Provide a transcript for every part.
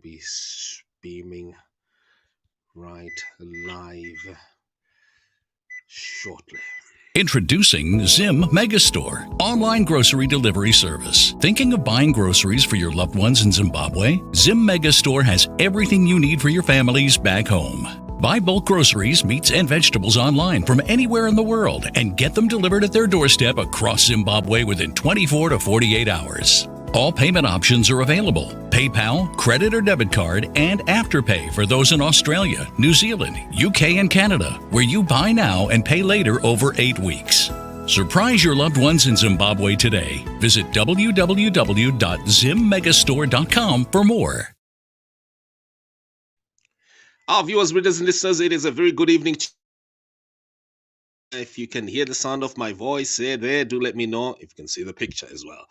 be beaming right live shortly. Introducing Zim Megastore, online grocery delivery service. Thinking of buying groceries for your loved ones in Zimbabwe? Zim Megastore has everything you need for your families back home. Buy bulk groceries, meats, and vegetables online from anywhere in the world and get them delivered at their doorstep across Zimbabwe within 24 to 48 hours. All payment options are available: PayPal, credit or debit card, and Afterpay for those in Australia, New Zealand, UK, and Canada, where you buy now and pay later over 8 weeks. Surprise your loved ones in Zimbabwe today. Visit www.zimmegastore.com for more. Our viewers, readers, and listeners, it is a very good evening. If you can hear the sound of my voice there, do let me know. If you can see the picture as well.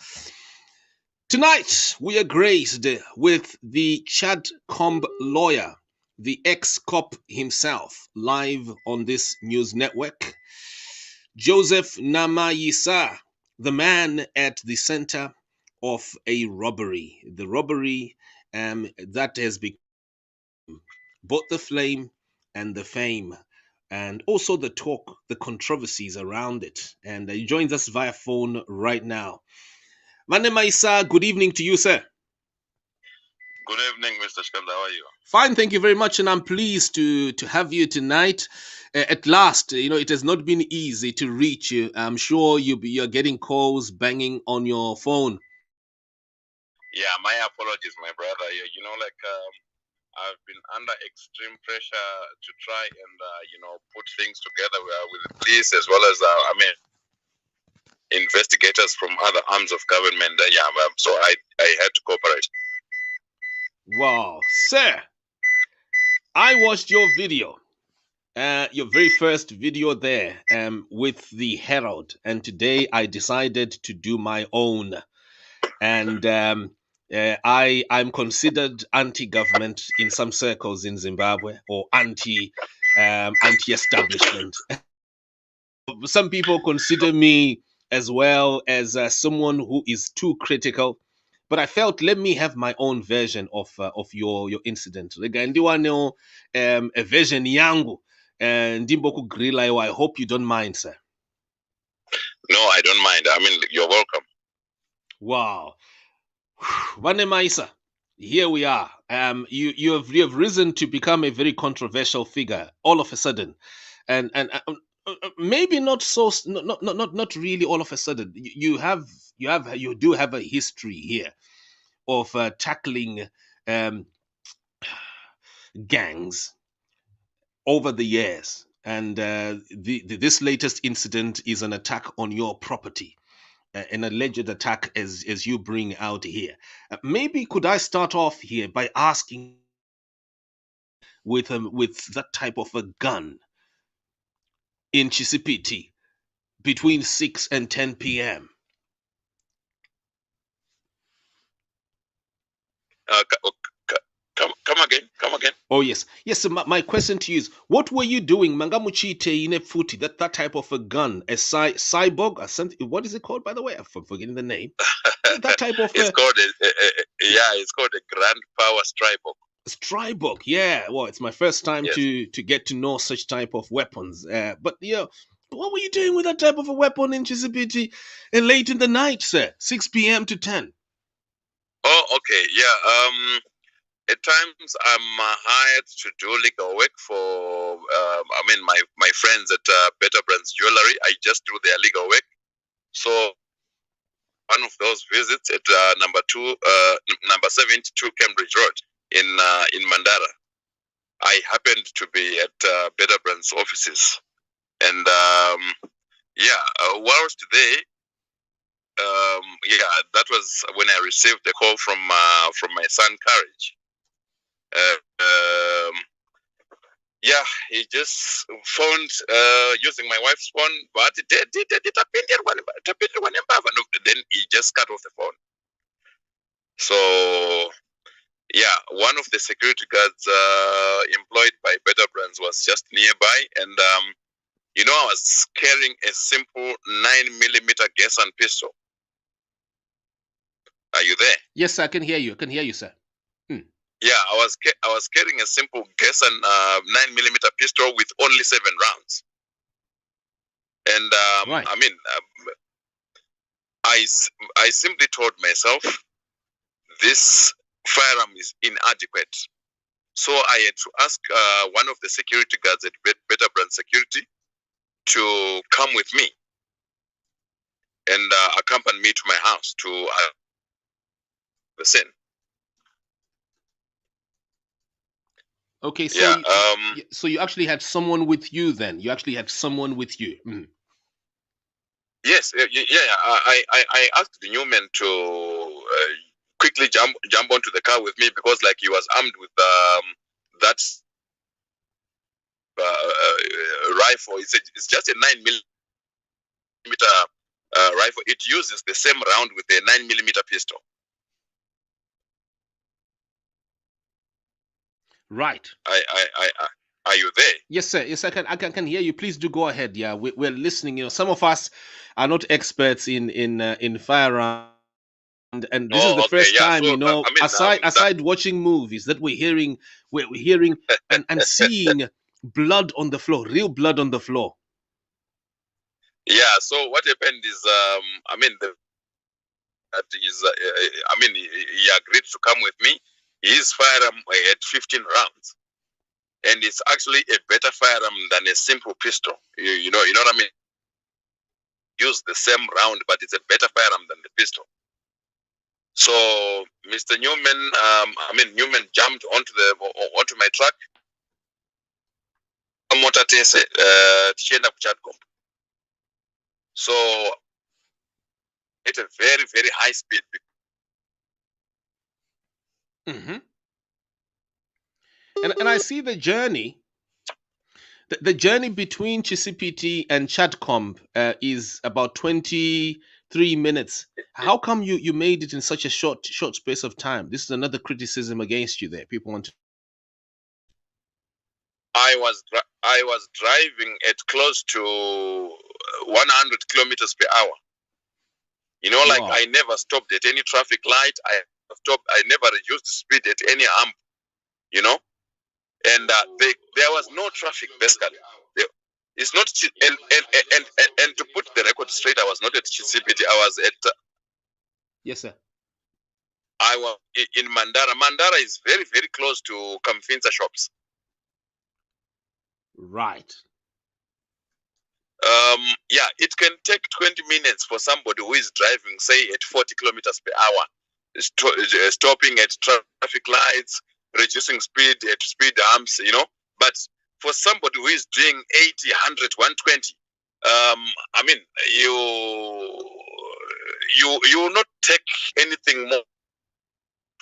Tonight, we are graced with the Chadcombe lawyer, the ex-cop himself, live on this news network. Joseph Namaisa, the man at the center of a robbery. The robbery that has become both the flame and the fame, and also the talk, the controversies around it. And he joins us via phone right now. Namaisa, good evening to you, sir. Good evening, Mr. Chadcombe. How are you? Fine, thank you very much, and I'm pleased to have you tonight. At last, it has not been easy to reach you. I'm sure you're getting calls banging on your phone. Yeah, my apologies, my brother. I've been under extreme pressure to try and put things together with the police as well as investigators from other arms of government. So I had to cooperate. Wow, sir, I watched your video, your very first video there with the Herald, and today I decided to do my own. And I'm considered anti-government in some circles in Zimbabwe, or anti-establishment. Some people consider me as well as someone who is too critical, but I felt let me have my own version of your incident. A version yangu ndimbo kugrila iwo. I hope you don't mind, sir. No, I don't mind. I mean, you're welcome. Wow. Namaisa, here we are. You have risen to become a very controversial figure all of a sudden, and maybe not so, not really all of a sudden. You do have a history here of tackling gangs over the years, and this latest incident is an attack on your property. An alleged attack as you bring out here. Maybe could I start off here by asking with that type of a gun in Chisipiti between 6 and 10 p.m. Come again. Oh yes. So my question to you is, what were you doing, Mangamuchite in a footy, that type of a gun, a cyborg or something? What is it called, by the way? I'm forgetting the name. That type of it's called a Grand Power Stribog. Stribog, yeah. Well, it's my first time to get to know such type of weapons. But what were you doing with that type of a weapon in Chisipiti late in the night, sir? 6 p.m. to 10. Oh, okay, yeah. At times, I'm hired to do legal work for, my friends at Better Brands Jewelry. I just do their legal work. So, one of those visits at number 72 Cambridge Road in Mandara, I happened to be at Better Brands offices, and whilst there, that was when I received a call from my son Courage. He just phoned using my wife's phone, but then he just cut off the phone. So one of the security guards employed by Better Brands was just nearby, and I was carrying a simple 9mm gas-on pistol. Are you there? Yes, I can hear you. Sir. Yeah, I was carrying a simple gas and 9mm pistol with only 7 rounds. And Right. I mean, I simply told myself this firearm is inadequate. So I had to ask one of the security guards at Better Brand Security to come with me and accompany me to my house to the scene. Okay, so Yeah. so you actually had someone with you then. You actually had someone with you. Mm. Yes. Yeah. I asked the Newman to quickly jump onto the car with me because, like, he was armed with that rifle. It's just a 9mm rifle. It uses the same round with a 9mm pistol. Right. Are you there? Yes, sir. Yes, I can hear you. Please do go ahead. Yeah, we're listening. You know, some of us are not experts in firearms, and this is the first time. So, you know, I mean, aside watching movies that we're hearing and seeing blood on the floor, real blood on the floor. Yeah. So what happened is, I mean, he agreed to come with me. His firearm had 15 rounds, and it's actually a better firearm than a simple pistol. You know what I mean? Use the same round, but it's a better firearm than the pistol. So Mr. Newman, Newman jumped onto my truck. Chadcombe. So at a very, very high speed. Mm-hmm. And I see the journey. The journey between Chisipiti and Chadcombe is about 23 minutes. How come you made it in such a short space of time? This is another criticism against you there. People want to. I was driving at close to 100 kilometers per hour. You know, like, Wow. I never stopped at any traffic light. I never reduced the speed at any hump. You know, and there was no traffic basically. It's not, and to put the record straight, I was not at Chisipiti. I was at. Yes, sir. I was in Mandara. Mandara is very, very close to Kamfinsa shops. Right. Yeah, it can take 20 minutes for somebody who is driving, say, at 40 kilometers per hour, stopping at traffic lights, reducing speed at speed humps, you know. But for somebody who is doing 80, 100, 120, I mean, you will not take anything more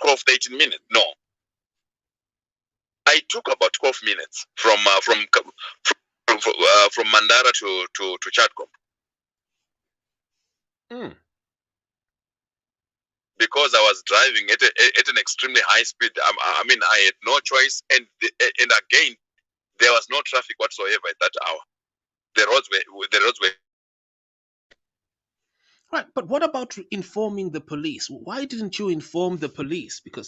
12 to 18 minutes. No. I took about 12 minutes from Mandara to Chadcombe. Mm. Because I was driving at an extremely high speed. I mean, I had no choice, and again, there was no traffic whatsoever at that hour. The roads were. Right, but what about informing the police? Why didn't you inform the police? Because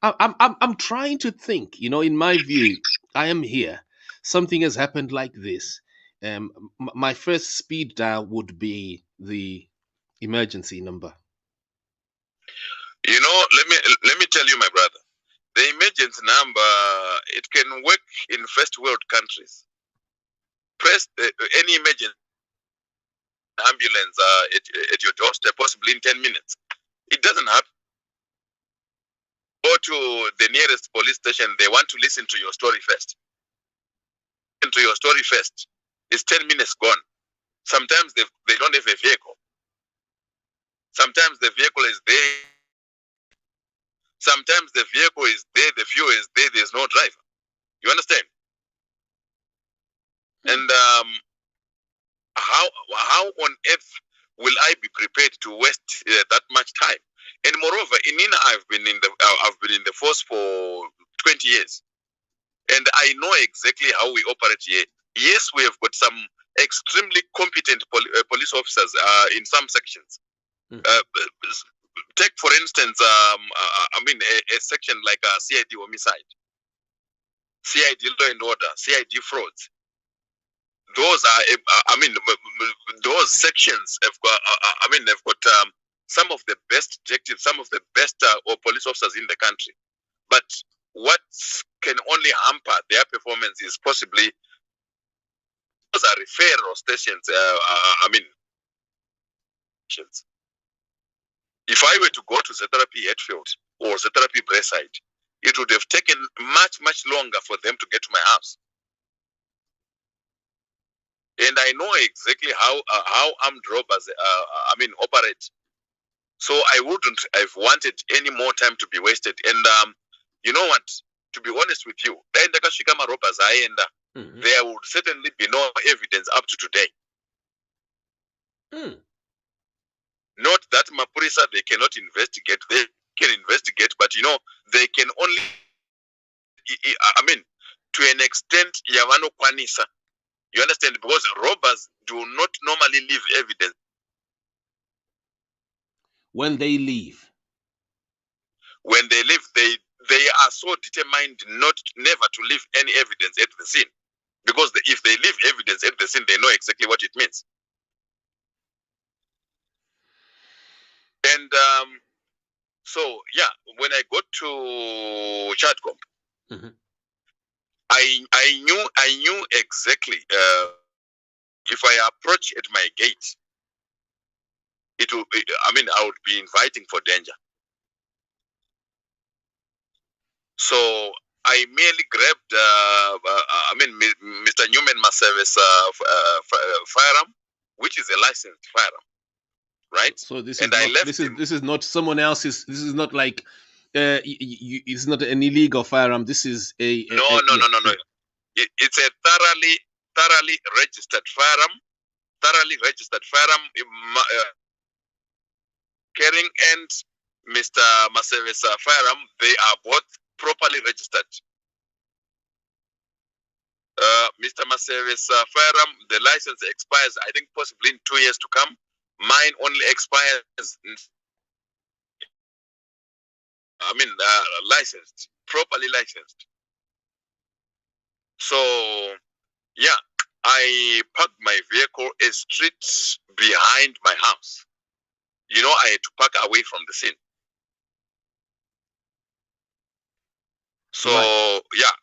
I'm trying to think. You know, in my view, I am here. Something has happened like this. My first speed dial would be the emergency number. You know, let me tell you, my brother. The emergency number, it can work in first world countries. Press any emergency ambulance at your doorstep, possibly in 10 minutes. It doesn't happen. Go to the nearest police station. They want to listen to your story first. Listen to your story first. It's 10 minutes gone. Sometimes they don't have a vehicle. Sometimes the vehicle is there. Sometimes the vehicle is there, the fuel is there, there's no driver. You understand? And how on earth will I be prepared to waste that much time? And moreover, in Nina, I've been in the force for 20 years, and I know exactly how we operate here. Yes, we have got some extremely competent police officers in some sections. take for instance, a section like CID homicide, CID law and order, CID frauds. Those are, those sections have got, they've got some of the best detectives, some of the best or police officers in the country. But what can only hamper their performance is possibly those are referral stations. If I were to go to Zetherapy Hatfield or Zetherapy Braeside, it would have taken much longer for them to get to my house. And I know exactly how armed robbers operate. So I wouldn't have wanted any more time to be wasted. And you know what? To be honest with you, robbers there would certainly be no evidence up to today. Not that Mapurisa, they cannot investigate. They can investigate, but they can only, to an extent, Yavano Kwanisa. You understand? Because robbers do not normally leave evidence. When they leave, they are so determined never to leave any evidence at the scene. Because if they leave evidence at the scene, they know exactly what it means. And so, yeah, when I got to Chadcombe, I knew exactly if I approach at my gate, I would be inviting for danger. So I merely grabbed, Mr. Newman Maseve's firearm, which is a licensed firearm, right? So this is not someone else's. This is not like it's not an illegal firearm. This is no. It's a thoroughly registered firearm. Carrying and Mr. Maseve's firearm, they are both properly registered. Mr. Maseve's firearm, the license expires, I think, possibly in 2 years to come. Mine only expires, licensed, properly licensed. So, yeah, I parked my vehicle a street behind my house. I had to park away from the scene. So, yeah,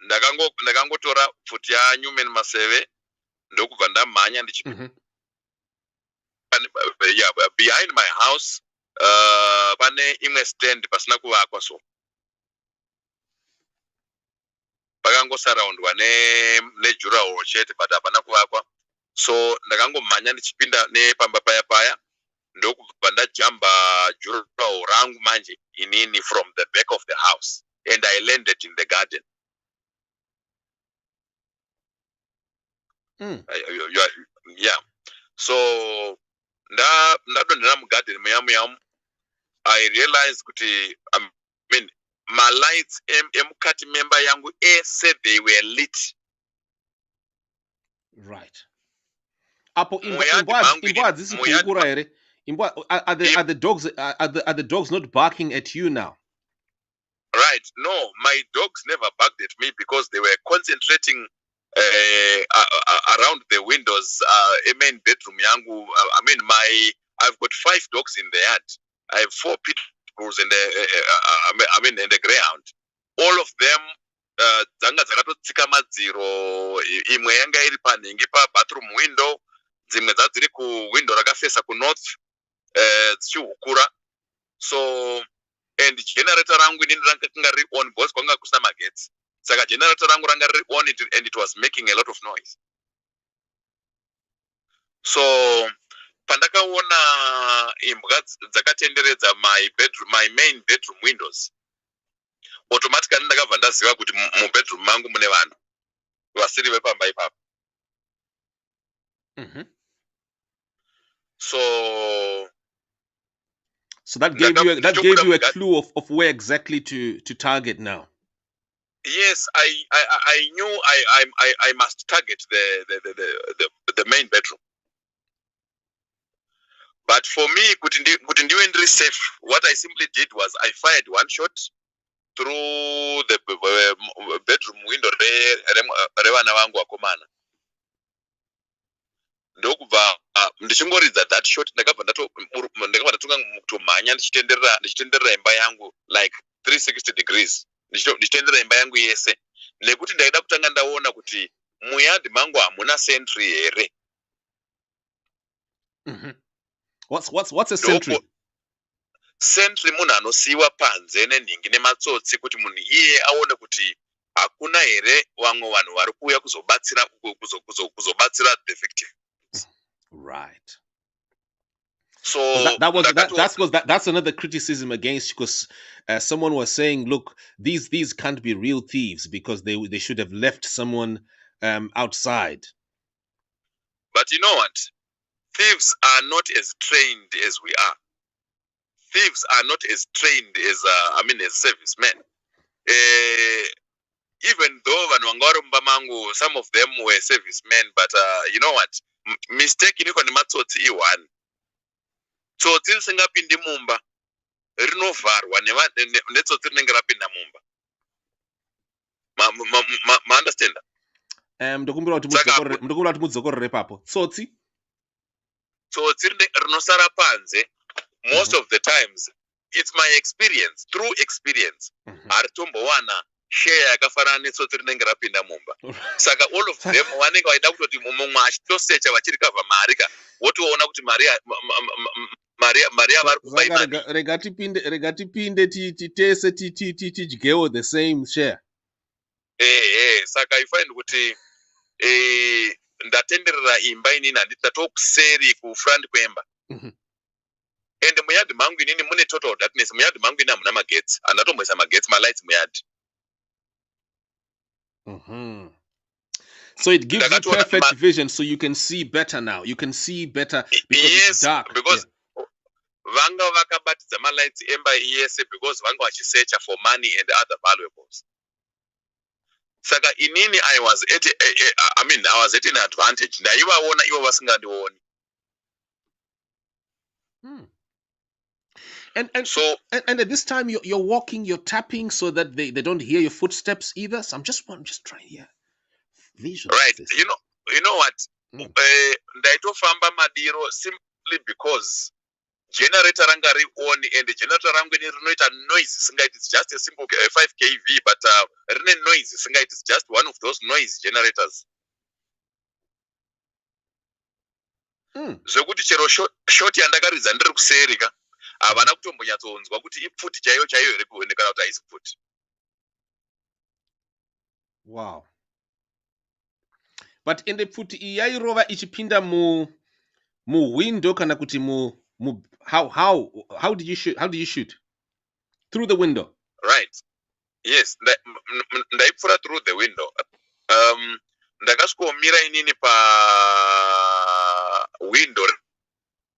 ndakangotora futi ya Newman Maseve ndokubva ndamhanya yeah, behind my house pane imwe stand pasina kuvakwa so pakangosurroundwa nejurahoro chete but hapana kuvakwa. So ndakangomhanya ndichipinda nepamba paya ndokubva ndajamba jurahoro rangu manje inini from the back of the house and I landed in the garden. Yeah. So ndadondera mugarden muyamu I realized kuti my lights emukati member yangu said they were lit. Right. Apo imbwa this is kukura ere. Imbwa are the dogs not barking at you now? Right. No, my dogs never barked at me because they were concentrating around the windows. Main bedroom yangu. I've got 5 dogs in the yard. I have 4 pit bulls in the greyhound. All of them dzanga dzakatotsika madziro. Imwe yanga iri panhingi pa bathroom window. Dzimwe dziri ku window rakafesa ku north. Dzichihukura. So and generator rangu inini ranga riri on because kwanga kusina magetsi. Saka generator rangu ranga riri on and it was making a lot of noise. So pandakaona imbwa dzakatenderedza my main bedroom windows, automatically ndakabva ndaziva kuti mubedroom mangu mune vanhu vasiri vepamba ipapo. So that gave you a clue of where exactly to target now. Yes, I knew I must target the main bedroom. But for me, kuti ndiwe ndiri safe, what I simply did was I fired one shot through the bedroom window revana vangu vakomana. Ndokubva ndichingoridzira that shot ndakabva ndatunga kutomhanya ndichitenderera imba yangu like 360 degrees, ndichitenderera imba yangu yese, nekuti ndaida kutanga ndaona kuti muyadhi mangu hamuna sentry here. What's a sentry? Sentry munhu anosiiwa panze nenhingi nematsotsi kuti munhu iye aone kuti hakuna here vamwe vanhu vari kuuya kuzobatsira the victim. Right. So that's another criticism against you, because someone was saying, look, these can't be real thieves because they should have left someone outside. But you know what? Thieves are not as trained as we are. Thieves are not as trained as as servicemen. Even though some of them were servicemen, but you know what? Mistake iniko ni matsotsi i1. Tsotsi risingapindi mumba rinovharwa netsotsi rinenge rapinda mumba. Ma understand? Ndokumbira kuti mudzokorere papo. Tsotsi rinosara panze. Most of the times, it's my experience, through experience. Aritombowana share yakafanana netsotsi rinenge rapinda mumba. Saka all of them vanenge vaida kutoti mumwe achitosecha vachiri kavha mari ka wotoona kuti Maria vari kuba imani. Rega tipinde titese tidyewo the same share. Saka I find kuti ndatenderera imba inini handitokuseri kufront kwemba. And muyadhi mangu inini mune total darkness. Muyadhi mangu inini hamuna magetsi, handatomboisa magetsi, malights muyadhi. So it gives you perfect vision, so you can see better now. You can see better because it's dark. Because vanga vakabatidza malights emba yese because vanga vachisearcha for money and other valuables. Saka inini I was at an advantage. Ndaivaona ivo vasingandioni. And at this time you're walking, you're tapping so that they don't hear your footsteps either. So I'm just trying here. Visualize right. This. You know what? Ndaitofamba madiro simply because generator ranga ri on and the generator rangu rinoita noise singaiti. It's just a simple 5 kV, but rine noise singaiti. It's just one of those noise generators. Zvokuti chero shot yandakaridza ndiri kuseri ka havana kutombonyatsonzwa kuti ipfuti chaiyo here kuonekana kuti haisi pfuti. Wow. But in the pfuti yairova ichipinda mu window kana kuti how did you shoot? Through the window. Right. Yes, ndaipfura through the window. Ndakasvomira inini pa window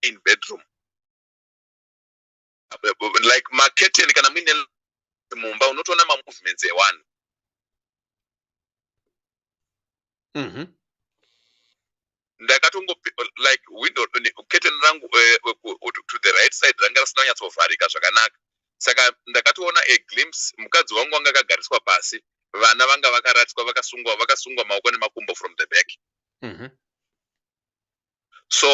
in bedroom. Like marketing kana mwine mumba unotoona ma movements e1. Ndakatongo like window curtain rangu to the right side ranga risina nyatsovarika zvakanaka. Saka ndakatoona a glimpse mukadzi wangu anga akagariswa pasi. Vana vanga vakaratswa vakasungwa maoko nemakumbo from the back. So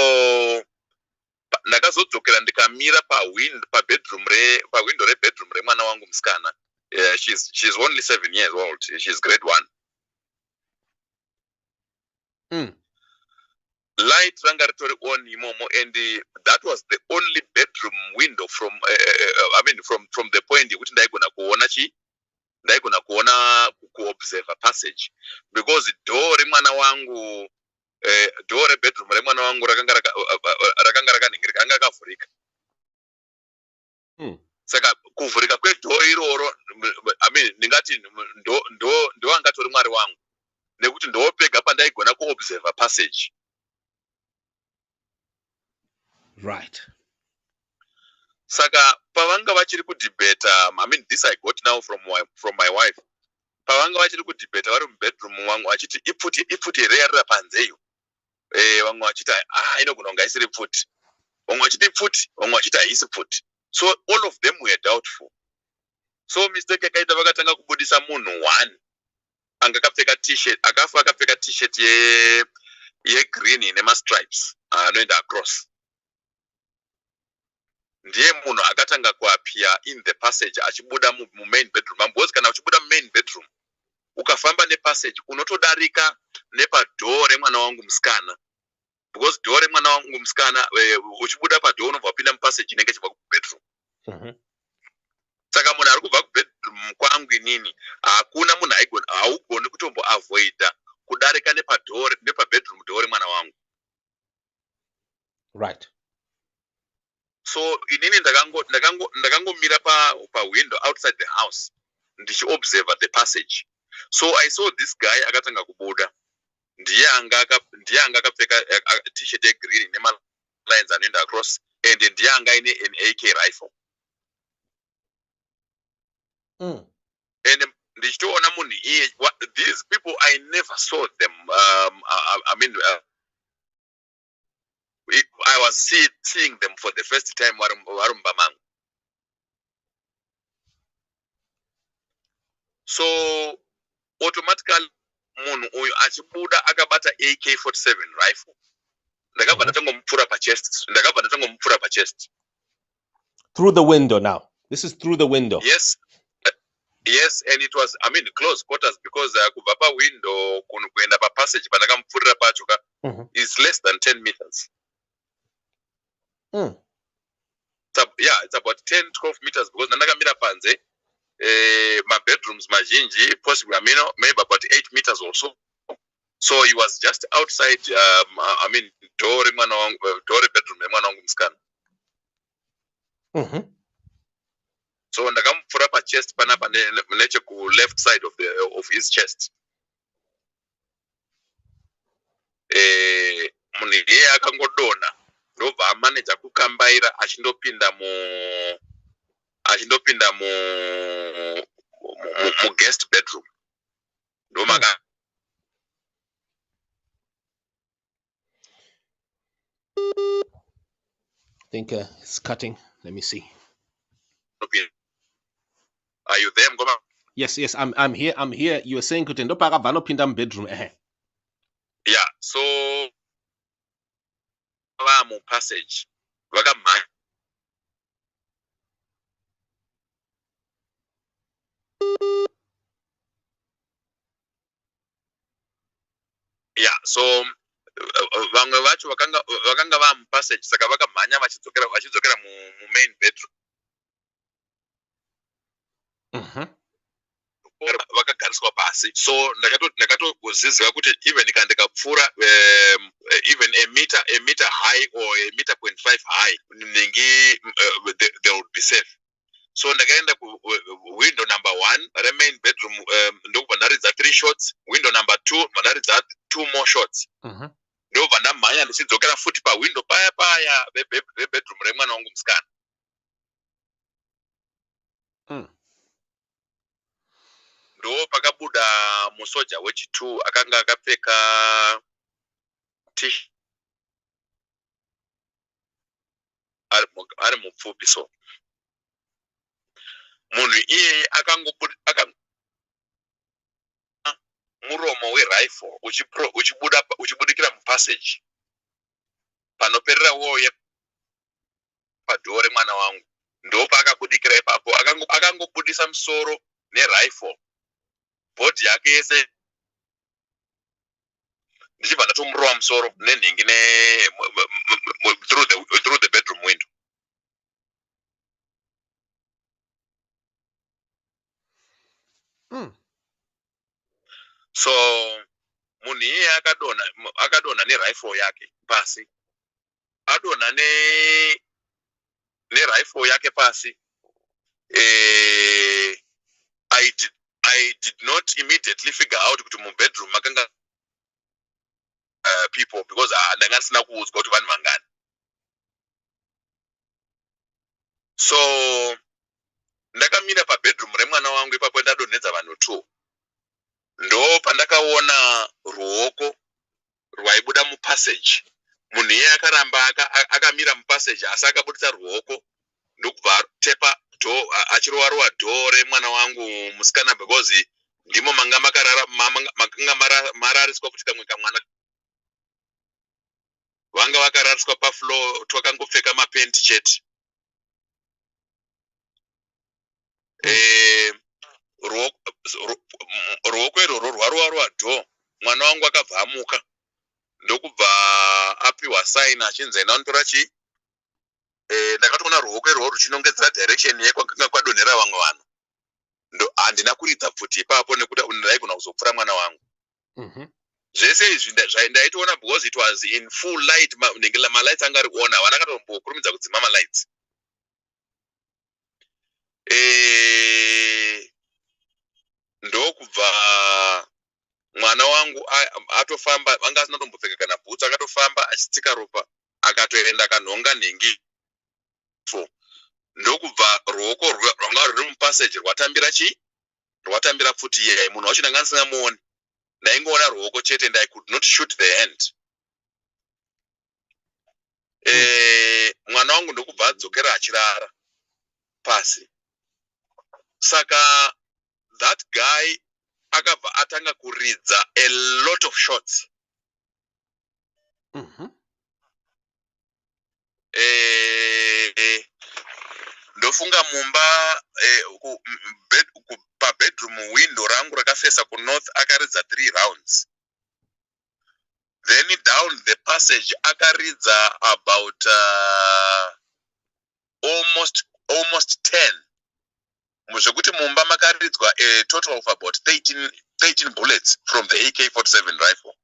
ndakazodzokera ndikamira pa window bedroom remwana wangu musikana. She's only 7 years old. She's grade 1. Light ranga ritori on imomo, and that was the only bedroom window from from the point kuti ndaigona kuona kuobserve a passage, because door remwana wangu door bedroom remwana wangu rakanga rakaningirika anga kavhurika. Saka kuvhurika kwedoor iroro ndingati ndo angatori mwari wangu, nekuti ndopega pandaigona kuobserve a passage. Right. Saka pavanga vachiri kudebata, this I got now from my wife. Pavanga vachiri kudebata vari mubedroom wangu achiti ipfuti here yarira panzeyo. Vamwe vachiti inogona kunga isiri pfuti. vamwe vachiti pfuti vamwe vachiti haisi pfuti. So all of them were doubtful. So mistake yakaita vakatanga kubudisa munhu 1 anga akapfeka t-shirt akafa akapfeka t-shirt ye green ine stripes anoenda across. Ndiye munhu akatanga kuapia in the passage achibuda mu main bedroom. Ambozi kana uchibuda mu main bedroom ukafamba nepassage unotodarika nepadhoo remwana wangu musikana, because dhoo remwana wangu musikana uchibuda padhoo unobva wapinda mupassage inenge chibva kubedroom. Saka munhu ari kubva kubedroom kwangu inini hakuna munhu haugoni kutomboavoida kudarika nepabedroom dhoo remwana wangu. Right. So inini ndakangomira pawindow outside the house ndichiobserve the passage. So I saw this guy akatanga kubuda. Ndiye anga akapfeka t-shirt yegreen nema-lines anoenda across, and ndiye anga ine an AK rifle. And ndichitoona munhu iye, these people I never saw them. I mean, I was seeing them for the first time warumba mangu. So automatically munhu uyu achibuda akabata AK-47 rifle. Ndakabva ndatangomupfura pachest. Through the window now. This is through the window. Yes. Yes, and it was, I mean, close quarters, because kubva pawindow kuenda papassage pandakamupfurira pacho is less than 10 meters. Yeah, it's about 10-12 meters, because nandakamira panze my bedrooms mazhinji possibly maybe about 8 meters or so. So he was just outside I mean door bedroom remwana wangu musikana. So ndakamupfura pachest panapa neche ku left side of his chest. Munhu iye akangodona ndobva amanager kukambaira achindopinda mu guest bedroom. Ndomaka I think it's cutting. Let me see. Are you there, Mgoma? Yes, I'm here. You were saying kuti ndopaka vanopinda mu bedroom. Yeah, so mu passage vakamhanya. Yeah, so vamwe vacho vakanga va mu passage, saka vakamhanya vachidzokera mu main bedroom. Vakagariswa pasi. So ndakatoziziva kuti even ndikapfura even a meter high or a meter 0.5 high they would be safe. So ndakaenda ku window number 1 remain bedroom ndokubva ndaridza 3 shots. Window number 2 ndaridza 2 more shots. Ndobva ndamhanya ndichidzokera futi pawindow paya bedroom remwana wangu musikana. Ndo pakabuda musoja wechi2 akanga akapfeka t-shirt ari mupfupi. So munhu iye muromo werifle uchibudikira mupassage panoperera woye padhoo remwana wangu. Ndo paakabudikira ipapo akangobudisa musoro nerifle, body yake yese ndichibva ndatomurova musoro nenhingi through the bedroom window. So munhu iye akadonha nerifle yake pasi, adonha nerifle yake pasi. I did not immediately figure out kuti mu bedroom makanga people, because ndanga ndisina kuudzwa kuti vanhu vangani. So ndakamira pabedroom remwana wangu ipapo ndadonhedza vanhu 2. Ndo pandakaona ruoko rwaibuda mupassage munhu iye akaramba akamira mupaseji asi akabudisa ruoko ndokubva tepa achirowa dhoo remwana wangu musikana because ndimo makanga marariswa kuti kamwe kamwana vanga vakarariswa pafloor twakangopfeka mapenti chete. Ruoko irworwo rwarowa dhoo, mwana wangu akabva amuka ndokubva apiwa sign achinzi enda undotora chii. Ndakatoona ruoko irworwo ruchinongedzera direction yekwakanga kwadonhera vamwe vanhu. Handina kuridza pfuti ipapo nekuti ndaigona kuzopfura mwana wangu. Zvese izvi ndaitoona because it was in full light, malights anga ari on, havana katombokurumidza kudzima malights. Ndokubva mwana wangu atofamba, vanga asina kutombopfeka kana bhutsu, akatofamba achitsika ropa akatoenda akanhonga nhengi. Ndokubva ruoko rwanga ruri mupaseji rwatambira chii? Rwatambira pfuti iyeyi. Munhu wacho ndanga ndisingamuoni, ndaingoona ruoko chete and I could not shoot the hand. Mwana wangu ndokubva adzokera achirara pasi. Saka that guy akabva atanga kuridza a lot of shots. Ndofunga mumba pabedroom window rangu rakafesa kunorth akaridza 3 rounds. Then down the passage akaridza about almost 10. Muzvekuti mumba makaridzwa a total of about 13 bullets from the AK-47 rifle.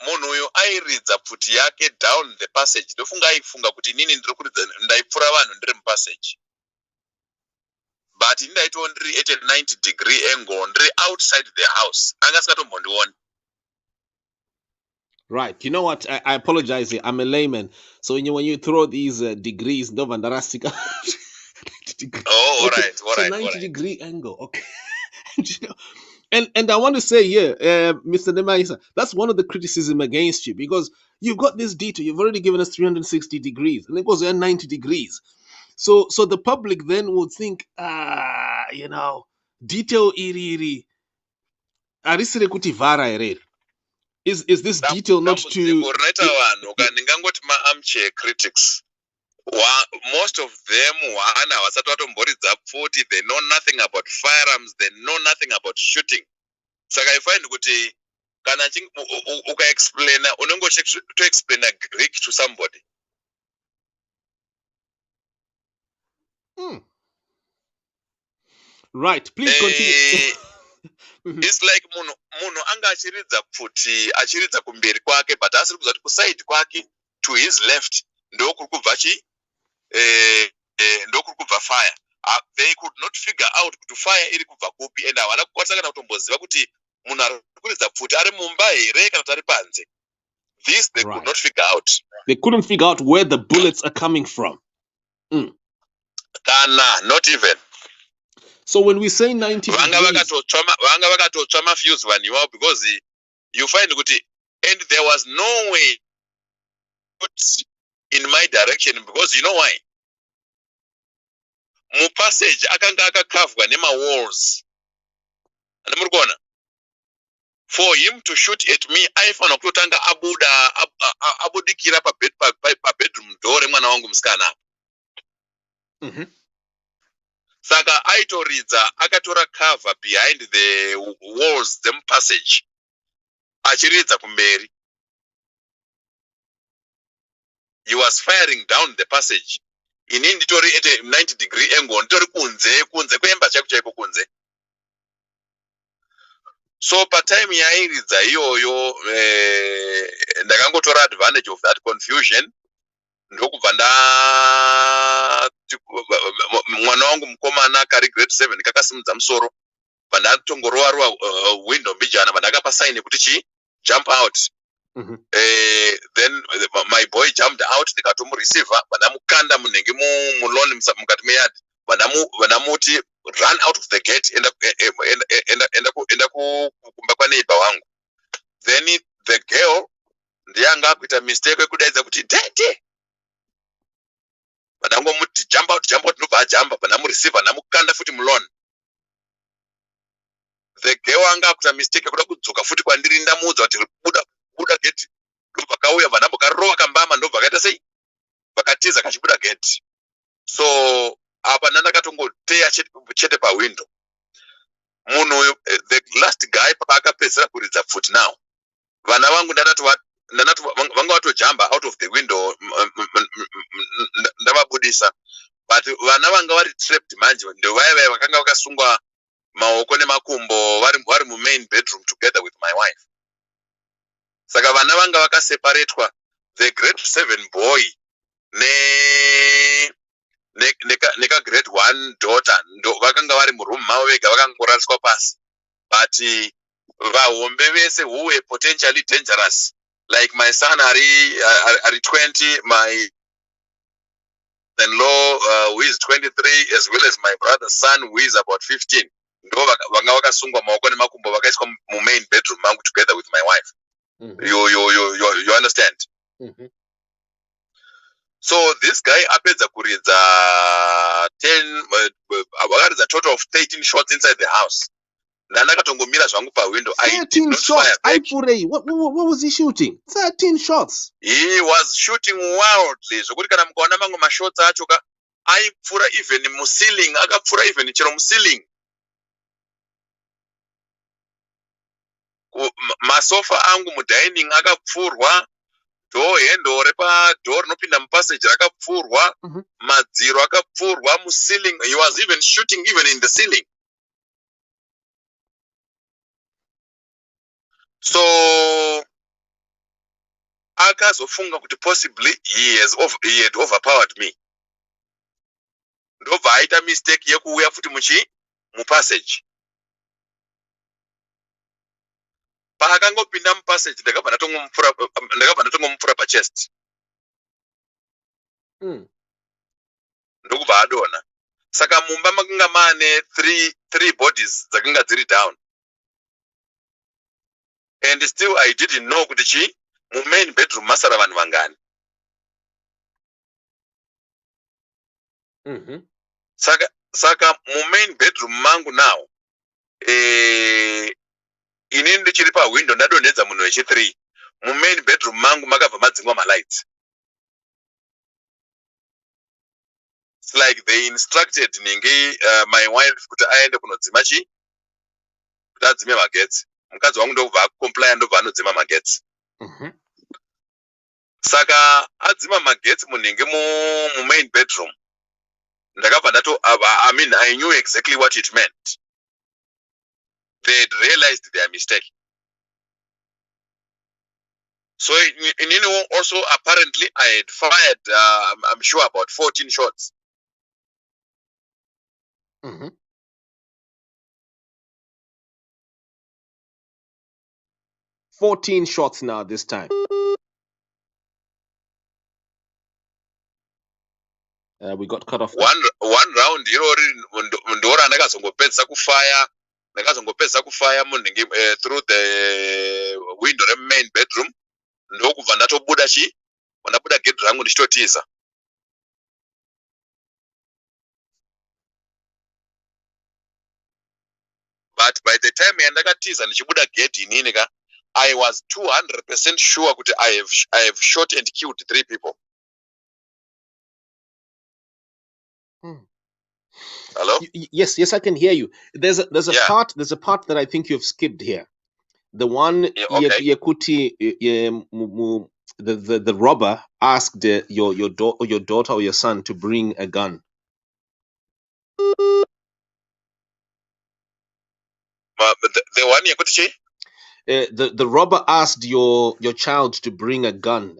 Munhu uyu airidza pfuti yake down the passage. Ndofunga aifunga kuti inini ndiri kuridza ndaipfura vanhu ndiri mupassage. But ndaitoona ndiri at a 90-degree angle, ndiri outside the house. Anga asingatombondiona. Right. You know what? I apologize here. I'm a layman. So when you throw these degrees, no vandarasika. Oh, all right. So 90-degree angle. Okay. And I want to say here, Mr. Namaisa, that's one of the criticism against you, because you've got this detail. You've already given us 360 degrees, and it goes at 90 degrees. So the public then would think, detail iri arisire kuti vara ere. Is this detail not to... armchair critics. Most of them they know nothing about firearms, they know nothing about shooting. So I find kuti kana uka explain unongo to explain a Greek to somebody. Right, please continue. It's like munhu anga achiridza pfuti achiridza kumberi kwake, but asiri kuzati kuside kwake to his left ndokuri kubva ndokuri kubva fire. They could not figure out kuti fire iri kubva kupi, and havana kukwanisa kana kutomboziva kuti munhu ari kuridza pfuti ari mumba here kana kuti ari panze. This they could not figure out. They couldn't figure out where the bullets are coming from. Kana, not even. So when we say 90 degrees... Vanga vakatotsva mafuse vanhiwa, because you find kuti, and there was no way in my direction, because you know why? Mupassage akanga akakavwa nema walls. And murikona, for him to shoot at me, aifana kutotanga abudikira pa bedroom door remwana wangu musikana. Saka aitoridza akatora cover behind the walls dzemupassage achiridza kumberi. He was firing down the passage. Inini nditori at a 90-degree angle, nditori kunze kwemba chaiko kunze. So patime yairidza iyoyo ndakangotora advantage of that confusion. Ndokubva mwana wangu mukomana kari grade 7 kakasimudza musoro, vandatongorowa window mbijana, vandakapa sign kuti chi jump out. Then my boy jumped out, ndikatomureceiver, vandamukanda munenge muloni mukati meyard, vandamuti run out of the gate enda kumba kwa neighbor wangu. Then the girl ndiyanga akuita mistake yekudaidza kuti dede. Vanangomuti jump out ndobva ajamba panamureceiver namukanda futi mulone. The girl anga akuita mistake yekuda kudzoka futi kwandiri ndamuudza kuti buda gate. Ndobva kauya vanambokarova kambama ndobva akaita sei vakatiza kachibuda gate. So apa ndandakatongoteya chete pawindow. Munhu the last guy paakapedzera kuridza futi now. Vana vangu ndanati vanga vatojamba out of the window ndavabudisa. But vana vanga vari trapped manje ndovaya vakanga vakasungwa maoko nemakumbo vari mumain bedroom together with my wife. Saka vana vanga vakaseparatwa. The grade 7 boy neka grade 1 daughter vakanga vari muroom mavo vega vakangorariswa pasi. But vahombe vese who were potentially dangerous, like my son ari 20, my in-law who is 23, as well as my brother's son who is about 15. Ndo vanga vakasungwa maoko nemakumbo vakaiswa mu main bedroom mangu together with my wife. You understand? So this guy apedza kuridza 10 total of 13 shots inside the house. Ndandakatongomira zvangu pawindow. 13 shots. What was he shooting? 13 shots. He was shooting wildly. Zvokuti kana mukaona mamwe mashots acho aipfura even muceiling, akapfura even chero muceiling. Masofa angu mudining akapfurwa. Door handle repa door rinopinda mupassage rakapfurwa. Madziro akapfurwa muceiling. He was even shooting even in the ceiling. So akazofunga kuti possibly he had overpowered me. Ndobva aita mistake yekuuya futi mupassage. Paakangopinda mupassage ndakabva ndatongomupfura pachest. Ndokubva adona. Saka mumba makanga mane three bodies dzakanga dziri down. And still I didn't know kuti mu main bedroom masara vanhu vangani. Saka mu main bedroom mangu now inini ndichiri pawindow ndadonhedza munhu wechi3. Mu main bedroom mangu makabva madzimwa malights. It's like they instructed my wife kuti aende kunodzima kuti adzime magetsi. Mukadzi wangu ndobva akucomply ndobva anodzima magetsi. Saka adzima magetsi munenge mu main bedroom. Ndakabva I knew exactly what it meant. They had realized their mistake. So also apparently I had fired I'm sure about 14 shots. 14 shots now this time. We got cut off. One round ndora ndakazongopedza kufire munenge through the window re main bedroom. Ndokubva ndatobuda ndabuda gate rangu ndichitotiza. But by the time yandakatiza ndichibuda gate inini I was 200% sure that I have shot and killed 3 people. Hello? Yes, I can hear you. There's a part that I think you've skipped here. The one Yakuti, the robber asked your daughter or your son to bring a gun. The one Yakuti? The robber asked your child to bring a gun.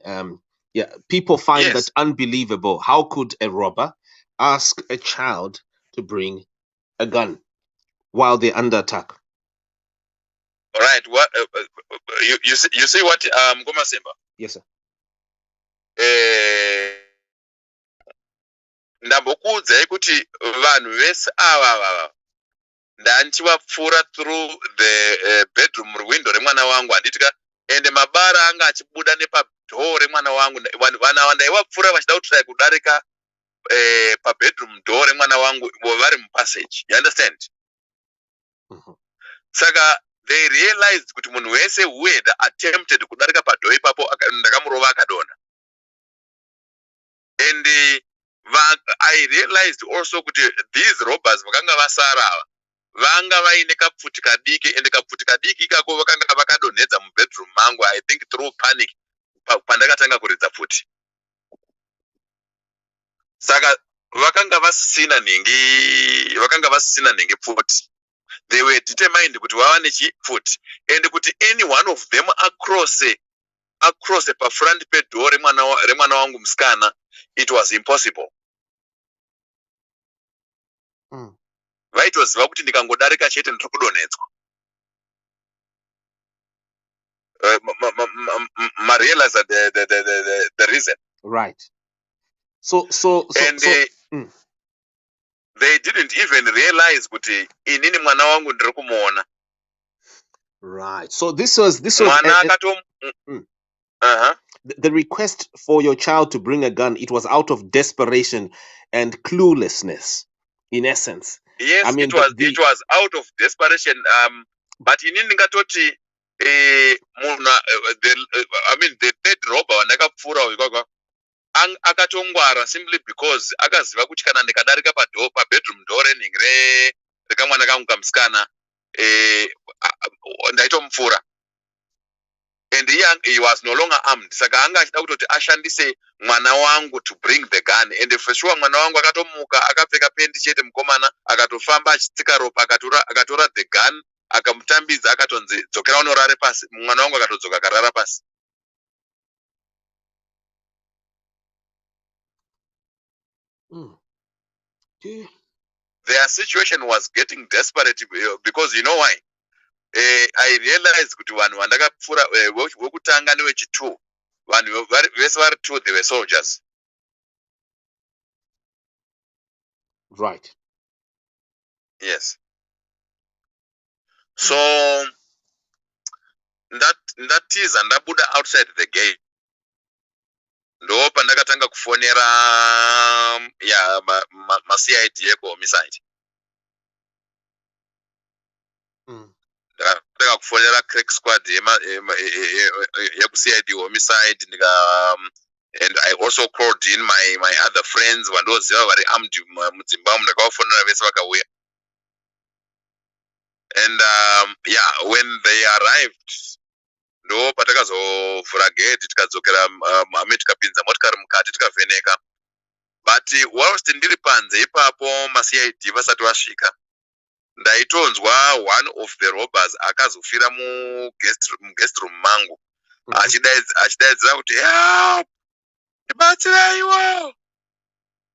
People find that unbelievable. How could a robber ask a child to bring a gun while they're under attack? All right. What you see what Ngoma Simba? Yes, sir. Ndambokudza kuti vanhu vese ava ndanchivapfuura through the bedroom window remwana wangu handitika ende mabara anga achibuda nepadhoo remwana wangu vana vandaivapfuura vachida kuti kudarika pabedroom door remwana wangu vari mupassage, you understand? Saka they realized kuti munhu wese who had attempted kudarika padhoo ipapo ndakamurova akadonha. And I realized also kuti these robbers vakanga vasara ava vanga vaine kapfuti kadiki, ende kapfuti kadiki ikako vakanga vakadonhedza mubedroom mangu, I think through panic pandakatanga kuridza pfuti. Saka vakanga vasisina nhingi pfuti. They were determined kuti vawane chipfuti, and kuti any one of them across pa front pedoo remwana wangu musikana, it was impossible. Vaitoziva kuti ndikangodarika chete ndiri kudonhedzwa. Realize the reason. Right. They didn't even realize kuti inini mwana wangu ndiri kumuona. Right. So this was the request for your child to bring a gun. It was out of desperation and cluelessness, in essence. Yes, I mean, it was out of desperation. But inini ngatoti the third robber ndakapfuura ikoko akatongwara simply because akaziva kuti kana ndikadarika bedroom door renhingi rekamwana kangu kamusikana ndaitomupfuura. And he was no longer armed. Saka anga achida kutoti ashandise mwana wangu to bring the gun. And for sure mwana wangu akatomuka akapfeka pendi chete mukomana akatofamba achitsika ropa akatora the gun akamutambidza akatonzi dzokera unorare pasi. Mwana wangu akatodzoka akarara pasi. Their situation was getting desperate because you know why? I realized kuti vanhu vandakapfuura wekutanga newechi2 vanhu vese vari 2 they were soldiers. Right. Yes. So ndatiza ndabuda outside the gate. Ndo pandakatanga kufonera CID yeko homicide. Ndakatanga kufonera crack squad CID homicide and I also called in my other friends vandoziva vari armed mudzimba ndakavafonera vese vakauya. And when they arrived ndo patakazovhura gate tikadzokera tikapinza motikari mukati tikavheneka. But whilst ndiri panze ipapo maCID vasati vasvika ndaitonzwa one of the robbers akazofira guest room mangu achidaidzira kuti help,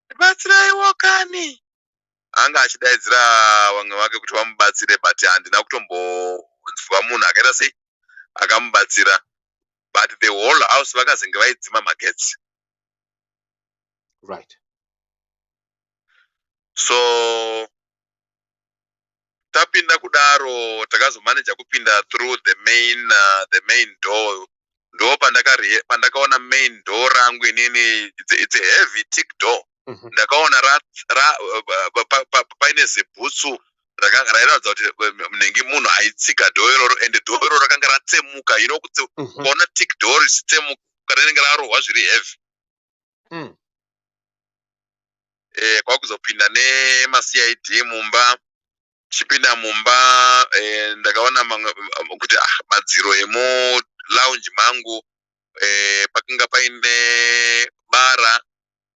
ndibatsiraiwo kani. Anga achidaidzira vamwe vake kuti vamubatsire, but handina kutombonzwa munhu akaita sei akamubatsira. But the whole house vakazenge vaidzima magetsi. Right. So tapinda kudaro takazomanage kupinda through the main door. Ndo pandakaona main door rangu inini, it's a heavy thick door. Ndakaona paine zibhutsu rairatidza kuti mnengi munhu aitsika dhoo iroro, and dhoo iroro rakanga ratsemuka. You know kuti kuona thick door richitsemuka rinenge rarohwa zviri heavy. Kwakuzopinda nemaCID mumba. Chipinda mumba ndakaona kuti madziro emo lounge mangu pakanga paine bara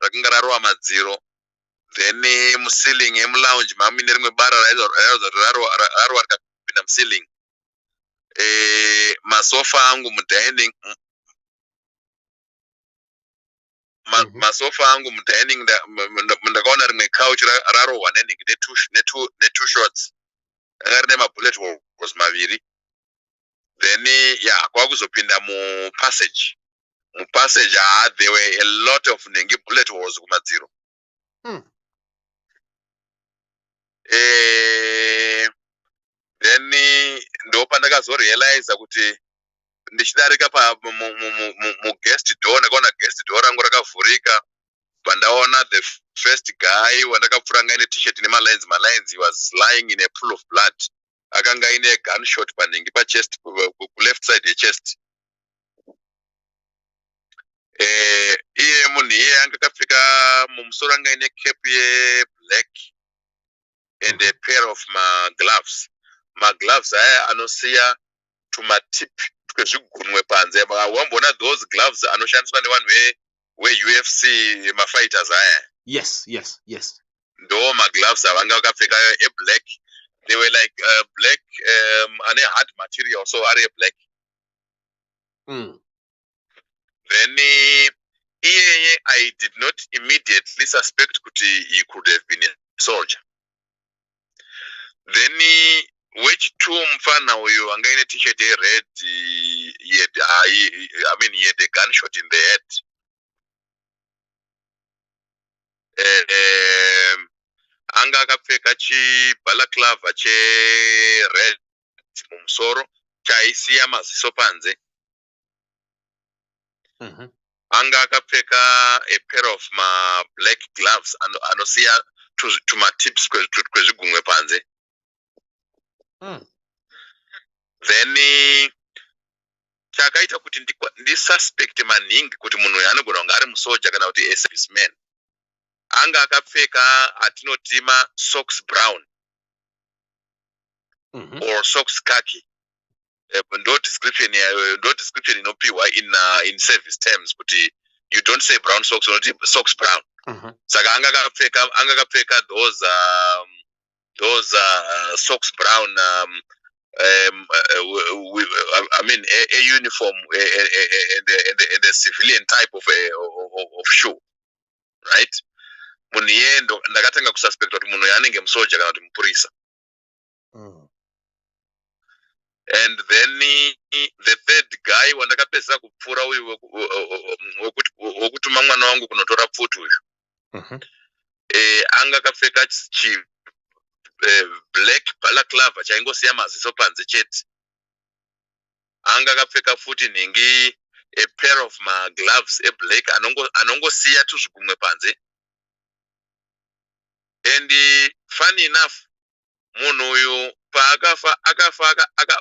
rakanga rarowa madziro. Then muceiling emulounge mamu ine rimwe bara rairatidza kuti rarowa rikapinda muceiling. Masofa angu mudining masofa angu mudining ndakaona rimwe couch rarohwa nenhingi ne2 shots anga rine mabullet holes maviri. Then kwakuzopinda mupassage there were a lot of nengi bullet holes kumadziro. Then ndo pandakazorealize kuti ndichidarika pa mu guest door, ndakaona guest door rangu rakavhurika. Pandaona the first guy wandakapfura ngaine t-shirt ine malines, he was lying in a pool of blood. Akanga ine gunshot panhingi pa chest, left side ye chest. Iye munhu iye anga akapfeka mumusoro anga ine cap ye black and a pair of gloves. Gloves aya anosiya tumatip twezvigunwe panze. Wambona those gloves anoshandiswa nevanhu we-UFC mafighters aya. Yes. Ndo gloves avanga vakapfeka black. They were like black ane hard material, so are black. Then I did not immediately suspect kuti he could have been a soldier. Then which two mfana uyu anga ine t-shirt red, he had a gunshot in the head. Anga akapfeka chibhalaklava che red mumusoro chaisiya maziso panze. Anga akapfeka a pair of black gloves anosiya tumatips kwezvigunwe panze. Then chakaita kuti ndisuspect maningi kuti munhu uyu anogona kunge ari musoja kana kuti a serviceman. Anga akapfeka atinotima socks brown or socks khaki. Ndo description inopiwa in service terms kuti you don't say brown socks, unoti socks brown. Saka anga akapfeka those socks brown, a uniform and a civilian type of shoe, right? Munhu iye ndakatanga kususpect kuti munhu yanenge musoja kana kuti mupurisa. And then the third guy wandakapedza kupfura uyu wokutuma mwana wangu kunotora pfuti uyu. Anga akapfeka black balaclava chaingosiya maziso panze chete. Anga akapfeka futi nhingi a pair of gloves black anongosiya tuzvigunwe panze. And funny enough, munhu uyu paakafa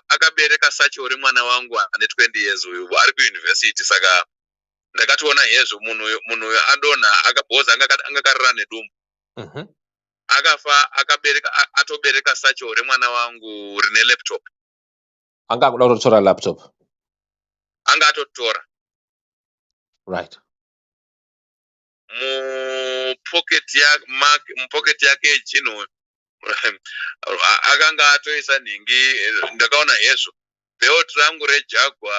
akabereka sachori mwana wangu ane 20 years uyu ari kuuniversity. Saka ndakationa hezvo munhu uyu adonha akabhoza anga karira nedumbu. Akafa atobereka sachori mwana wangu rine laptop. Anga akuda kutora laptop. Anga atotora. Right. Mupocket yake yechinhu akanga atoisa nhingi. Ndakaona hezvo belt rangu rejagwa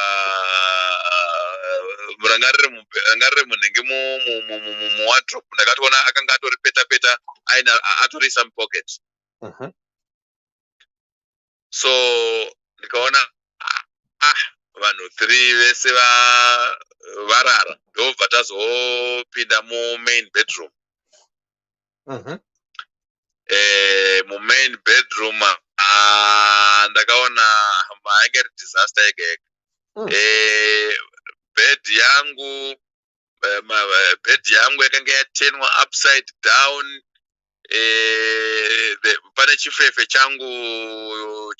ranga riri munhingi muwardrobe. Ndakatoona akanga atori peta atorisa mupocket. So ndikaona vanhu 3 vese varara. Ndobva tazopinda main bedroom. Main bedroom ndakaona ainge ri disaster yega. Bed yangu yakanga yatenwa upside down. Pane chifefe changu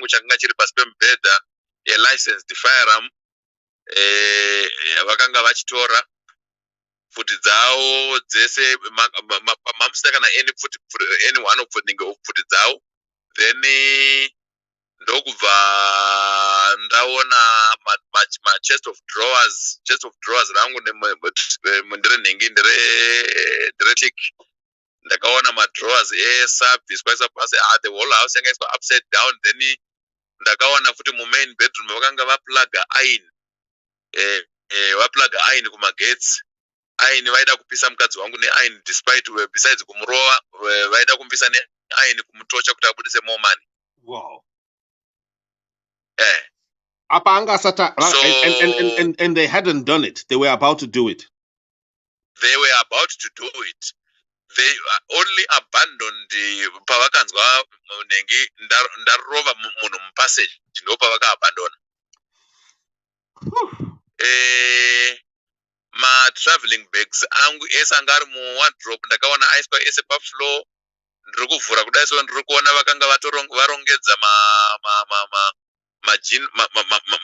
chakanga chiri pasi pemubhedha, a licensed firearm. Vakanga vachitora futi dzavo dzese mamusina kana any one of futi dzavo. Then ndokubva ndaona chest of drawers rangu ndire nhingi ndire thick. Ndakaona madrawers esabviswa pasi. The whole house yanga iswa upside down. Then ndakaona futi main bedroom vakanga vaplaga iron. Vaplaga iron kumagetsi. Iron vaida kupisa mukadzi wangu neiron despite besides kumurova vaida kumpisa neiron kumutocha kuti abudise more money. Wow. Apa anga sata, and they hadn't done it. They were about to do it. They were about to do it. they only abandoned pavakanzwa nenge ndarova munhu mupassage ndo pavakaabandona. Ma-traveling bags angu ese anga ari muwardrobe ndakaona aiswa ese pafloor. Ndiri kuvhura kudai so ndiri kuona vakanga varongedza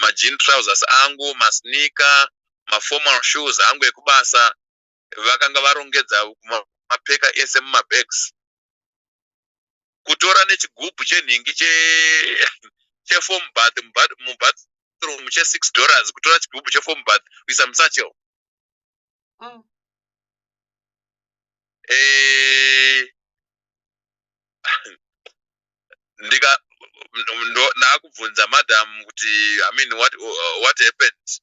ma-jean trousers angu, masneaker, ma-formal shoes angu ekubasa vakanga varongedza mapeka ese mumabags. Kutora nechigubhu chenhingi chefoam bath mubathroom $6 kutora chigubhu chefoam bath kuisa musachel. Ndakubvunza madam kuti what happened.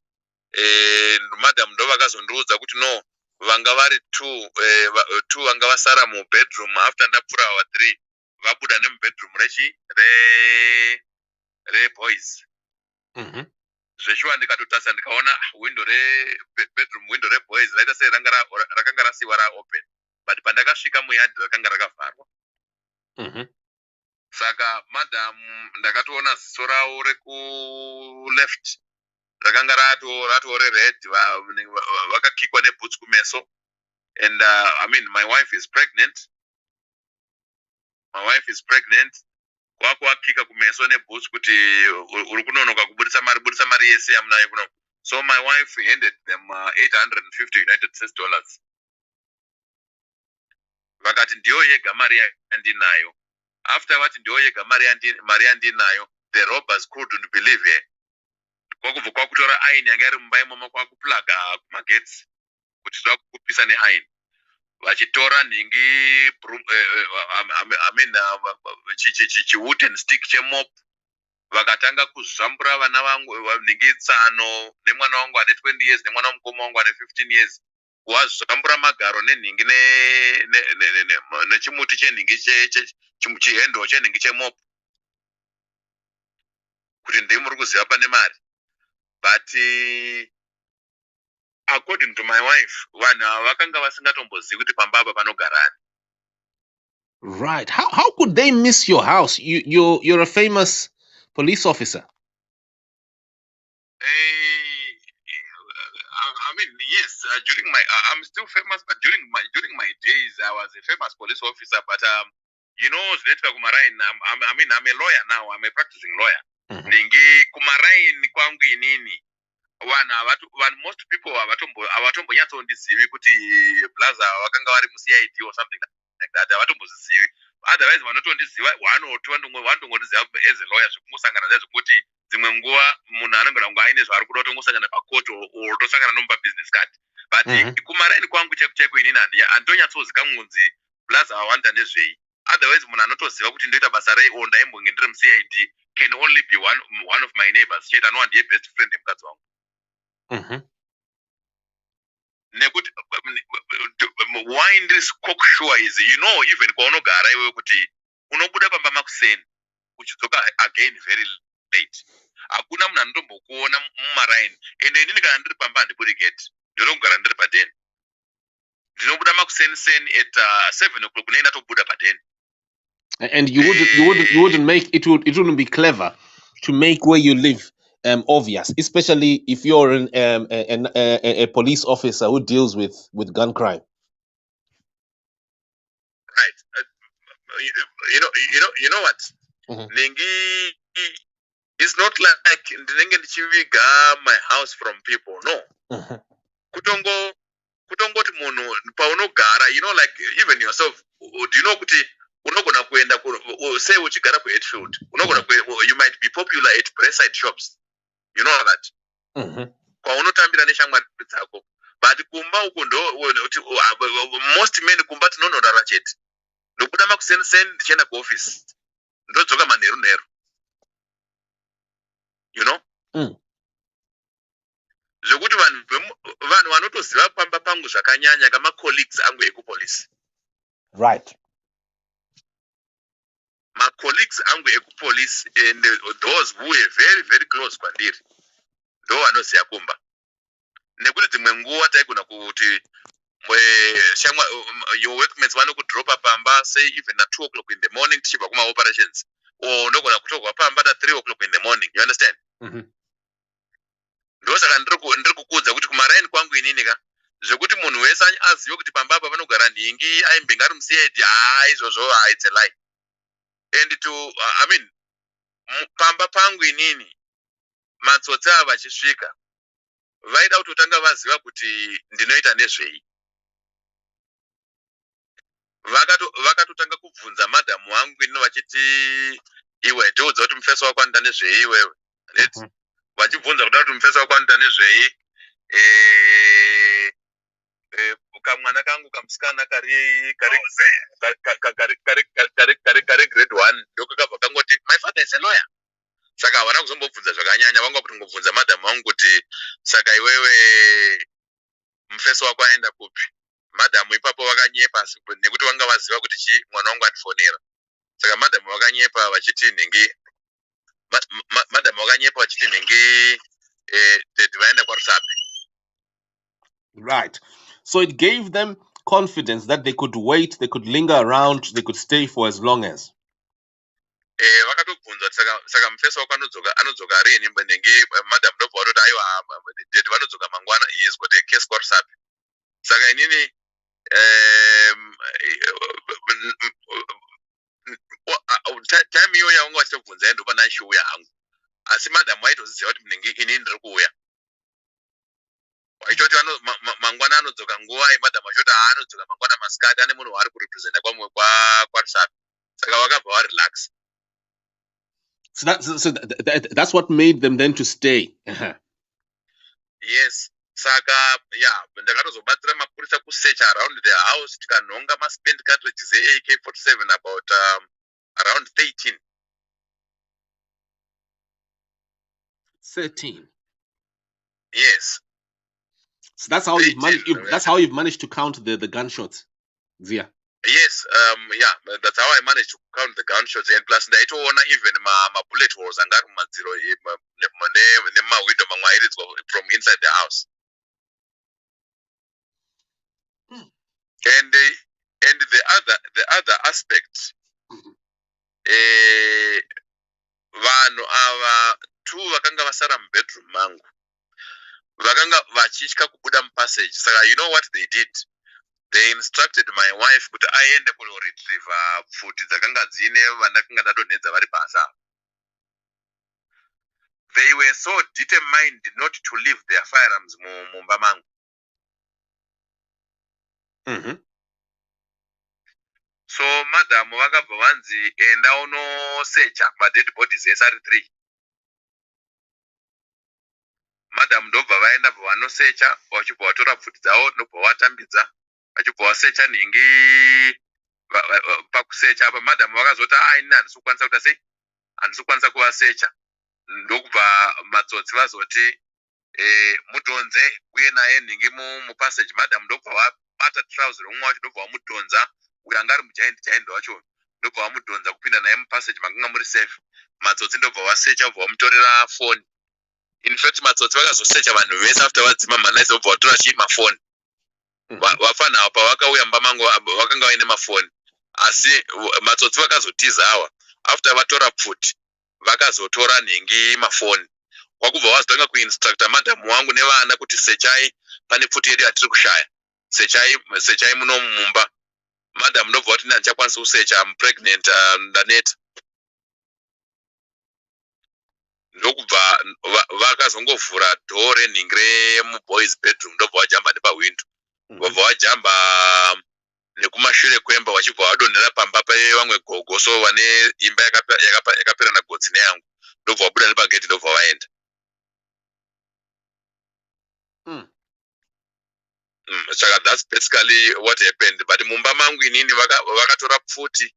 Madam ndo vakazondiudza kuti no vanga vari two vanga vasara mubedroom after ndapfura our 3 vabuda nemubedroom reboys. Zveshuwa ndikatotasa ndikaona bedroom window reboys raita sei rakanga rasiwa raopen, but pandakasvika muyadi rakanga rakavharwa. Saka madam ndakatoona ziso ravo rekuleft rakanga rato red, vakakikwa neboots kumeso. And my wife is pregnant. Kwakuvakika kumeso neboots kuti uri kunonoka kubudisa mari yese yamunayo kuno. So my wife handed them $850 United States dollars. Vakati ndiyo yega mari yandinayo. After vati ndiyo yega mari yandinayo, the robbers couldn't believe it. Kwakutora aini yanga iri mumba imomo kwakuplaga kumagetsi kuti zvakupisa neaini. Vachitora nhingi wooden stick chemop vakatanga kuzvambura vana vangu nhingi tsano nemwana wangu ane 20 years nemwana womukoma wangu ane 15 years. Wazvambura magaro nenhingi nechimuti chenhingi chihendo chenhingi chemop kuti ndimuri kuziva pane mari. But according to my wife, vanhu ava vakanga vasingatombozivi kuti pamba apa panogarani. Right. How could they miss your house? You're a famous police officer. Yes. During my, I'm still famous, but during my days, I was a famous police officer. But Znetka Kumarain, I'm a lawyer now. I'm a practicing lawyer. Ningi Kumarain kwangu inini. Most people avatombonyatsoondizivi kuti blaza vakanga vari muCID or something like that. Avatombozizivi. Otherwise vanotondiziva vanongondiziva as a lawyer zvekungosangana naye zvekuti dzimwe nguva munhu anongona kunge aine zvaari kuda kutongosangana pakoto or tosangana nomupa business card. But kumaraini kwangu cheko inini handonyatsoziva kunzi blaza wawanda nezvei. Otherwise munhu anotoziva kuti ndoita basa rei or ndaimbonge ndiri muCID can only be one of my neighbors. Chete anova ndiye best friend yemukadzi wangu. Nekuti why ndiri cocksure is even kwaunogara iwewe kuti unobuda pamba makuseni uchidzoka again very late. Hakuna munhu anotombokuona mumaraini. Ende inini kana ndiri pamba handibudi gate. Ndinogara ndiri padeni. Ndinobuda makuseni at 7 o'clock kunenge ndatobuda padeni. And you wouldn't make it wouldn't be clever to make where you live obvious, especially if you're a police officer who deals with gun crime. Right. You know what? Ningi it's not like ndinenge ndichiviga my house from people. No. Kutongoti munhu paunogara, like even yourself, do you know kuti unogona kuenda say uchigara kuHatfield, you might be popular at Braeside shops. You know that. Kwaunotambira neshamwari dzako. But kumba uko most men kumba tinonorara chete. Ndobuda makuseni ndichienda kuoffice. Ndodzoka manheru. You know? Zvekuti vanhu vanotoziva pamba pangu zvakanyanya kama colleagues angu ekupolice. Right. My colleagues angu ekupolice and those who were very very close kwandiri ndo vanoziva kumba. Nekuti dzimwe nguva taigona kuti your workmates vanokudropa pamba say even at 2 o'clock in the morning tichibva kuma-operations, or ndogona kutogwa pamba at 3 o'clock in the morning. You understand? Ndosaka ndiri kukuudza kuti kumaraini kwangu inini ka zvekuti munhu wese azive kuti pamba apa panogara nhingi aimbe ngari musiyedhi, izvozvo it's a lie. And to I mean pamba pangu inini matsotsi ava vachisvika vaida kutotanga vaziva kuti ndinoita nezvei. Vakatotanga kubvunza madhamu wangu inini vachiti, iwe tiudza kuti mufeso wako anoita nezvei iwewe. Vachibvunza kuda kuti mufeso wako anoita nezvei. Kamwana kangu kamusikana kari grade 1 ndokakabva kangoti my father is a lawyer. Saka havana kuzombobvunza zvakanyanya, vanga kutongobvunza madhamu wangu kuti saka iwewe mufeso wako aenda kupi. Madhamu ipapo vakanyepa nekuti vanga vaziva kuti chi mwana wangu atifonera. Saka madhamu vakanyepa vachiti nhingi vaenda kwaRusapi. Right. So it gave them confidence that they could wait, they could linger around, they could stay for as long as. Vakatobvunza saka mufeso wako anodzoka rini nhingi madhamu ndobva vatoti aiwa vanodzoka mangwana, he has got a case kwaRusapi. Saka inini time iyo yavanga vachitobvunza ndopa ndachiuya hangu, asi madhamu vaitoziva kuti mningi inini ndiri kuuya. Vachitoti mangwana anodzoka nguva, madhamu vachitoti anodzoka mangwana masikati, ane munhu waari kurepresenta kwaRusapi. Saka vakabva varelax. So that's what made them then to stay. Yes. Saka ndakatozobatsira mapurisa kusearch around the house, tikanhonga maspent cartridges AK-47 about around 13. 13. Yes. So that's how you've managed to count the gunshots, Zia. Yes, that's how I managed to count the gunshots, and plus ndaitoona even my bullet holes angari mumadziro nemawindow mamwe airidzwa from inside the house. And the other aspect, vanhu ava 2 vakanga vasara mubedroom mangu vakanga vachitya kubuda mupassage. Saka you know what they did? They instructed my wife kuti aende kunoretrieve pfuti dzakanga dzine vandakanga ndatonhedza vari pasa. They were so determined not to leave their firearms mumba mangu. So madhamu vakabva vanzi enda unosecha madead bodies ese ari 3. Madhamu ndobva vaenda vanosecha, vachibva vatora pfuti dzavo ndobva vatambidza, vachibva vasecha nhingi. Pakusecha apa madhamu vakazoti inini handisi kukwanisa kuita sei, handisi kukwanisa kuvasecha. Ndokubva matsotsi vazoti mudhonze uye naye nhingi mupassage. Madhamu ndobva vabata trouser umwe wacho ndobva vamudhonza, uyo anga ari mujaindi wacho ndobva vamudhonza kupinda naye mupassage makanga muri safe. Matsotsi ndobva vasecha vobva vamutorera foni. In fact matsotsi vakazosecha vanhu vese after vadzima manaisi vobva vatora mafoni. Vafana pavakauya mumba mangu vakanga vaine mafoni, asi matsotsi vakazotiza awa after vatora pfuti vakazotora nhingi mafoni. Kwakubva vazotanga kuinstructa madhamu wangu nevana kuti sechai, pane pfuti yedu yatiri kushaya, sechai muno mumba. Madhamu ndobva kuti ndichakwanisa kusecha, I'm pregnant, ndaneta. Ndokubva vakazongovhura door renhingi remuboys bedroom ndobva vajamba nepawindo. Vobva vajamba nekumashure kwemba vachibva vadonhera pamba pevamwe gogo, so vane imba yakaperana gotsi neyangu. Ndobva vabuda nepageti ndobva vaenda. Saka that's basically what happened. But mumba mangu inini vakatora pfuti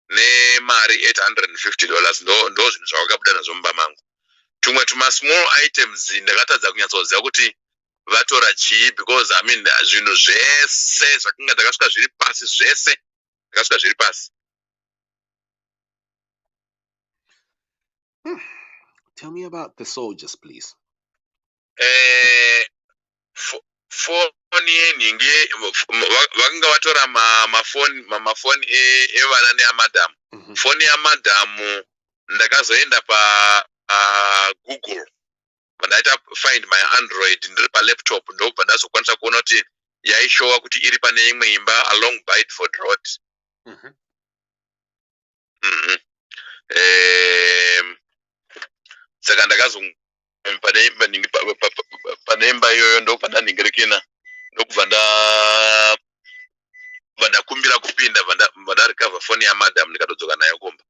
nemari $850 ndo zvinhu zvavakabuda nazvo mumba mangu. Tumwe small items ndakatadza kunyatsoziva kuti vatora chii, because I mean zvinhu zvese zvakanga ndakasvika zviri pasi, zvese ndakasvika zviri pasi. Tell me about the soldiers, please. For ninge vakanga vatora mafoni evana neamadhamu. Foni yamadhamu ndakazoenda Google pandaita find my Android ndiri laptop ndobva ndazokwanisa kuona kuti yaishowa kuti iri pane imwe imba along Bideford Road. Saka ndakazonga pane imba iyoyo ndobva ndanhingirekena ndobva ndakumbira kupinda ndarikavha foni yamadhamu ndikatodzoka nayo kumba.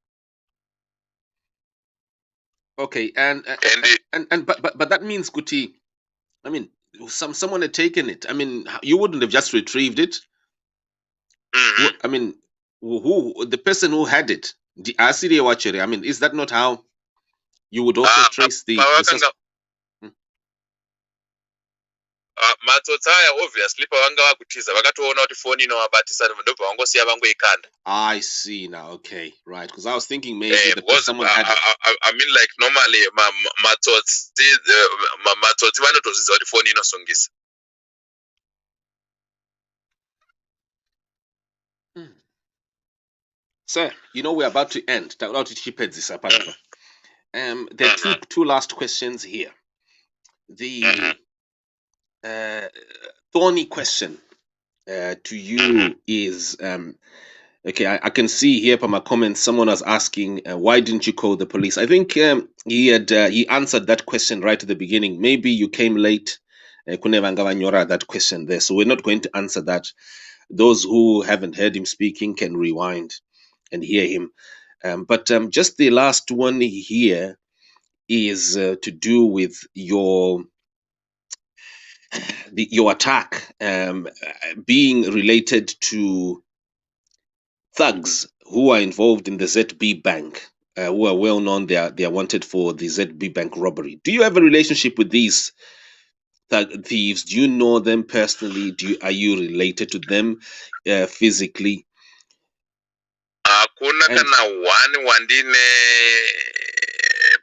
Okay, and but that means Kuti, I mean, someone had taken it. I mean, you wouldn't have just retrieved it. I mean, who the person who had it? The Asiri Wachere. I mean, is that not how you would also trace the Matotaya obviously pavanga vakutiza vakatoona kuti foni inovabatisa ndobva vangosiya vangoikanda. I see now. Okay, right. Because I was thinking maybe someone had it. I mean, like normally matsotsi vanotoziva kuti foni inosungisa. Sir, you know we're about to end. There are two last questions here. The thorny question to you is okay. I can see here from my comments someone was asking why didn't you call the police? I think he answered that question right at the beginning. Maybe you came late. That question there, so we're not going to answer that. Those who haven't heard him speaking can rewind and hear him. But just the last one here is to do with your attack being related to thugs who are involved in the ZB Bank, who are well known. They are wanted for the ZB Bank robbery. Do you have a relationship with these thieves? Do you know them personally? Are you related to them physically? Kuna kana one wandine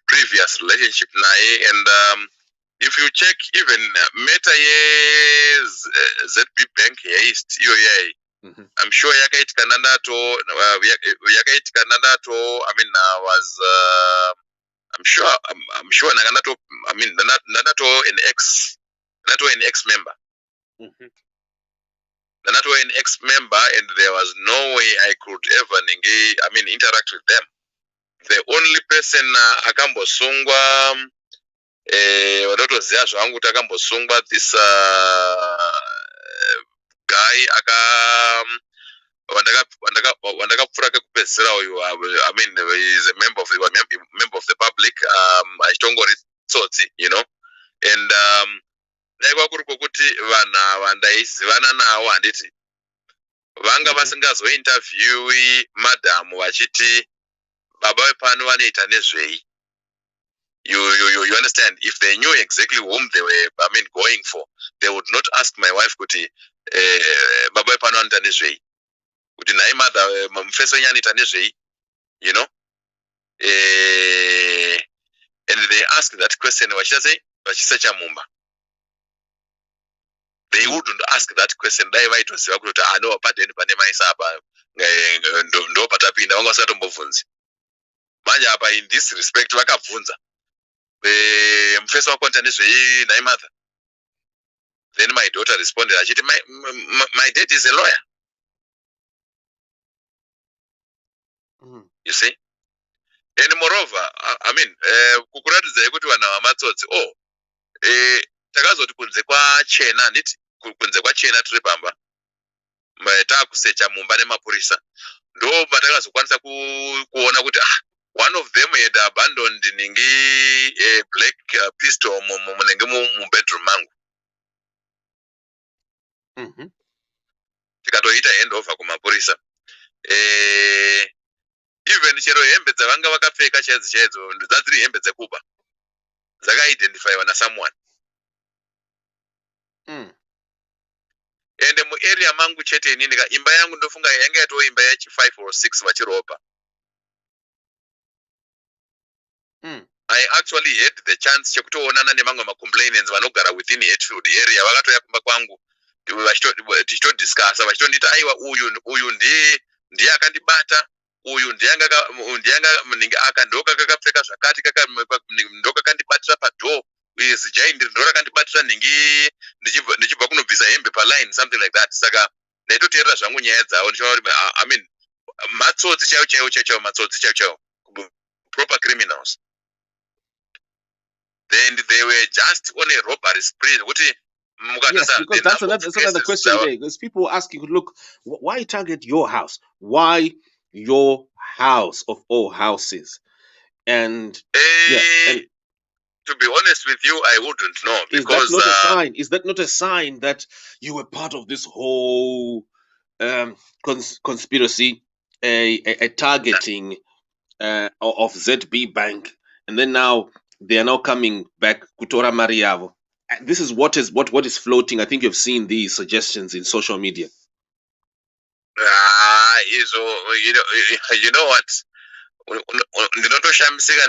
previous relationship naye, and if you check even Meta years ZB Bank yeast yoyay, I'm sure yakaitika nanato. I mean, was I'm sure nanato. I mean, nanato an ex-member. Nanato an ex-member, and there was no way I could ever engage. I mean, interact with them. The only person akambosungwa watotoziva zvangu takambosungwa this guy wandakapfura kekupedzisira uyu. I mean, he is a member of the public. Achitongori tsotsi, you know, and daikwa kuri kwokuti vanhu ava ndaizivana navo handiti vanga vasingazointerviewi madhamu vachiti baba vepano vanoita nezvei. You understand? If they knew exactly whom they were, I mean, going for, they would not ask my wife kuti baba vepano vanoita nezvei, kuti nai mother mufeso wenyu anoita nezvei, you know. And they ask that question vachisecha mumba. They wouldn't ask that question. Dai vaitoziva kuti no padeni pane Maisa apa ndo patapinda vanga vasatombobvunzi. Manje apa in this respect vakabvunza mufeso wako anoita nezvei nai mother. Then my daughter responded achiti my dad is a lawyer. You see? And moreover, I mean, kukuratidza kuti vanhu vamatsotsi takazoti kunze kwachena nditi kunze kwachena tiri pamba takusecha mumba nemapurisa ndo patakazokwanisa kuona kuti one of them had abandoned ningi a black pistol munenge mubedroom mangu. Tikatoita handover kumapurisa. Even chero hembe dzavanga vakapfeka chaidzo dzadziri hembe dzekuba dzakaidentifyiwa na someone. And mu area mangu chete inini imba yangu ndofunga yanga yato imba yachi 5 or 6 vachiropa. I actually had the chance chekutoonana nemamwe ma complainants vanogara within Hatfield area vakatoya kumba kwangu tichitodiscasa vachitonditi aiwa uyu ndiye akandibata, uyu ndinenge aka ndokakapfeka zvakati ndokakandibatra padhoo, zijai ndo rakandibatira nhingi ndichibva kunobvisa hembe paline, something like that. Saka ndaitoteerera zvangu nyaya dzavo ndichiona kuti I mean matsotsi chaiwo matsotsi chaiwo proper criminals. Then they were just on a robbery spree. Yes, because that's another question there. Because people ask you, look, why target your house? Why your house of all houses? And, and to be honest with you, I wouldn't know. Because is that not a sign? Is that not a sign that you were part of this whole conspiracy, a targeting of ZB Bank, and then now they are now coming back Kutora Mariavo? This is what is floating. I think you've seen these suggestions in social media. You know what? Ndinotoshamisika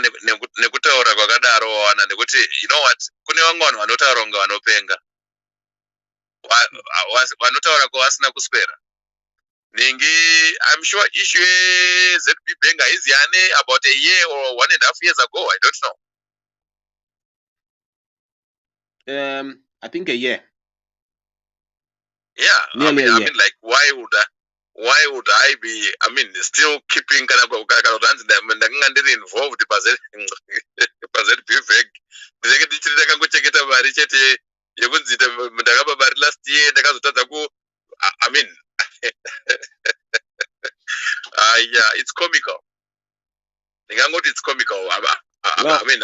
nekutaura kwakadaro wana nekuti you know what, kune vamwe vanhu vanotaura kunge vanopenga, vanotaura kwavasina kuswera. Ningi, I'm sure issue ZB Bank is about a year or 1.5 years ago. I don't know. I think a year. Yeah, I mean, like, why would I be? I mean, still keeping kind of involved in ZB Bank. Last year, I mean, yeah, it's comical. It's comical. I mean,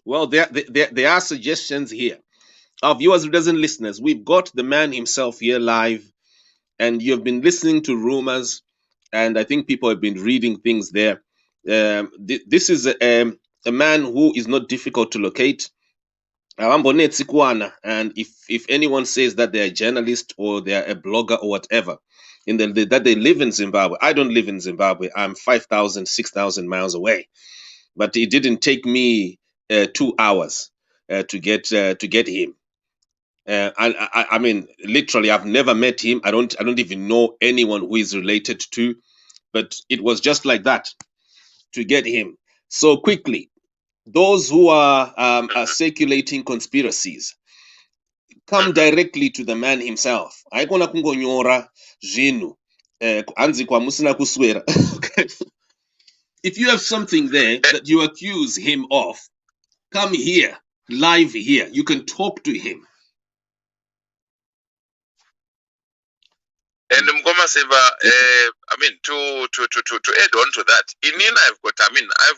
well, there are suggestions here. Our viewers, and listeners, we've got the man himself here live, and you've been listening to rumors, and I think people have been reading things there. This is a man who is not difficult to locate. And if anyone says that they're a journalist or they're a blogger or whatever, that they live in Zimbabwe. I don't live in Zimbabwe. I'm 5,000, 6,000 miles away. But it didn't take me 2 hours to get him. I mean, literally, I've never met him. I don't even know anyone who is related to. But it was just like that to get him so quickly. Those who are circulating conspiracies, come directly to the man himself. Aikona kungonyora zvinhu anzi kwamusina kuswera. If you have something there that you accuse him of, come here, live here. You can talk to him. And Mgoma Seva, I mean, to add on to that, I've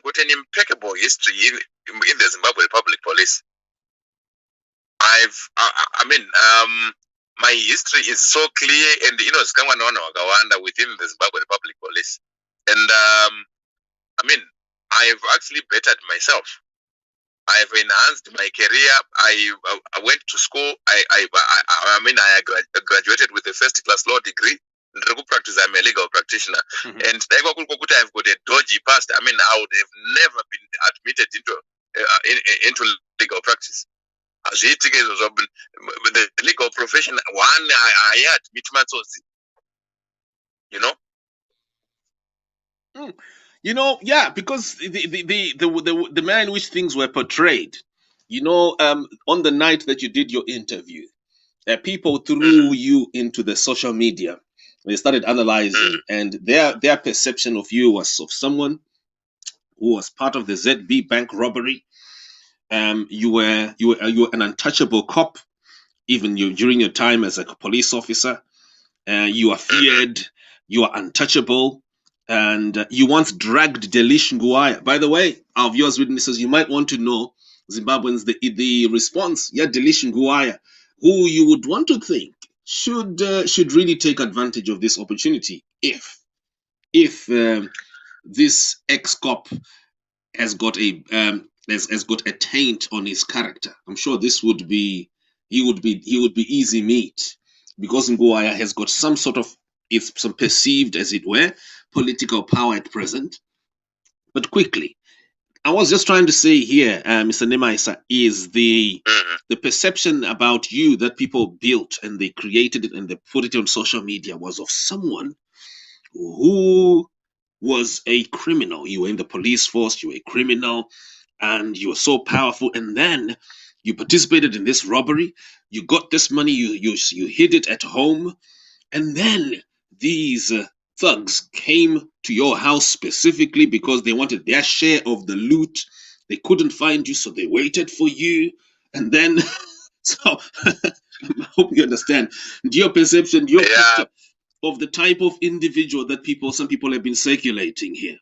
got an impeccable history in the Zimbabwe Republic Police. My history is so clear, and within the Zimbabwe Republic Police, and I've actually bettered myself. I've enhanced my career. I went to school. I graduated with a first-class law degree. I'm a legal practitioner, and I've got a dodgy past. I would have never been admitted into legal practice. The legal profession, I admit matsotsi. Yeah, because the manner in which things were portrayed, on the night that you did your interview, people threw you into the social media. They started analyzing, and their perception of you was of someone who was part of the ZB Bank robbery. You were an untouchable cop, even during your time as a police officer. You are feared. You are untouchable. And you once dragged Delish Nguaya. By the way, our viewers, witnesses, you might want to know, Zimbabweans, the response. Yeah, Delish Nguaya, who you would want to think should really take advantage of this opportunity if this ex-cop has got a taint on his character. I'm sure he would be easy meat, because Nguaya has got some sort of, some perceived, as it were, political power at present. But quickly, I was just trying to say here, Mr. Namaisa, is the perception about you that people built and they created it and they put it on social media was of someone who was a criminal. You were in the police force, you were a criminal, and you were so powerful. And then you participated in this robbery. You got this money, you hid it at home, and then these thugs came to your house specifically because they wanted their share of the loot. They couldn't find you, so they waited for you. And then, so I hope you understand. Your perception, your picture of the type of individual that some people have been circulating here.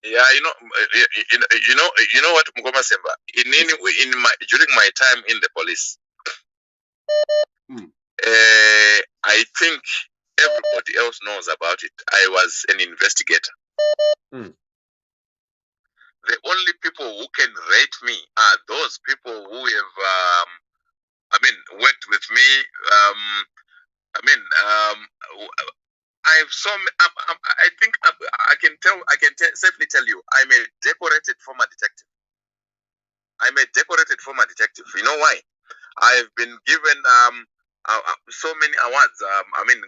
Yeah, you know what, Mugoma Semba. During my time in the police, I think everybody else knows about it. I was an investigator. The only people who can rate me are those people who have, worked with me. I have some. I think I can safely tell you, I'm a decorated former detective. You know why? I've been given so many awards.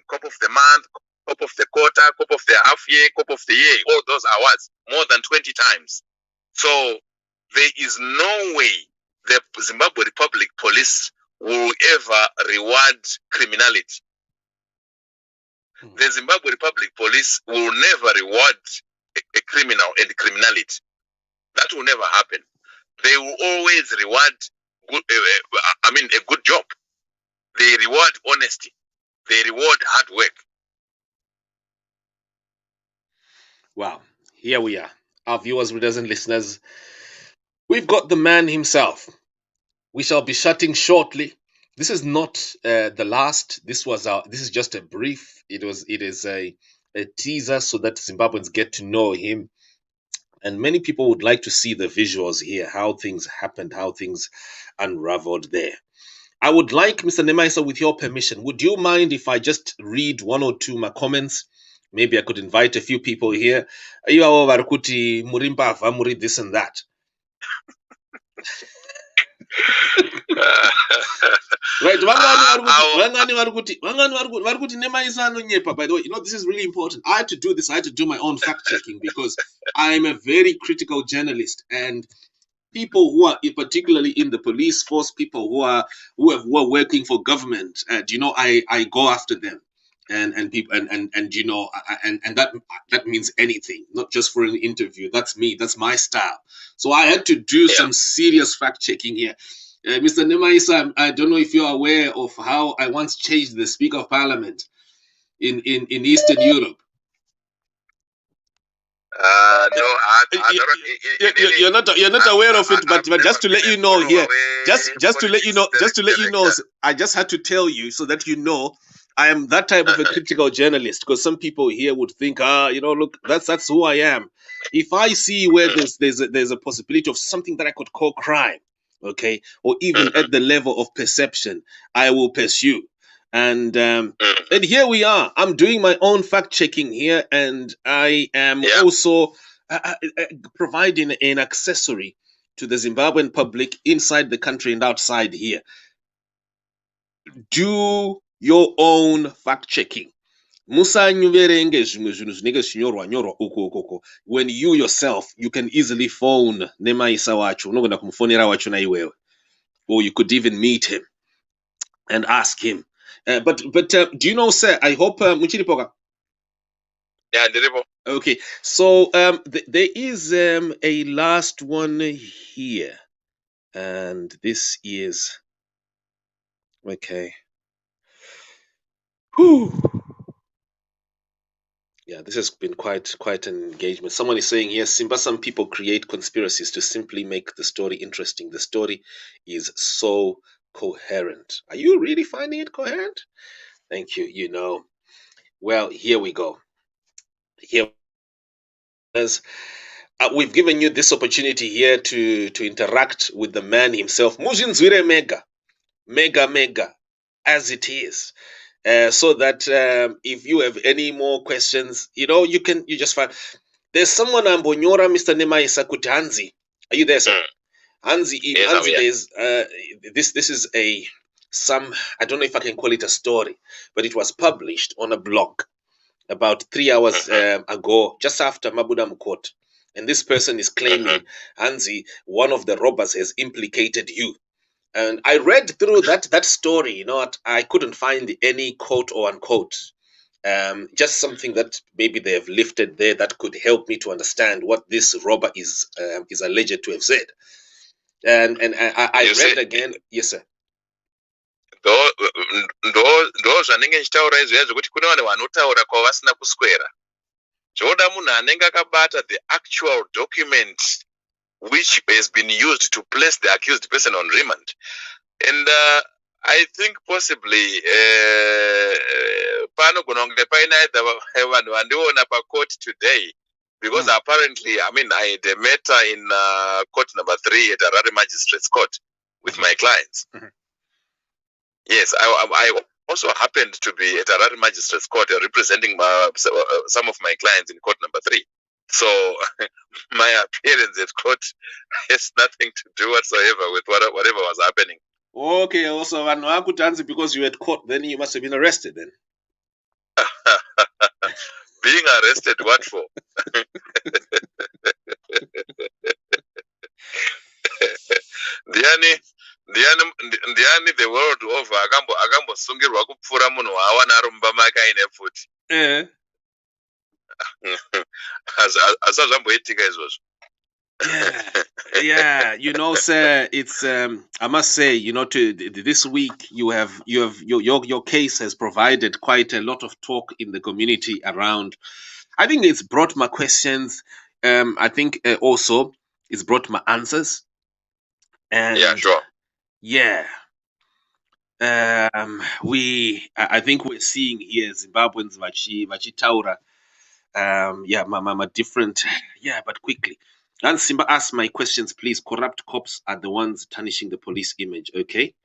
Cop of the month, cop of the quarter, cop of the half year, cop of the year. All those awards more than 20 times. So there is no way the Zimbabwe Republic Police will ever reward criminality. The Zimbabwe Republic Police will never reward a criminal and criminality. That will never happen. They will always reward a good job. They reward honesty. They reward hard work. Wow. Here we are. Our viewers, readers, and listeners. We've got the man himself. We shall be shutting shortly. This is not the last. This is just a brief. It is a teaser so that Zimbabweans get to know him. And many people would like to see the visuals here, how things happened, how things unraveled there. I would like, Mr. Namaisa, with your permission, would you mind if I just read one or two my comments? Maybe I could invite a few people here. Varikuti Murimbava, Muri this and that. Right. By the way, this is really important. I had to do this. I had to do my own fact checking because I'm a very critical journalist, and people who are particularly in the police force, people who are working for government, I go after them, and people and that means anything, not just for an interview. That's me. That's my style. So I had to do some serious fact checking here. Mr. Namaisa, I don't know if you're aware of how I once changed the Speaker of Parliament in Eastern Europe. You're not aware of it, but just to let you know here, just to let you know, I just had to tell you so that you know I am that type of a critical journalist, because some people here would think, look, that's who I am. If I see where there's a possibility of something that I could call crime, okay, or even at the level of perception, I will pursue. And here we are. I'm doing my own fact checking here, and I am also providing an accessory to the Zimbabwean public inside the country and outside here. Do your own fact checking. When you yourself, you can easily phone Namaisa wachu, or you could even meet him and ask him. But do you know, sir? I hope Muchiripoka. Yeah, Deribo. Okay, so there is a last one here, and this is okay. Whew. Yeah, this has been quite an engagement. Someone is saying, yes, Simba, some people create conspiracies to simply make the story interesting. The story is so coherent. Are you really finding it coherent? Thank you. Well, here we go. Here, we've given you this opportunity here to interact with the man himself. Mujinzwire mega, as it is. So that if you have any more questions, you just find There's someone ambonyora Mr. Namaisa kuti Hanzi. Are you there, sir? Hanzi, Yes, Hanzi, I'm here. there's this is I don't know if I can call it a story, but it was published on a blog about 3 hours ago, just after Mabuda Mukot. And this person is claiming, Hanzi, one of the robbers has implicated you. And I read through that story, you know, I couldn't find any quote or unquote. Just something that maybe they have lifted there that could help me to understand what this robber is alleged to have said. And I read again. Yes, sir. ndo zvanenge nchitaura izvo zvekuti kune vanhu vanotaura kwavasina kuswera. Zvoda munhu anenge akabata the actual document which has been used to place the accused person on remand. And I think possibly panogona kunge paine either vanhu vandiona pacourt today, because apparently, I mean, I had a matter in court number 3 at Harare Magistrates Court with my clients. Yes, I also happened to be at Harare Magistrates Court representing some of my clients in court number 3. So my appearance at court has nothing to do whatsoever with whatever was happening. Okay, also Hanzi, because you had caught, then you must have been arrested then. Being arrested, what for? Ndiani the world over akambosungirwa kupfura munhu waawana rumba make aine futi. Azvamboitika izvozvo. Yeah, you know, sir, it's I must say, you know, this week your case has provided quite a lot of talk in the community around. I think it's brought my questions. I think also it's brought my answers. And yeah, sure. Yeah. I think we're seeing here Zimbabweans vachitaura. Mama different. Yeah, but quickly. And Simba asked my questions, please. Corrupt cops are the ones tarnishing the police image. Okay,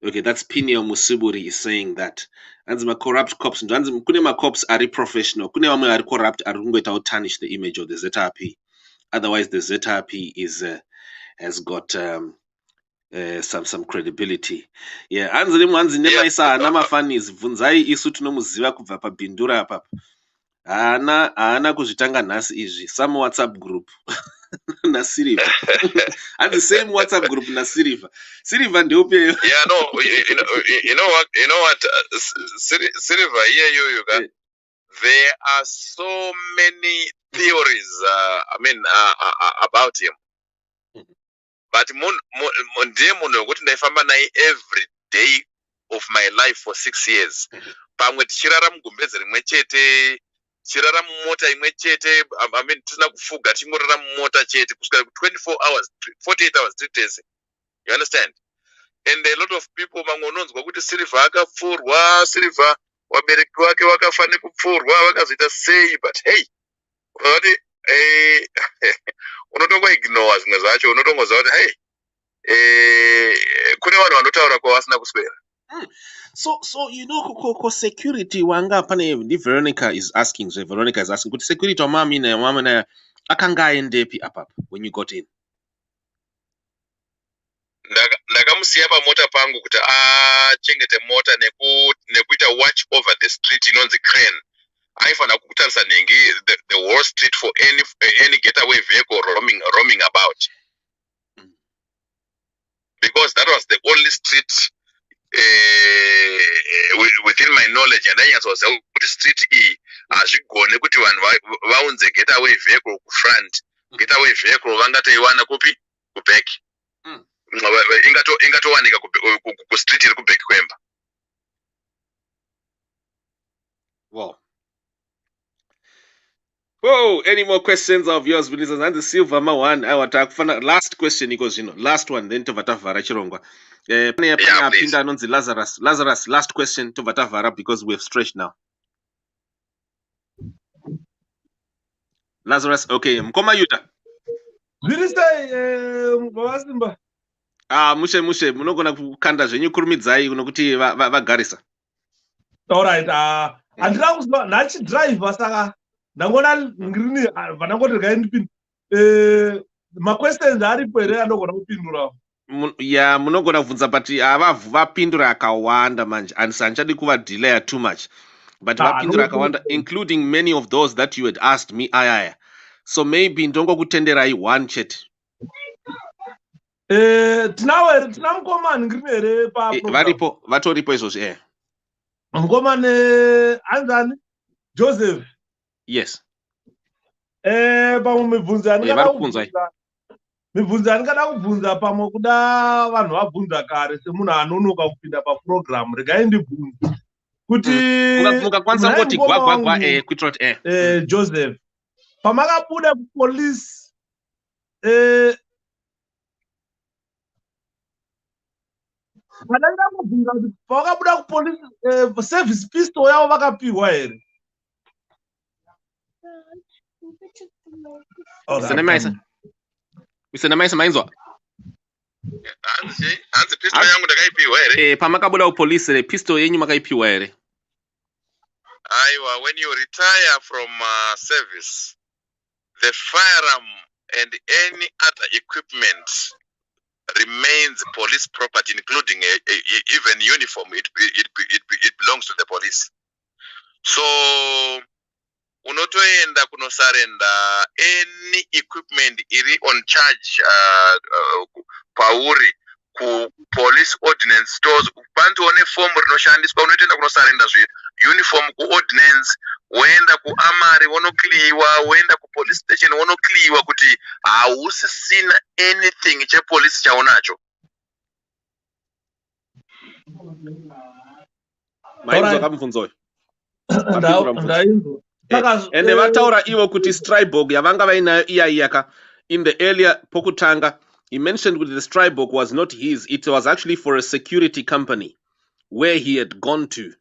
that's Pinio Musuburi is saying that. And my corrupt cops, kunema cops are professional. Kunema are corrupt are going to tarnish the image of the ZRP. Otherwise, the ZRP has got some credibility. Yeah, and Namaisa namafani is vunzai isu tunomuziva kubva pabindura apapa. Ana kuzvitanga nhasi izvi some WhatsApp group na Silver. And the same WhatsApp group na Silver ndeupe. Yeah, no, you know what Silver here you got. There are so many theories about him. But ndiye munhu wekuti ndaifamba naye every day of my life for 6 years. Pamwe tichirara mugumbezi rimwe chete, tichirara mumota imwe chete, tisina kufuga tichingorara mumota chete kusvika 24 hours, 48 hours titese. You understand? And a lot of people mamwe unonzwa kuti Silver akapfurwa, Silver wabereki wake wakafane kupfurwa, vakazoita sei, but hey, unotongo ignore zvimwe zvacho, unotongoziva kuti hey, kune vanhu vanotaura kwavasina kuswera. So you know security wanga pane Veronica is asking kuti security wamami na akanga aendepi apapa when you got in. Ndakamusiya pamota pangu kuti achengete mota nekuita watch over the street inonzi crane. Aifana kutarisa nhengi the whole street for any getaway vehicle roaming about. Because that was the only street within my knowledge, and I was kuti street E azvigone kuti vanhu vaunze getaway vehicle kufront, getaway vehicle vangatoiwana kupi kuback. Ingatowanika kustreet iri kuback kwemba. Wow. Whoa, any more questions of yours, Vinicius? And the Silver one, I want to last question, because last one, then to Vatavara Chirongwa. Lazarus, last question to Vatavara, because we have stretched now. Lazarus, okay, Mkoma Yuta. Mushe, munogona kukanda zvenyu kurumidzai unokuti vagarisa. All right, andira kuzwa nachi driver saka ndangona ngrini vanangoti gaindipinda ma questions aripo here andogona kupindura ya munogona kubvunza but vapindura akawanda manje handichadi kuvadelaya too much but vapindura akawanda including many of those that you had asked me ayaya so maybe ndongokutenderai one chete tina mukomani ngrini here varipo vatoripo izvozvi mukomani anzani Joseph yes pamwe mibvunzo yandingada kubvunza pamwe kuda vanhu vabvunza kare semunhu anonoka kupinda paprogramu regai ndibvunza kuti mukakwanisa kungoti gwagwagwa kuitira kuti Joseph pamakabuda kupolisi vandaida kubvunza kuti pavakabuda kupolisi service pistol yavo vakapihwa here Mr. Namaisa mainzwa hanzi pistol yangu ndakaipiwa here pamakabuda kupolisi pistol yenyu makaipiwa here aiwa when you retire from service the firearm and any other equipment remains police property including even uniform it belongs to the police so unotoenda kunosarenda any equipment iri on charge pauri ku police ordinance stores pandione form rinoshandiswa unotoenda kunosarenda uniform ku ordinance woenda ku amari wonokliwa woenda ku police station wonokliwa kuti hausisina anything chepolice chaunacho mainzwa kamubvunzo ndainzwa ende vataura ivo kuti Stribog yavanga vainayo iyaka in the earlier pokutanga he mentioned that the Stribog was not his, it was actually for a security company where he had gone to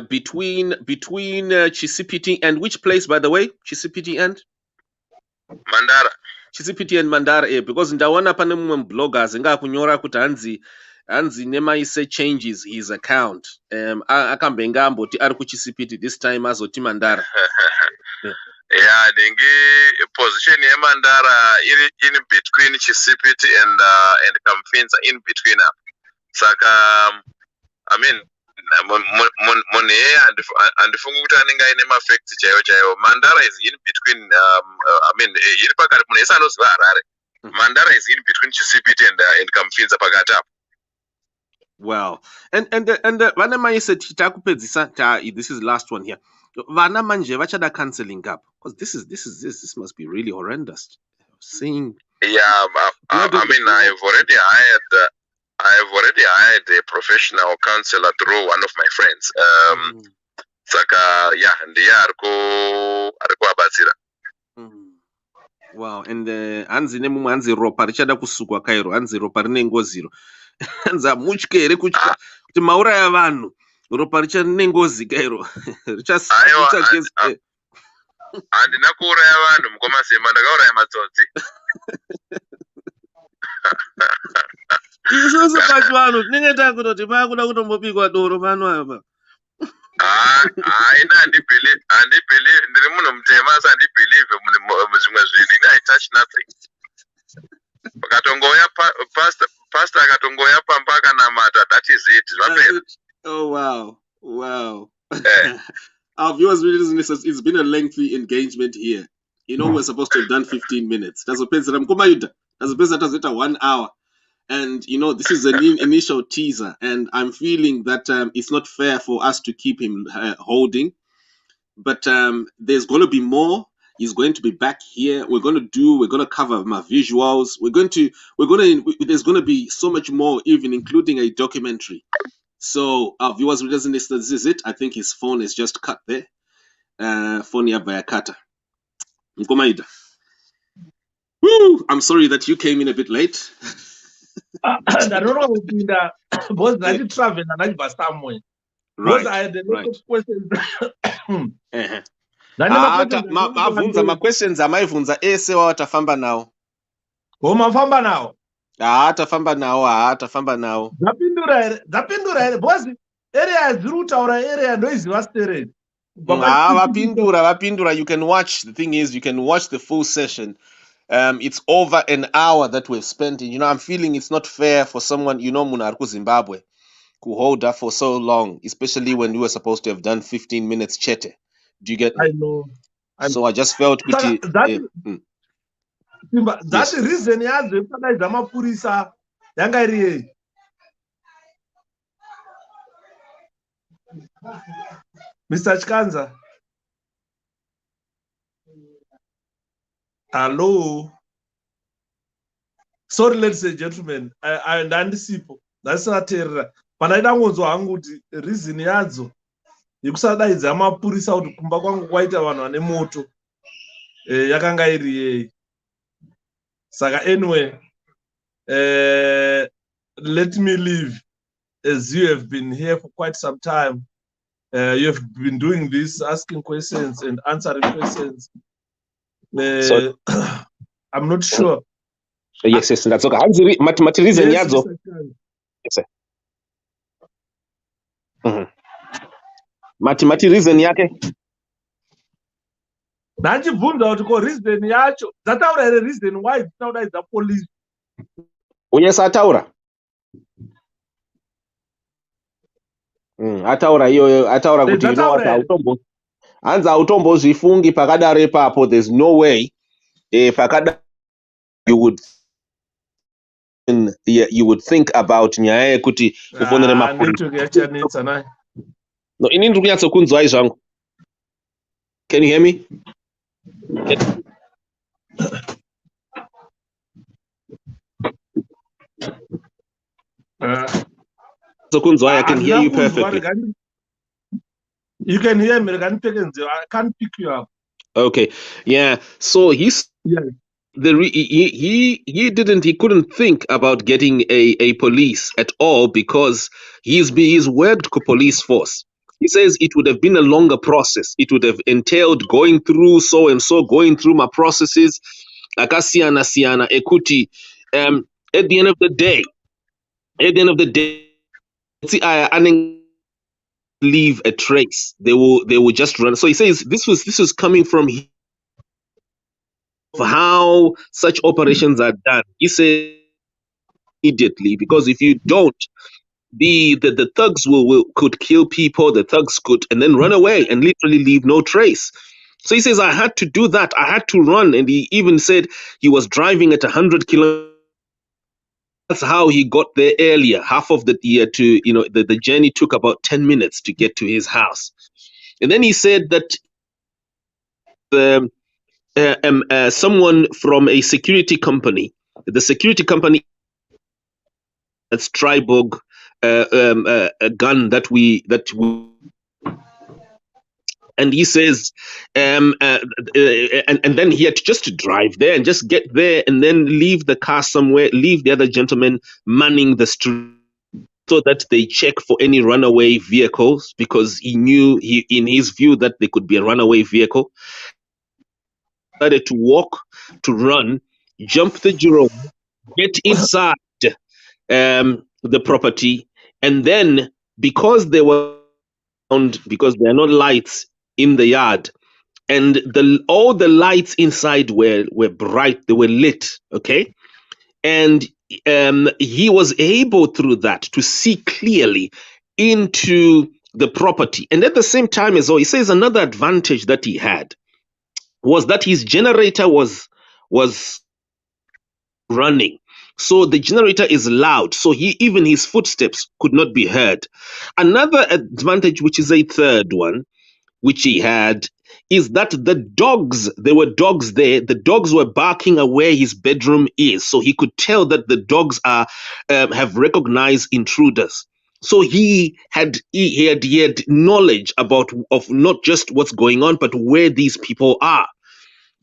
between Chisipiti and which place by the way Chisipiti and Mandara Chisipiti and Mandara because ndawana pane mumwe bloggers inga kunyora kuti hanzi Namaisa changes his account akambenga amboti ari kuChisipiti this time azoti Mandara yeah ndingi position yeMandara iri in between Chisipiti and Kamfinza in between up saka I mean money andifunga kuti anenge aine mafacts chaiwo Mandara is in between I mean iri pakati munhu ese anoziva Harare Mandara is in between Chisipiti and Kamfinza pakati up. Well, and vana maise titakupedzisa this is last one here. Vana manje vachada cancelling up because this must be really horrendous. Seeing yeah, I mean I have already hired a professional counselor through one of my friends. Saka yeah, ndiye ariko abatsira. Wow, and hanzi nemumwe hanzi ropa richada kusukwa Cairo, hanzi ropa rine ngozi hanza mutye here kutya kuti mauraya vanhu ropa richane ngozi Cairo handina kuuraya vanhu mukomasema ndakauraya matsotsi isusu pacho vanhu tinenge takutoti pakuda kutombobikwa doro pano apa haina handibelieve ndiri munhu mutema asi handibelieve muzvimwe zvinhu I touch nothing pakatongoya pastor akatongoya pamba akanamata that is it zvapera. Oh wow our viewers, it's been a lengthy engagement here. You know, we're supposed to have done 15 minutes. Tazopedzera mkomayuda tazopedza tazoita 1 hour. And you know, this is an initial teaser, and I'm feeling that it's not fair for us to keep him holding. But there's going to be more. He's going to be back here. We're going to cover my visuals. There's going to be so much more, even including a documentary. So our viewers, this is it. I think his phone is just cut there. Phone ya Bayakata. Mkomaida. Woo! I'm sorry that you came in a bit late. I don't know because I did travel and I was somewhere. Because I had a lot of questions. Ma questions amaivunza ese watafamba nawo. Mafamba nawo. Tafamba nawo. Zapindura here. Boss area ziri kutaura area ndoiziva stereo. Vapindura. You can watch. The thing is, you can watch the full session. It's over an hour that we've spent. And, I'm feeling it's not fair for someone, Munarku Zimbabwe, who hold up for so long, especially when we were supposed to have done 15 minutes chete. Do you get me? I know. So I just felt pretty. That reason yazo ipadaidza mapurisa yanga iri yei? Mr. Chikanza. Hello. Sorry, ladies and gentlemen. Ndandisipo. Ndasinateerera. Pandaida ngonzwa hangu kuti reason yadzo yekusadaidza mapurisa kuti kumba kwangu kwaita vanhu vane moto yakanga iri yei. Saka anyway, let me leave, as you have been here for quite some time. You have been doing this, asking questions and answering questions. I'm not sure. Yes, that's okay. Reason yadzo. Yes, Mati reason yake. Ndachibvunza kuti ko reason yacho dzataura here reason why dzinodaidza police. Unyesa ataura. Ataura iyoyo ataura kuti hanzi autombozvifungi pakadaro ipapo. There's no way pakadaro you would think about nyaya yekuti ufonere mapurisa. No, inini ndiri kunyatsokunzwai zvangu. Can you hear me? I can hear you perfectly. You can hear me. I can't pick you up. Okay, yeah. So he couldn't think about getting a police at all because he's worked for police force. He says it would have been a longer process. It would have entailed going through so and so, going through my processes. Akasiana siana ekuti. At the end of the day, I leave a trace. They will just run. So he says this was coming from how such operations are done. He said immediately, because if you don't, the thugs could kill people. The thugs could and then run away and literally leave no trace. So he says I had to do that. I had to run, and he even said he was driving at 100 kilometers. That's how he got there earlier. Half of the year to the journey took about 10 minutes to get to his house, and then he said that someone from a security company, that's Tribog, a gun that we. And he says, and then he had just to drive there and just get there and then leave the car somewhere, leave the other gentleman manning the street so that they check for any runaway vehicles, because he knew, in his view, that there could be a runaway vehicle. Started to walk, to run, jump the Jerome, get inside the property, and then because there are no lights in the yard, and all the lights inside were bright, they were lit, okay? And he was able through that to see clearly into the property. And at the same time as well, he says another advantage that he had was that his generator was running. So the generator is loud, so even his footsteps could not be heard. Another advantage, which is a third one, which he had, is that there were dogs there. The dogs were barking at where his bedroom is, so he could tell that the dogs have recognized intruders. So he had knowledge of not just what's going on, but where these people are.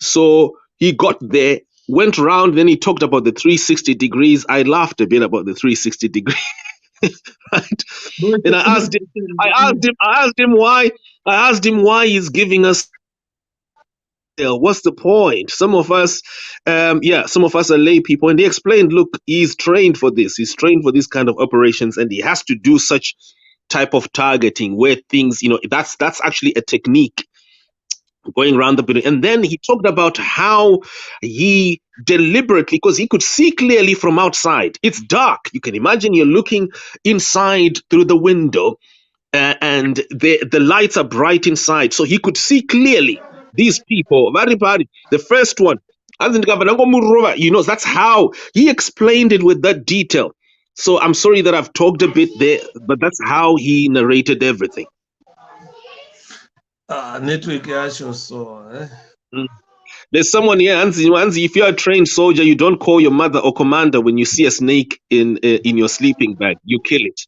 So he got there, went around, then he talked about the 360 degrees. I laughed a bit about the 360 degrees. Right? And I asked him why he's giving us. What's the point? Some of us are lay people, and he explained, look, he's trained for this. He's trained for these kind of operations, and he has to do such type of targeting where things, that's actually a technique going around the building. And then he talked about how he deliberately, because he could see clearly from outside. It's dark. You can imagine you're looking inside through the window, and the lights are bright inside, so he could see clearly these people. Very bad. The first one, that's how he explained it with that detail. So I'm sorry that I've talked a bit there, but that's how he narrated everything. Network yacho so. There's someone here, Anzi, if you're a trained soldier, you don't call your mother or commander when you see a snake in your sleeping bag. You kill it.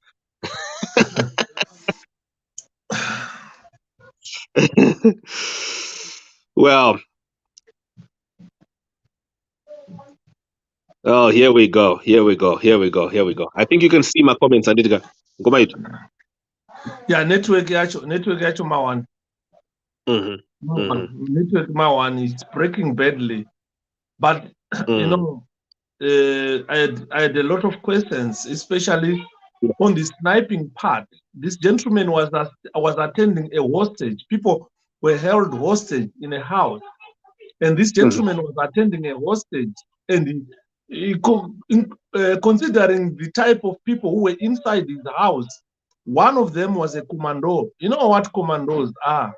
Well, oh, here we go. I think you can see my comments. I did go. Go by it. Yeah, network yacho Mawan. Network Mawan is breaking badly, but I had a lot of questions, especially on the sniping part. This gentleman was attending a hostage. People were held hostage in a house, and this gentleman was attending a hostage. And considering the type of people who were inside his house, one of them was a commando. You know what commandos are?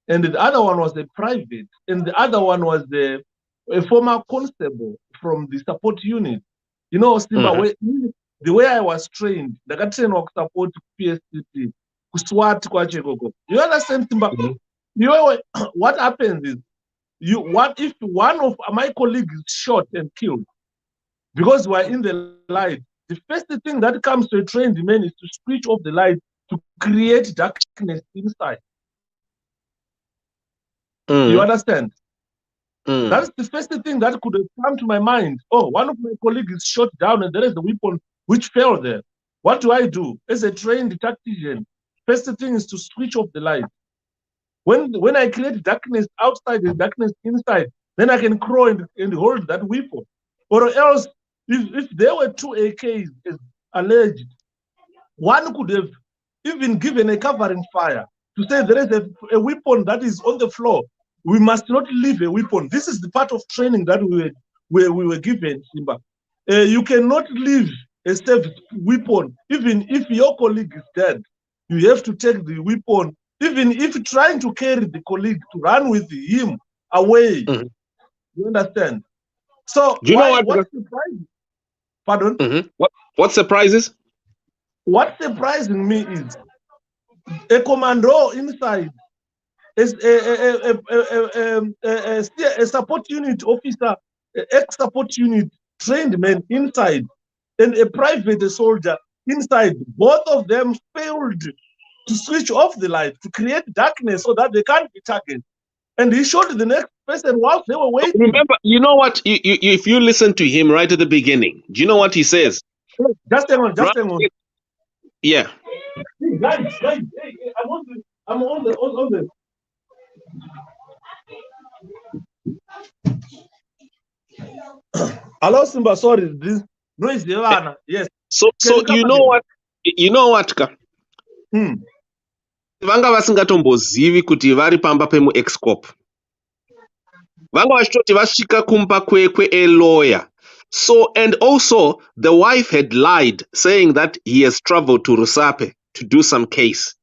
And the other one was a private, and the other one was a former constable from the support unit. You know, Simba, the way I was trained, the train of support PSCT, SWAT, you understand, Simba? You know, what happens is, what if one of my colleagues is shot and killed because we're in the light? The first thing that comes to a trained man is to switch off the light to create darkness inside. You understand? That's the first thing that could have come to my mind. Oh, one of my colleagues is shot down and there is the weapon which fell there. What do I do? As a trained tactician, first thing is to switch off the light. When I create darkness outside and darkness inside, then I can crawl and hold that weapon. Or else, if there were two AKs as alleged, one could have even given a covering fire to say there is a weapon that is on the floor. We must not leave a weapon. This is the part of training that we were given, Simba. You cannot leave a saved weapon. Even if your colleague is dead, you have to take the weapon. Even if trying to carry the colleague to run with him away. You understand? So do you know what surprises? Pardon? What surprises? What surprising me is a commando inside, a support unit officer, ex-support unit trained man inside, and a private soldier inside. Both of them failed to switch off the light, to create darkness so that they can't be targeted. And he shot the next person whilst they were waiting. Remember, you know what? If you listen to him right at the beginning, do you know what he says? Just hang on. Yeah. Guys, hey, I'm on the. Hello, Simba. Sorry, this noise. Yes. So you know what? Ka? Vanga vasingatombozivi kuti vari pamba pemu-excop. Vanga vachitoti vasvika kumba kwe lawyer. So, and also the wife had lied, saying that he has traveled to Rusape to do some case.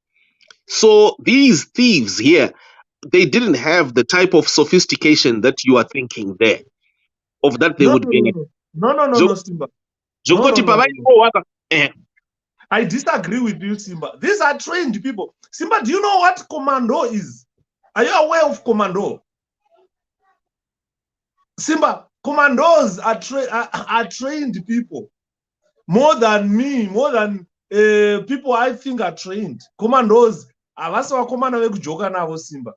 So these thieves here, they didn't have the type of sophistication that you are thinking there. Of that they would be. No, Simba. I disagree with you, Simba. These are trained people. Simba, do you know what commando is? Are you aware of commando? Simba, commandos are trained people. More than me, more than people I think are trained. Commandos, Simba.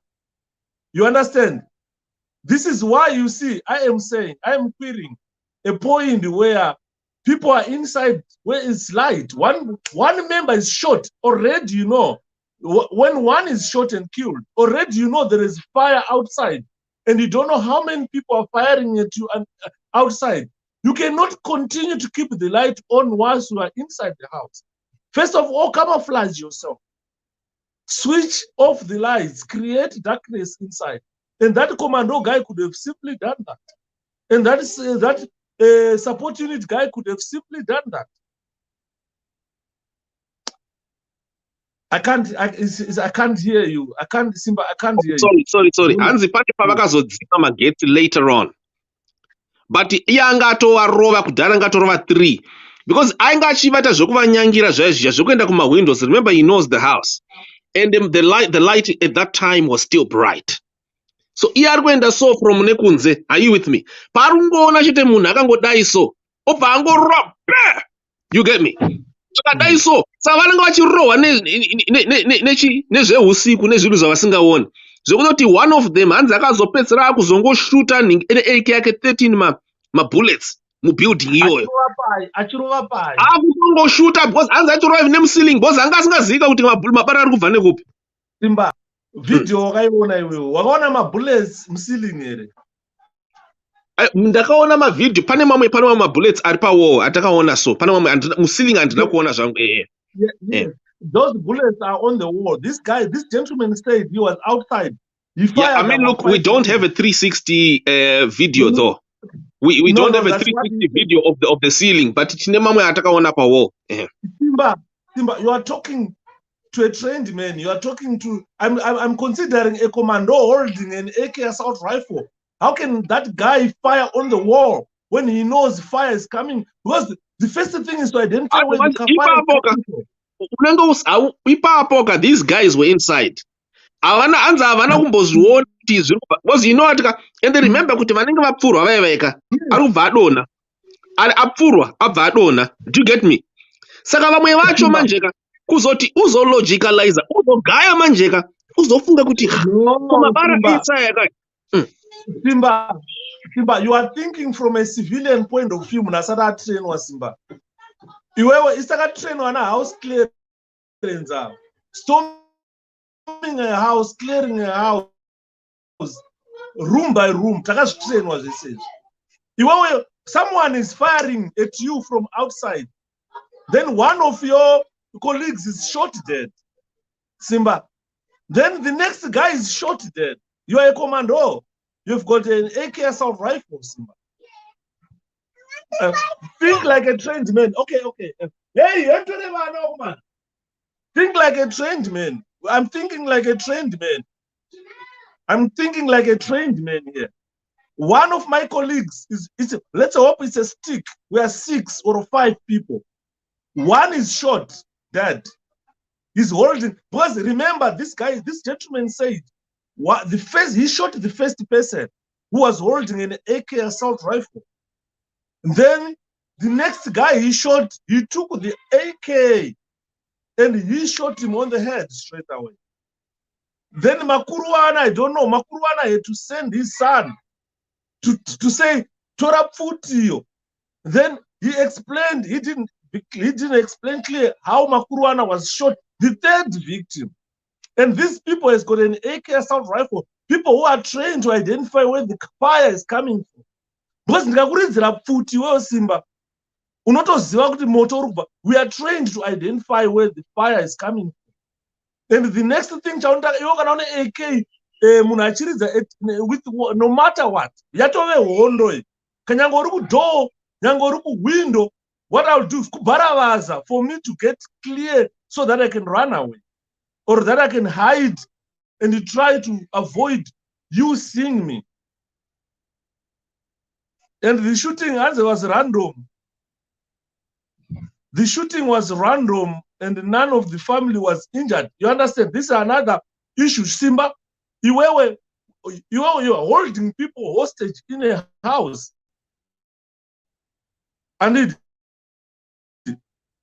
You understand? This is why you see, I am querying a point where people are inside where it's light. One member is shot. Already, you know, when one is shot and killed, already you know there is fire outside. And you don't know how many people are firing at you outside. You cannot continue to keep the light on whilst you are inside the house. First of all, camouflage yourself. Switch off the lights, create darkness inside. And that commando guy could have simply done that. And that support unit guy could have simply done that. I can't hear you. I can't hear you. Sorry. Mm. Hanzi pane pavakazodzima magetsi later on. But iye anga atovarova kudhara anga atorova 3. Because ainga achivata zvekuvanyangira zvaizvizha zvekuenda kumawindows. Remember, he knows the house. And the light at that time was still bright. So iye ari kuenda so from nekunze. Are you with me? Paari kungoona chete munhu akangodai so. Obva angorova. You get me? Akadai so. Saka vanenge vachirohwa nezveusiku nezvinhu zvavasingaoni. Zvekutoti one of them hanzi akazopedzera akuzongoshuta AK yake 13 mabullets mubuilding iyoyo. Achirova pai. Akuzongoshuta because hanzi achirova nemuceiling because anga asingazika kuti mabara ari kubva nekupi. Simba, video wakaiona iwewe. Wakaona mabullets muceiling here. Ndakaona mavideo pane mamwe mabullets ari pawall atakaona so pane mamwe muceiling handina kuona zvangu. Yes. Those bullets are on the wall. This gentleman said he was outside. He fired. Yeah, I mean, look, we don't have a 360 video though. We don't have a 360 video of the ceiling, but chine mamwe atakaona pa wall. Simba, you are talking to a trained man. You are talking to. I'm considering a commando holding an AK assault rifle. How can that guy fire on the wall when he knows fire is coming? Because the first thing is to identify when the fire is coming. These guys were inside. Because you know, and they remember kuti vanenge vapfurwa vaiveka ari kubva adona apfurwa abva adona. Do you get me? Saka vamwe vacho manjeka kuzoti uzologicalize uzogaya manjeka uzofunga kuti kumabara inside. Simba, you are thinking from a civilian point of view. Munasada train was Simba. Iwewe isaka train wana house clearance. Storming a house, clearing a house, room by room. Taka's train was it. Iwewe, someone is firing at you from outside. Then one of your colleagues is shot dead. Simba. Then the next guy is shot dead. You are a commando. You've got an AK assault rifle, Simba. Think like a trained man. Okay. Hey, man. Think like a trained man. I'm thinking like a trained man. I'm thinking like a trained man here. One of my colleagues let's hope it's a stick. We are 6 or 5 people. One is shot, dead. He's holding. Because remember, this gentleman said, he shot the first person who was holding an AK assault rifle. And then the next guy he took the AK and he shot him on the head straight away. Then Makuruana, I don't know, Makuruana had to send his son to say, Tora Putio. Then he explained, he didn't explain clear how Makuruana was shot, the third victim. And these people has got an AK assault rifle. People who are trained to identify where the fire is coming from. Because Simba, we are trained to identify where the fire is coming from. And the next thing, AK, with no matter what, window, what I'll do for me to get clear so that I can run away. Or that I can hide and try to avoid you seeing me. And the shooting was random. The shooting was random and none of the family was injured. You understand? This is another issue, Simba. You are holding people hostage in a house. And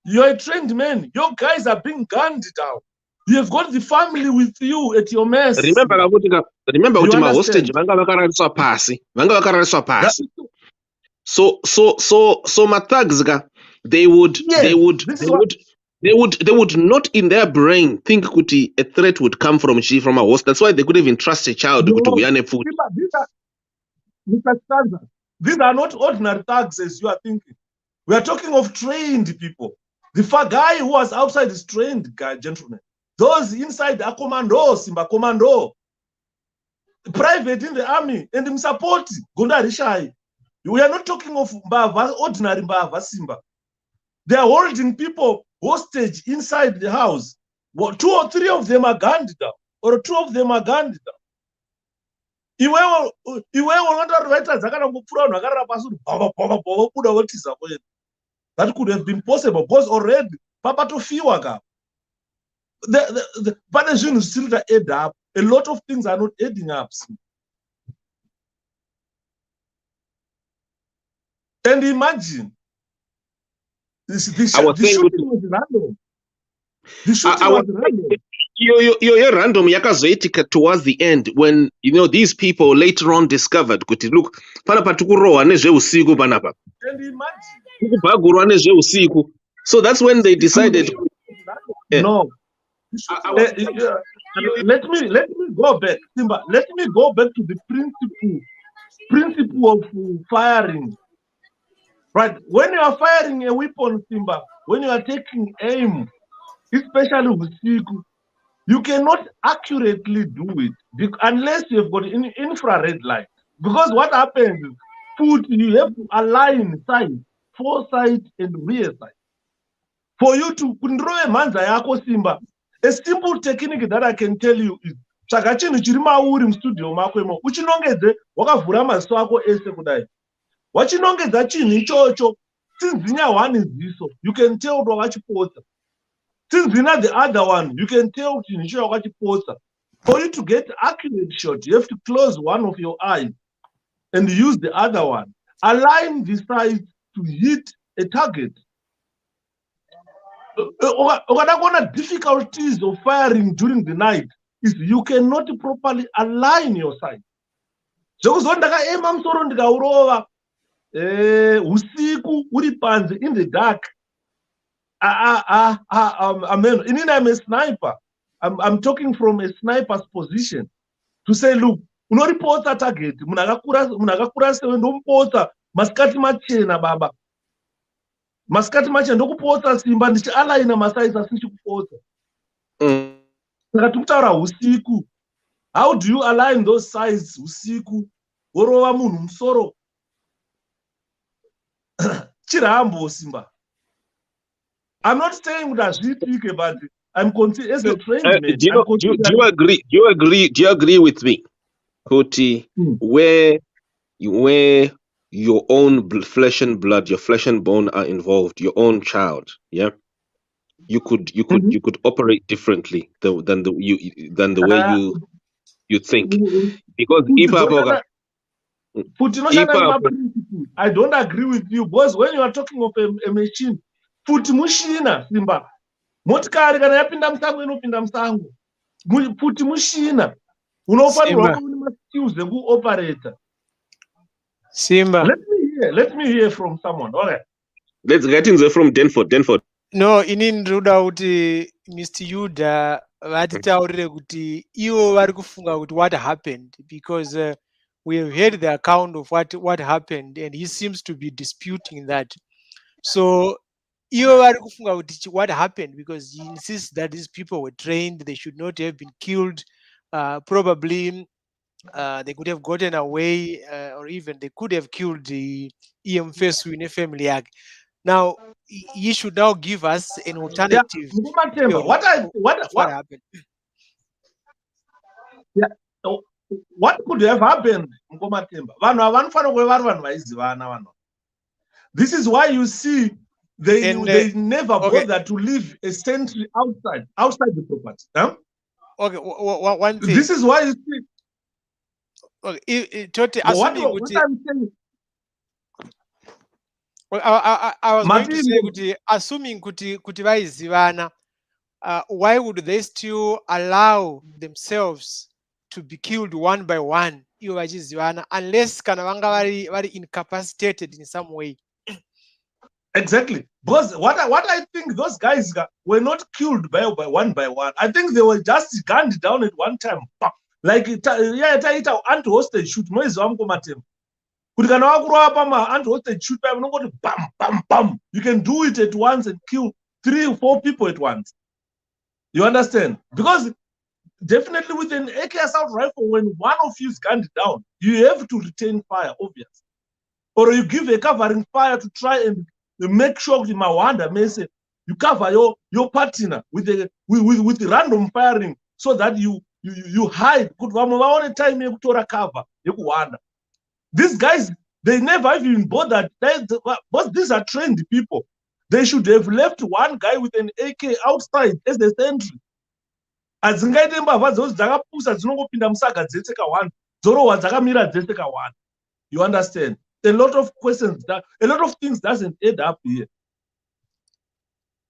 you're a trained man. Your guys are being gunned down. You have got the family with you at your mess. Remember kuti ma hostage vanga vakarariswa pasi. So my thugs they would not in their brain think kuti a threat would come from a host. That's why they could even trust a child. These are not ordinary thugs as you are thinking. We are talking of trained people. The guy who was outside is trained, guy, gentlemen. Those inside are commando, Simba, commando. Private in the army, and him support, Gonda Rishai. We are not talking of Mbava, ordinary Mbava, Simba. They are holding people hostage inside the house. 2 or 3 of them are gunned down, or 2 of them are gunned down. That could have been possible because already Papa to Fiwaga. The punishment is still to add up. A lot of things are not adding up. And imagine the shooting was random. The shooting was random. Your random yakazoitika towards the end when these people later on discovered kuti look panapa tikurohwa nezveusiku panapa. And imagine tikubhagurwa nezveusiku. So that's when they decided. No. Let me go back, Simba. Let me go back to the principle of firing. Right? When you are firing a weapon, Simba, when you are taking aim, especially with Siku, you cannot accurately do it unless you have got an infrared light. Because what happens is, you have to align sight, foresight, and rear sight. For you to control manza yako Simba, a simple technique that I can tell you is chakachini chirima uri mstudio mako imo uchinongedze wakavhura maso ako ese kudai wachinongedza chinhu ichocho tinzinya one is ziso you can tell kuti wakachipotsa tinzina the other one you can tell kuti chinhu ichocho wakachipotsa. For you to get accurate shot you have to close one of your eyes and use the other one, align the sights to hit a target. One difficulties of firing during the night is you cannot properly align your sight. Usiku uri panze in the dark. I'm a sniper. I'm talking from a sniper's position to say, look, unoripota target, munakakura sewe ndompota maskati machena baba. Maskati machena ndokupota Simba ndichialaina masaisa asichikupota. Saka tikutaura usiku. How do you align those sides usiku? Worova munhu musoro. Chirambo Simba. I'm not saying that azviitike, but I'm considered as a trained man. Do you agree? Do you agree with me, Kuti? Where your own flesh and blood, your flesh and bone are involved, your own child, yeah, you could operate differently than the way you think, because I don't agree with you, boss. When you are talking of a machine, futi mushina Simba. Motikari kana yapinda musango inopinda musango. Futi mushina. Unofanirwa kuona skills egu operator. Simba. Let me hear from someone. All right. Let's get in there from Denford. No, inindiroda kuti Mr. Yuda vatitaurire kuti ivo vari kufunga kuti what happened, because we have heard the account of what happened and he seems to be disputing that. So ivo vari kufunga kuti what happened, because he insists that these people were trained, they should not have been killed. Probably they could have gotten away, or even they could have killed the EM in a family act. Now he should now give us an alternative. Yeah. What happened? Yeah. What could have happened? This is why you see they never bother to leave a sentry outside the property. Huh? Okay, one thing. This is why you see. Okay, what I'm saying. I was going to say kuti assuming kuti vaizivana, why would they still allow themselves to be killed one by one ivo vachizivana, unless kana vanga vari incapacitated in some way? Exactly, because what I think those guys were not killed by one. I think they were just gunned down at one time, like anti-hostage shoot. You can do it at once and kill 3 or 4 people at once. You understand? Because definitely with an AK assault rifle, when one of you is gunned down, you have to retain fire, obviously. Or you give a covering fire to try and make sure that Mawanda may say you cover your partner with random firing so that you hide. Could one time you to cover you Wanda. These guys, they never even bothered. But these are trained people. They should have left one guy with an AK outside as the sentry. Adzingaite mbavha dzose dzakapusa dzinongopinda musaga dzese kawanda dzorohwa dzakamira dzese kawanda. You understand? A lot of questions, a lot of things doesn't add up here.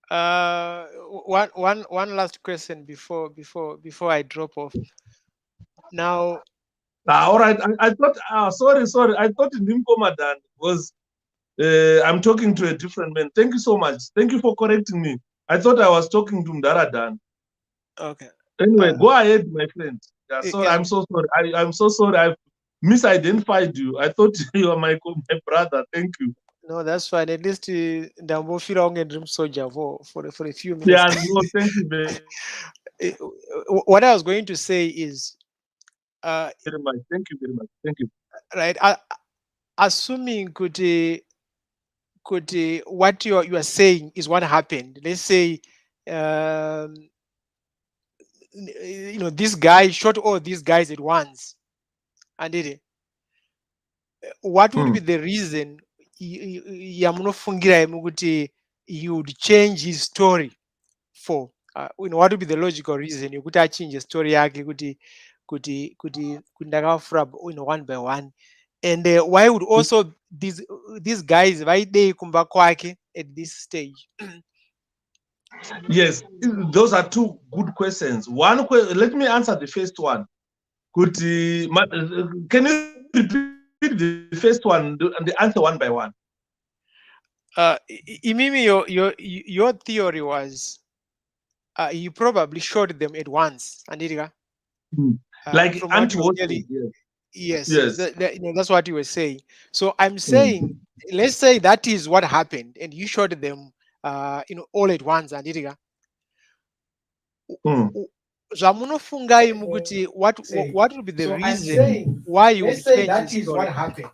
One last question before I drop off. Now, all right. I thought. Sorry. I thought Nimkomadan was. I'm talking to a different man. Thank you so much. Thank you for correcting me. I thought I was talking to Mdaradan. Okay. Anyway, go ahead, my friend. Yeah, sorry, yeah. I'm so sorry. I'm so sorry. I've misidentified you. I thought you were my brother. Thank you. No, that's fine. At least Ndambo Firong and Dream Soldier for a few minutes. Yeah, no, thank you very What I was going to say is very much. Thank you very much. Thank you. Right. Assuming could what you are saying is what happened. Let's say this guy shot all these guys at once and did it. What would be the reason he would change his story for? What would be the logical reason you could change the story one by one? And why would also these guys why they come back at this stage? Yes, those are two good questions. One, let me answer the first one. Can you repeat the first one and the answer one by one? Imimi, your theory was you probably shot them at once, Andiriga. Like anti-warning. Yes. That's what you were saying. So I'm saying, let's say that is what happened, and you shot them, all at once, Andiriga. What would be the reason why you would change that is what happened?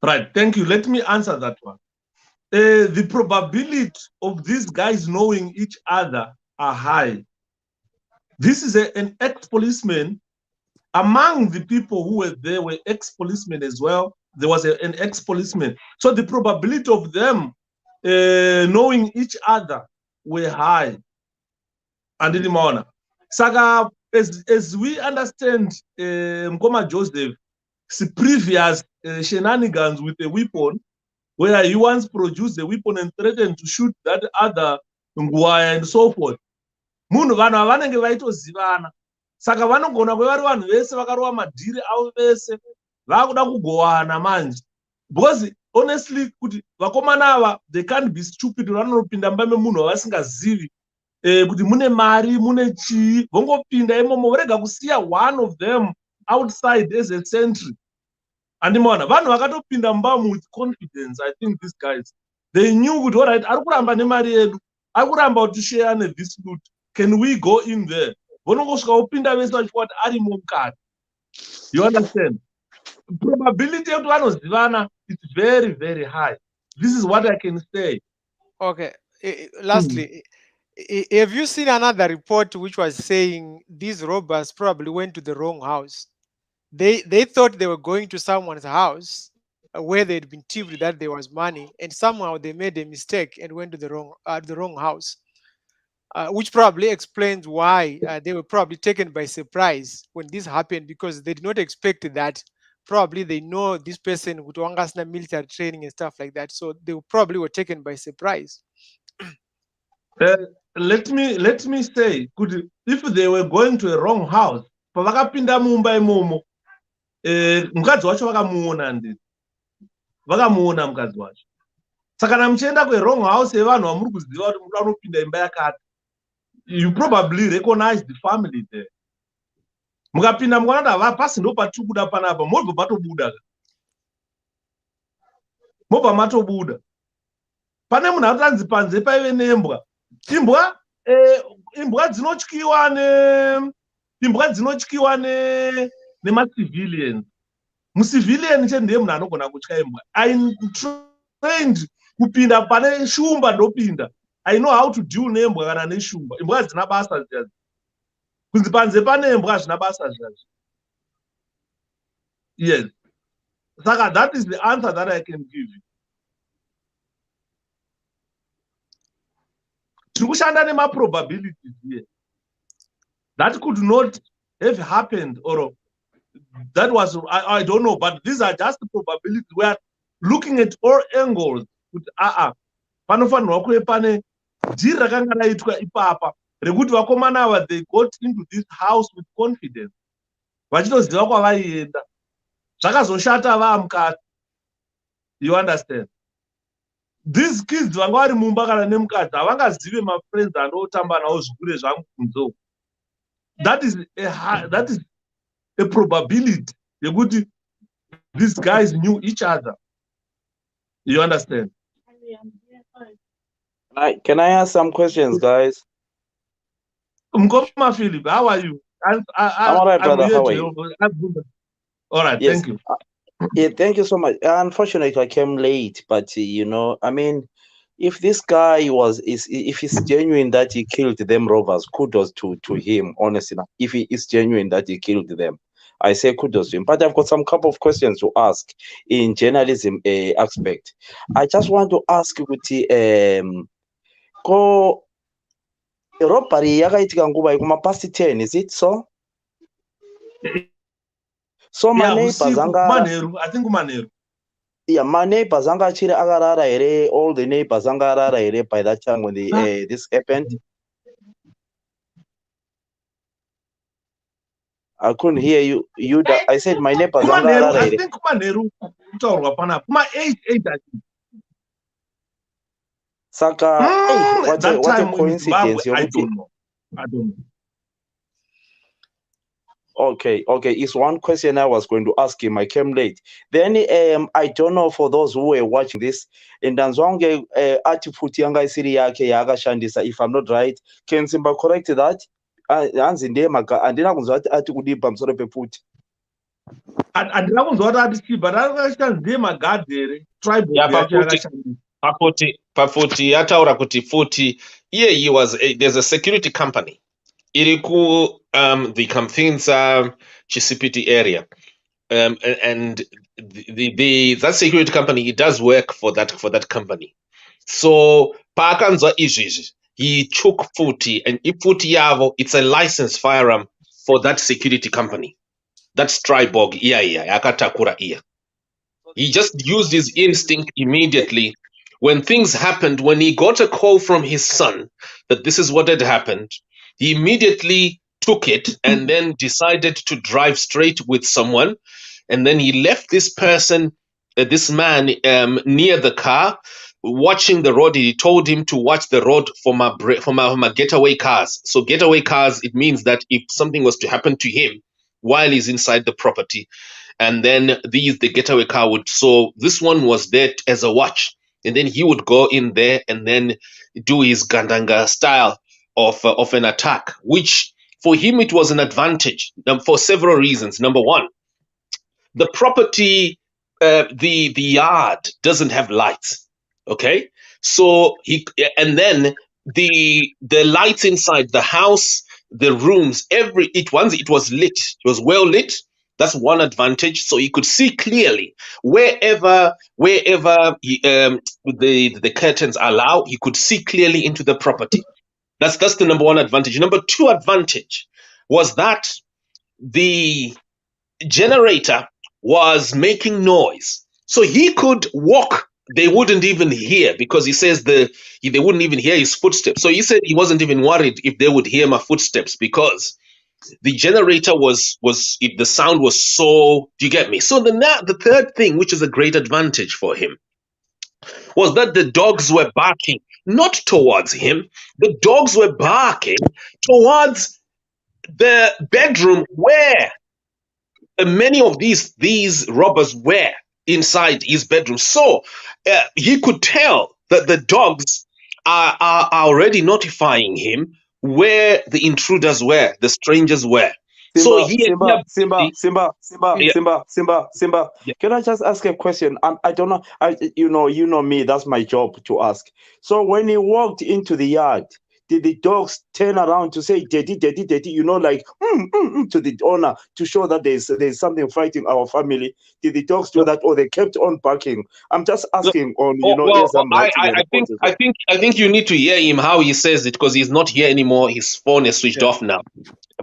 Right, thank you. Let me answer that one. The probability of these guys knowing each other are high. This is an ex-policeman. Among the people who were there were ex-policemen as well. There was an ex-policeman. So the probability of them knowing each other were high. And in the Saga, as we understand, Mkoma Joseph's previous shenanigans with a weapon, where he once produced a weapon and threatened to shoot that other Ngwaya and so forth. Munhu vanhu havanenge vaitozivana. Saka vanogona kuva vari vanhu vese vakarova madhiri avo vese vakuda kugowana manje. Because honestly, kuti vakomana ava, they can't be stupid. Vanopinda mumba memunhu wavasingazivi. Kuti mune mari, mune chii, vongopinda imomo vorega kusiya one of them outside as a sentry. Andimona, vanhu vakatopinda mumba with confidence. I think these guys, they knew kuti all right, ari kuramba nemari yedu, ari kuramba kuti share this loot. Can we go in there? Vonongosvika vese vachifati ari mukati. You understand? Probability yekuti vanozivana is very, very high. This is what I can say. Okay. Lastly, have you seen another report which was saying these robbers probably went to the wrong house? They thought they were going to someone's house where they'd been tipped that there was money, and somehow they made a mistake and went to the wrong house. Which probably explains why they were probably taken by surprise when this happened, because they did not expect that. Probably they know this person with Wangasna military training and stuff like that, so they probably were taken by surprise. Let me say, if they were going to a wrong house, pavakapinda mumba imomo, mukadzi wacho vakamuona ndii, vakamuona mukadzi wacho. Saka kana muchienda kwe-wrong house yevanhu vamuri kuziva kuti muda unopinda imba yakati, you probably recognize the family there. Mukapinda mukanoti pasi ndo patiri kuda panapa, mobva matobuda. pane munhu anotanzi panze paive nembwa imbwa dzinotyiwa nemacivilians. Mucivilian che ndiye munhu anogona kutya imbwa. I'm trained kupinda pane shumba ndopinda. I know how to deal nembwa kana neshumba. Imbwa hadzina basa zviyazi. Kunzi panze pane imbwa hazvina basa zviyazi. Yes. Saka that is the answer that I can give you. Tiri kushanda nema-probabilities here. That could not have happened, or that was, I don't know, but these are just the probabilities. We are looking at all angles. Panofanirwa kuve pane dhiri rakanga raitwa ipapa rekuti vakomana ava they got into this house with confidence vachitoziva kwavaienda zvakazoshata vaamukati. You understand? These kids vanga vari mumba kana nemukadzi havangazive mafriends anotamba nawo zvikure zvangu kunzo. That is a probability yekuti these guys knew each other. You understand? Can I ask some questions, guys? Mkoma Philip, how are you? I'm all right, brother. How are you? All right, yes. Thank you. Yeah, thank you so much. Unfortunately, I came late, but I mean, if this guy if he's genuine that he killed them robbers, kudos to him, honestly. If he is genuine that he killed them, I say kudos to him. But I've got some couple of questions to ask in journalism aspect. I just want to ask with ko robbery yakaitika nguva yekuma past 10, is it so? So my neighbors I think Manero. Yeah, my neighbors anga chiri akarara here, all the neighbors anga arara here by that time when this happened. I couldn't hear you. I said my neighbors anga arara here. I think Manero utaurwa pana kuma 8 I think. Saka, what a coincidence. I don't know. Okay. It's one question I was going to ask him. I came late. Then I don't know for those who were watching this. And Danzonge atifuti yanga isiri yake yaga shandisa. If I'm not right, can Simba correct that? Anzinde maka andina kunzo ati kudipa msore pefuti. Andina kunzo ati kudipa shandisa magadere tribal yaga shandisa. Pafuti ataura kuti futi there's a security company iriku the Kamfinza Chisipiti area and that security company, it does work for that company. So paakanzwa izvizvi he took futi, and ifuti yavo it's a licensed firearm for that security company. That's Tribog yakatakura iya. He just used his instinct immediately. When things happened, when he got a call from his son that this is what had happened, he immediately took it and then decided to drive straight with someone. And then he left this person, this man, near the car, watching the road. He told him to watch the road for my getaway cars. So getaway cars, it means that if something was to happen to him while he's inside the property, and then the getaway car would, so this one was there as a watch. And then he would go in there and then do his Gandanga style of an attack, which for him it was an advantage for several reasons. Number one, the property, the yard doesn't have lights. Okay, so and then the lights inside the house, the rooms, once it was lit, it was well lit. That's one advantage. So he could see clearly wherever the curtains allow, he could see clearly into the property. That's the number one advantage. Number two advantage was that the generator was making noise. So he could walk. They wouldn't even hear, because he says they wouldn't even hear his footsteps. So he said he wasn't even worried if they would hear my footsteps, because the generator the sound was so, do you get me? So the third thing, which is a great advantage for him, was that the dogs were barking not towards him. The dogs were barking towards the bedroom where many of these robbers were inside his bedroom. So he could tell that the dogs are already notifying him where the intruders were, the strangers were. So Simba, yeah, Simba. yeah. Can I just ask a question? I don't know. You know me. That's my job to ask. So when he walked into the yard, did the dogs turn around to say "daddy, daddy, daddy"? You know, like to the owner to show that there's something fighting our family. Did the dogs do that, or they kept on barking? I'm just asking on, Well, as I'm writing a report as well. I think you need to hear him how he says it, because he's not here anymore. His phone is switched Yeah. off now.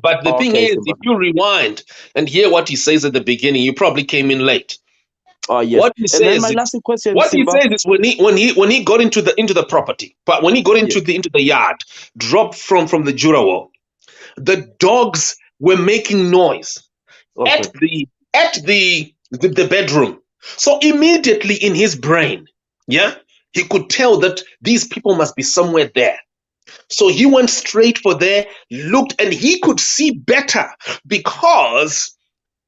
But the thing Okay, is, Simba. if you rewind and hear what he says at the beginning, you probably came in late. Oh yes. What he And then says my is, last question, Simba. when he got into the property, but when he got Yeah. into the yard, dropped from the Jura wall, the dogs were making noise Okay. at the bedroom. So immediately in his brain, yeah, he could tell that these people must be somewhere there. So he went straight for there, looked, and he could see better because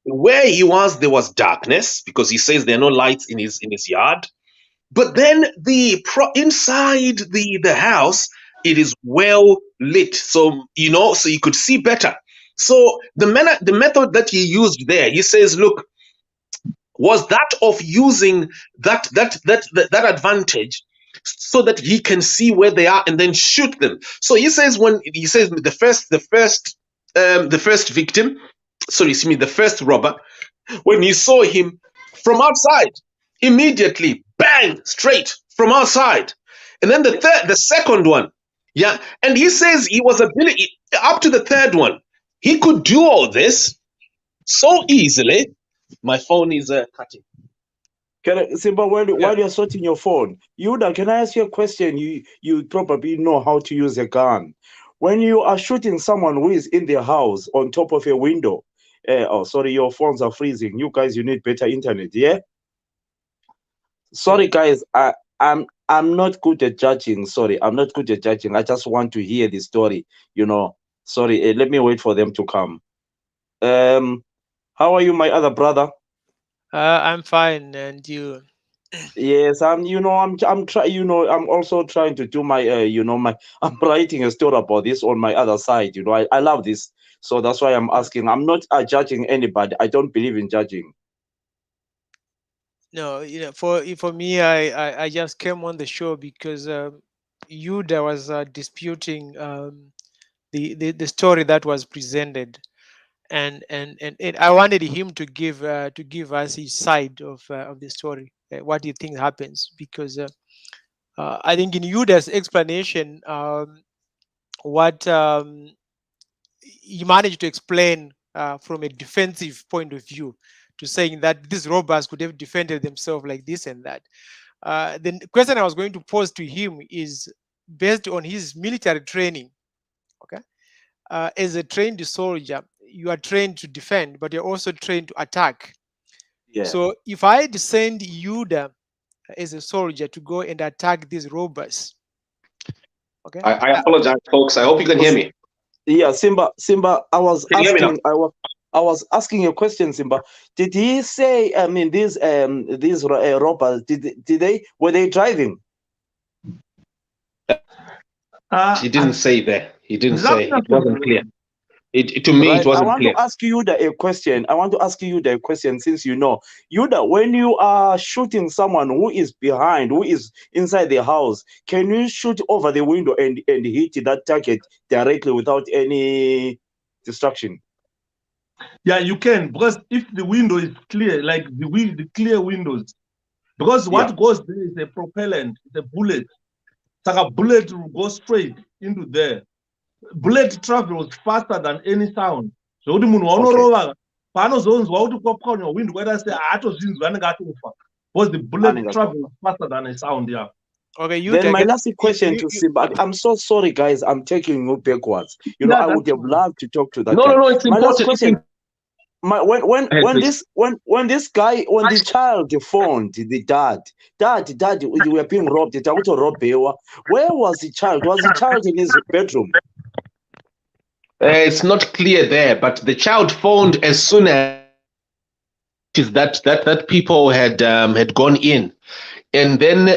where he was, there was darkness, because he says there are no lights in his yard. But then inside the house, it is well lit, so so you could see better. So the method that he used there, he says, look, was that of using that advantage so that he can see where they are and then shoot them. So he says, when he says the first victim, sorry, excuse me, the first robber, when he saw him from outside, immediately bang, straight from outside. And then the second one, yeah, and he says he was ability up to the third one. He could do all this so easily. My phone is cutting. Simba, while Yeah. you're sorting your phone, Yuda, can I ask you a question? You probably know how to use a gun. When you are shooting someone who is in their house on top of a window, oh, sorry, your phones are freezing. You guys, you need better internet, yeah? Sorry, guys, I'm not good at judging. Sorry, I'm not good at judging. I just want to hear the story. Sorry, let me wait for them to come. How are you, my other brother? I'm fine, and you? Yes, I'm trying, I'm also trying to do my, I'm writing a story about this on my other side. I love this. So that's why I'm asking. I'm not judging anybody. I don't believe in judging. No, for me, I just came on the show because Yuda was disputing the story that was presented, and I wanted him to give us his side of the story, what do you think happens, because I think in Yuda's explanation, what he managed to explain from a defensive point of view, to saying that these robbers could have defended themselves like this and that. The question I was going to pose to him is based on his military training. Okay, as a trained soldier, you are trained to defend, but you're also trained to attack. Yeah. So if I send Yuda as a soldier to go and attack these robbers, okay, I apologize, folks. I hope you can hear me. Yeah, Simba, I was Can you hear me now? asking, I was asking a question, Simba. Did he say, I mean, these robbers, were they driving? He didn't say there. He didn't say. It wasn't clear. To me, Right. it wasn't I want clear. to ask you a question. I want to ask you a question, since you know. Yuda, when you are shooting someone who is behind, who is inside the house, can you shoot over the window and hit that target directly without any distraction? Yeah, you can, because if the window is clear, like the clear windows, because what goes there is a propellant, it's a bullet. It's like a bullet will go straight into there. Bullet travels faster than any sound. So the munhu waunorova paanozonzwa kuti kwapwanya wind kwaita se haatozvinzwa anenge atofa, because the bullet travels faster than a sound. Yeah. Okay, you then my last question to Simba. I'm so sorry, guys. I'm taking you backwards. I would have loved to talk to that guy. No, it's my important. Last question. When this guy, when the child phoned the dad, you were being robbed. Where was the child? Was the child in his bedroom? It's not clear there, but the child phoned as soon as that people had gone in. And then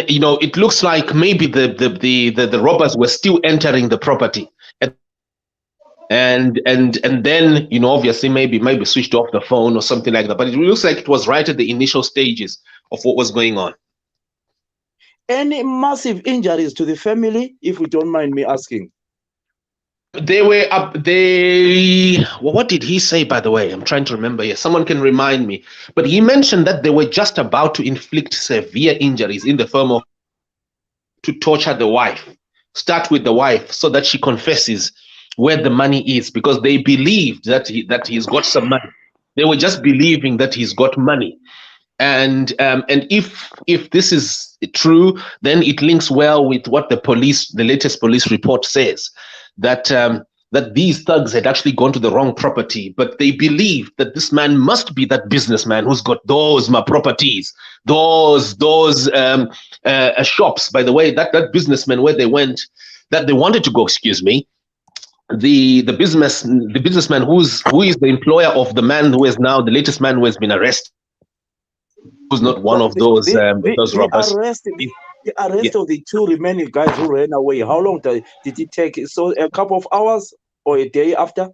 it looks like maybe the robbers were still entering the property, and then obviously maybe switched off the phone or something like that. But it looks like it was right at the initial stages of what was going on. Any massive injuries to the family, if you don't mind me asking? They were up. What did he say, by the way? I'm trying to remember here. Someone can remind me. But he mentioned that they were just about to inflict severe injuries in the form of to torture the wife. Start with the wife so that she confesses where the money is, because they believed that he's got some money. They were just believing that he's got money. And if this is true, then it links well with what the latest police report says, that these thugs had actually gone to the wrong property, but they believed that this man must be that businessman who's got those properties, those shops. By the way, that businessman where they went, that they wanted to go, excuse me, the businessman who is the employer of the man who is now the latest man who has been arrested, who's not one of those robbers. The arrest of the two remaining guys who ran away, how long did it take? So a couple of hours or a day after?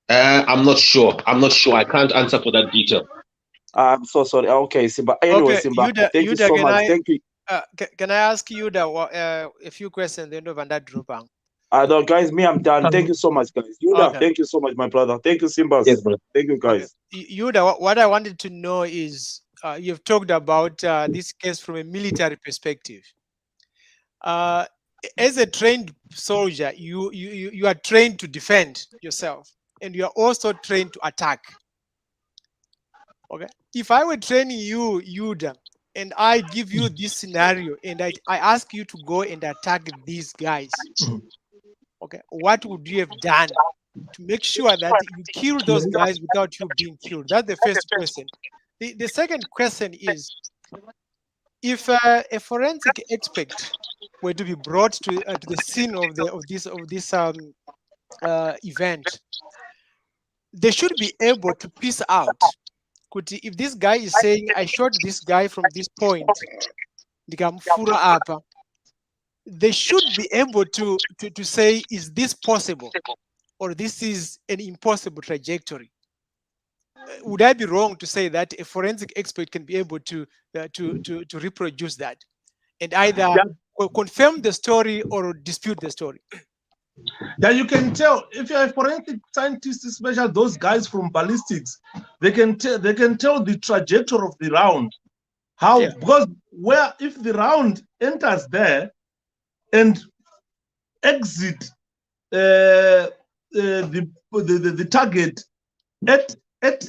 I'm not sure. I can't answer for that detail. I'm so sorry. Okay, Simba. Anyway, Simba, thank you so much. Thank you. Can I ask you a few questions? Then over that group. No, guys, me, I'm done. Thank you so much, guys. Yuda, thank you so much, my brother. Thank you, Simba. Yes, thank you, guys. Yuda, what I wanted to know is, you've talked about this case from a military perspective. As a trained soldier, you are trained to defend yourself, and you are also trained to attack. Okay. If I were training you, Yuda, and I give you this scenario, and I ask you to go and attack these guys, okay, what would you have done to make sure that you kill those guys without you being killed? That's the first question. The second question is, if a forensic expert were to be brought to the scene of this event, they should be able to piece out, if this guy is saying, I shot this guy from this point, they should be able to say, is this possible, or this is an impossible trajectory? Would I be wrong to say that a forensic expert can be able to reproduce that and either confirm the story or dispute the story? Yeah, you can tell if you're a forensic scientist, especially those guys from ballistics, they can tell the trajectory of the round. Because if the round enters there and exit the target at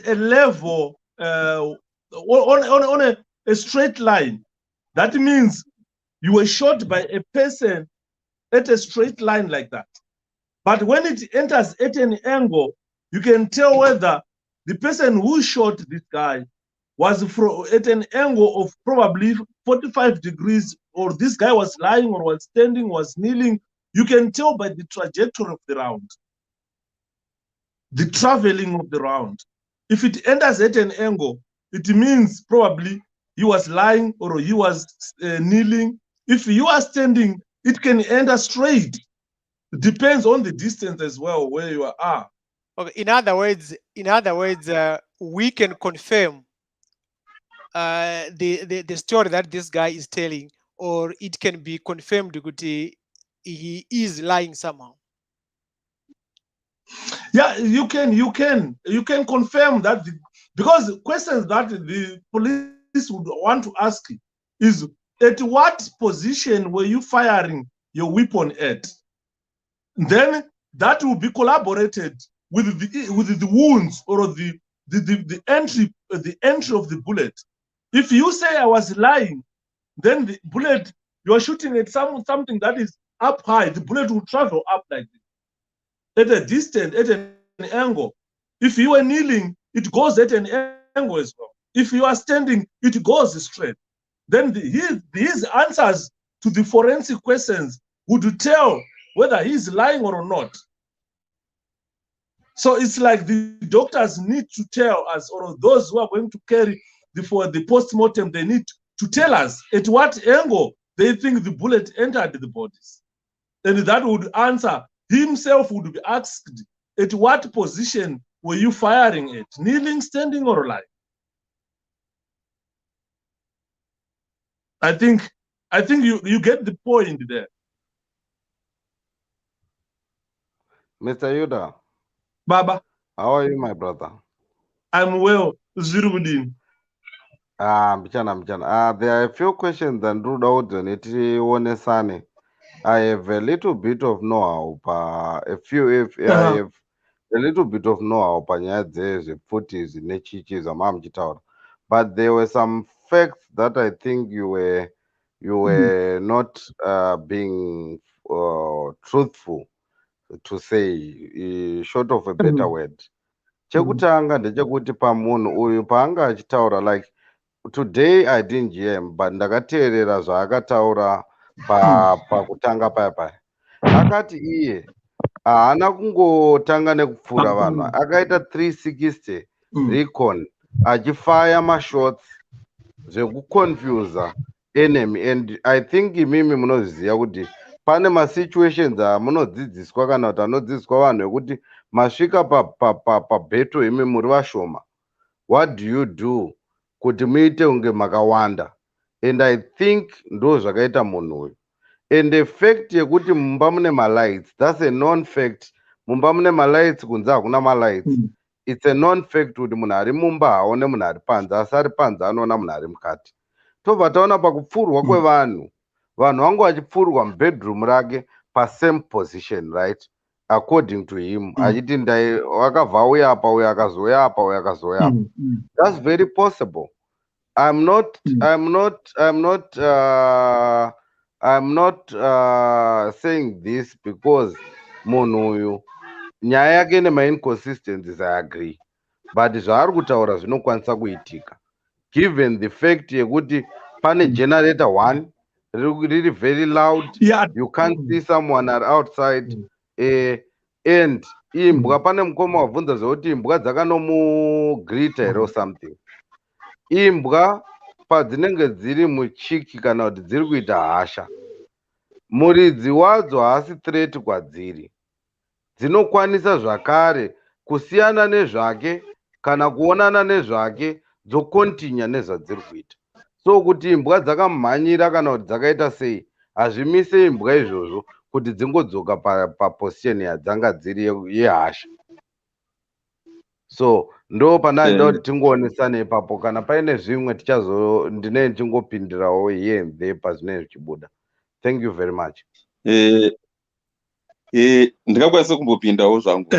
a level on a straight line, that means you were shot by a person at a straight line like that. But when it enters at an angle, you can tell whether the person who shot this guy was at an angle of probably 45 degrees, or this guy was lying or was standing, was kneeling. You can tell by the trajectory of the round, the traveling of the round. If it enters at an angle, it means probably he was lying or he was kneeling. If you are standing, it can enter straight. It depends on the distance as well where you are. Okay. In other words, we can confirm the story that this guy is telling, or it can be confirmed that he is lying somehow. Yeah, you can confirm that, because questions that the police would want to ask is, at what position were you firing your weapon at? Then that will be collaborated with the wounds or the entry of the bullet. If you say I was lying, then the bullet, you are shooting at something that is up high, the bullet will travel up like this, at a distance, at an angle. If you are kneeling, it goes at an angle as well. If you are standing, it goes straight. Then his answers to the forensic questions would tell whether he's lying or not. So it's like the doctors need to tell us, or those who are going to carry for the post-mortem, they need to tell us at what angle they think the bullet entered the bodies. And that would answer, himself would be asked, at what position were you firing at? Kneeling, standing, or lying? I think you get the point there. Mr. Yuda. Baba. How are you, my brother? I'm well. Zirubudin. Mchana. There are a few questions that ruled out on it. I have a little bit of know-how, I have a little bit of know-how, putties, nechichis, amamchitaura. But there were some facts that I think you were not being truthful to say, short of a better word. Chekutanga ndechekuti pamunhu uyu paanga achitaura, like today I didn't hear him, but ndakateerera zvaakataura pakutanga paya. Akati iye haana kungotanga nekupfura vanhu, akaita 360 recon achifaya mashots zvekuconfusa enemy. And I think imimi munoziva kuti pane masituations amunodzidziswa kana kuti anodzidziswa vanhu ekuti masvika pabheto imi muri vashoma, what do you do kuti muite kunge makawanda? And I think ndo zvakaita munhu uyu. And the fact yekuti mumba mune malights, that's a non fact. Mumba mune malights kunze hakuna malights, it's a non fact kuti munhu ari mumba haone munhu ari panze, asi ari panze anoona munhu ari mukati. Tobva taona pakupfurwa kwevanhu, vanhu vangu vachipfurwa mubedroom rake pasame position, right, according to him, achiti wakabva uya apa uya akazouya apa uya akazouya apa. That's very possible. I'm not saying this because munhu uyu nyaya yake nema inconsistencies I agree, but zvaari kutaura zvinokwanisa kuitika given the fact yekuti pane generator 1 riri very loud, you can't see someone outside, and imbwa pane mukoma wabvunza zvokuti imbwa dzakanomugreeta here or something. Imbwa padzinenge dziri muchiki kana kuti dziri kuita hasha, muridzi wadzo haasi threat kwadziri, dzinokwanisa zvakare kusiyana nezvake kana kuonana nezvake dzokontinya nezvadziri kuita. So kuti imbwa dzakamhanyira kana kuti dzakaita sei, hazvimise imbwa izvozvo kuti dzingodzoka paposition yadzanga dziri yehasha. So ndo panaida kuti tingoonesane ipapo, kana paine zvimwe ndinee tingopindirawo here and there pazvinenge zvichibuda. Thank you very much. Ndingakwanisa kumbopindawo zvangu.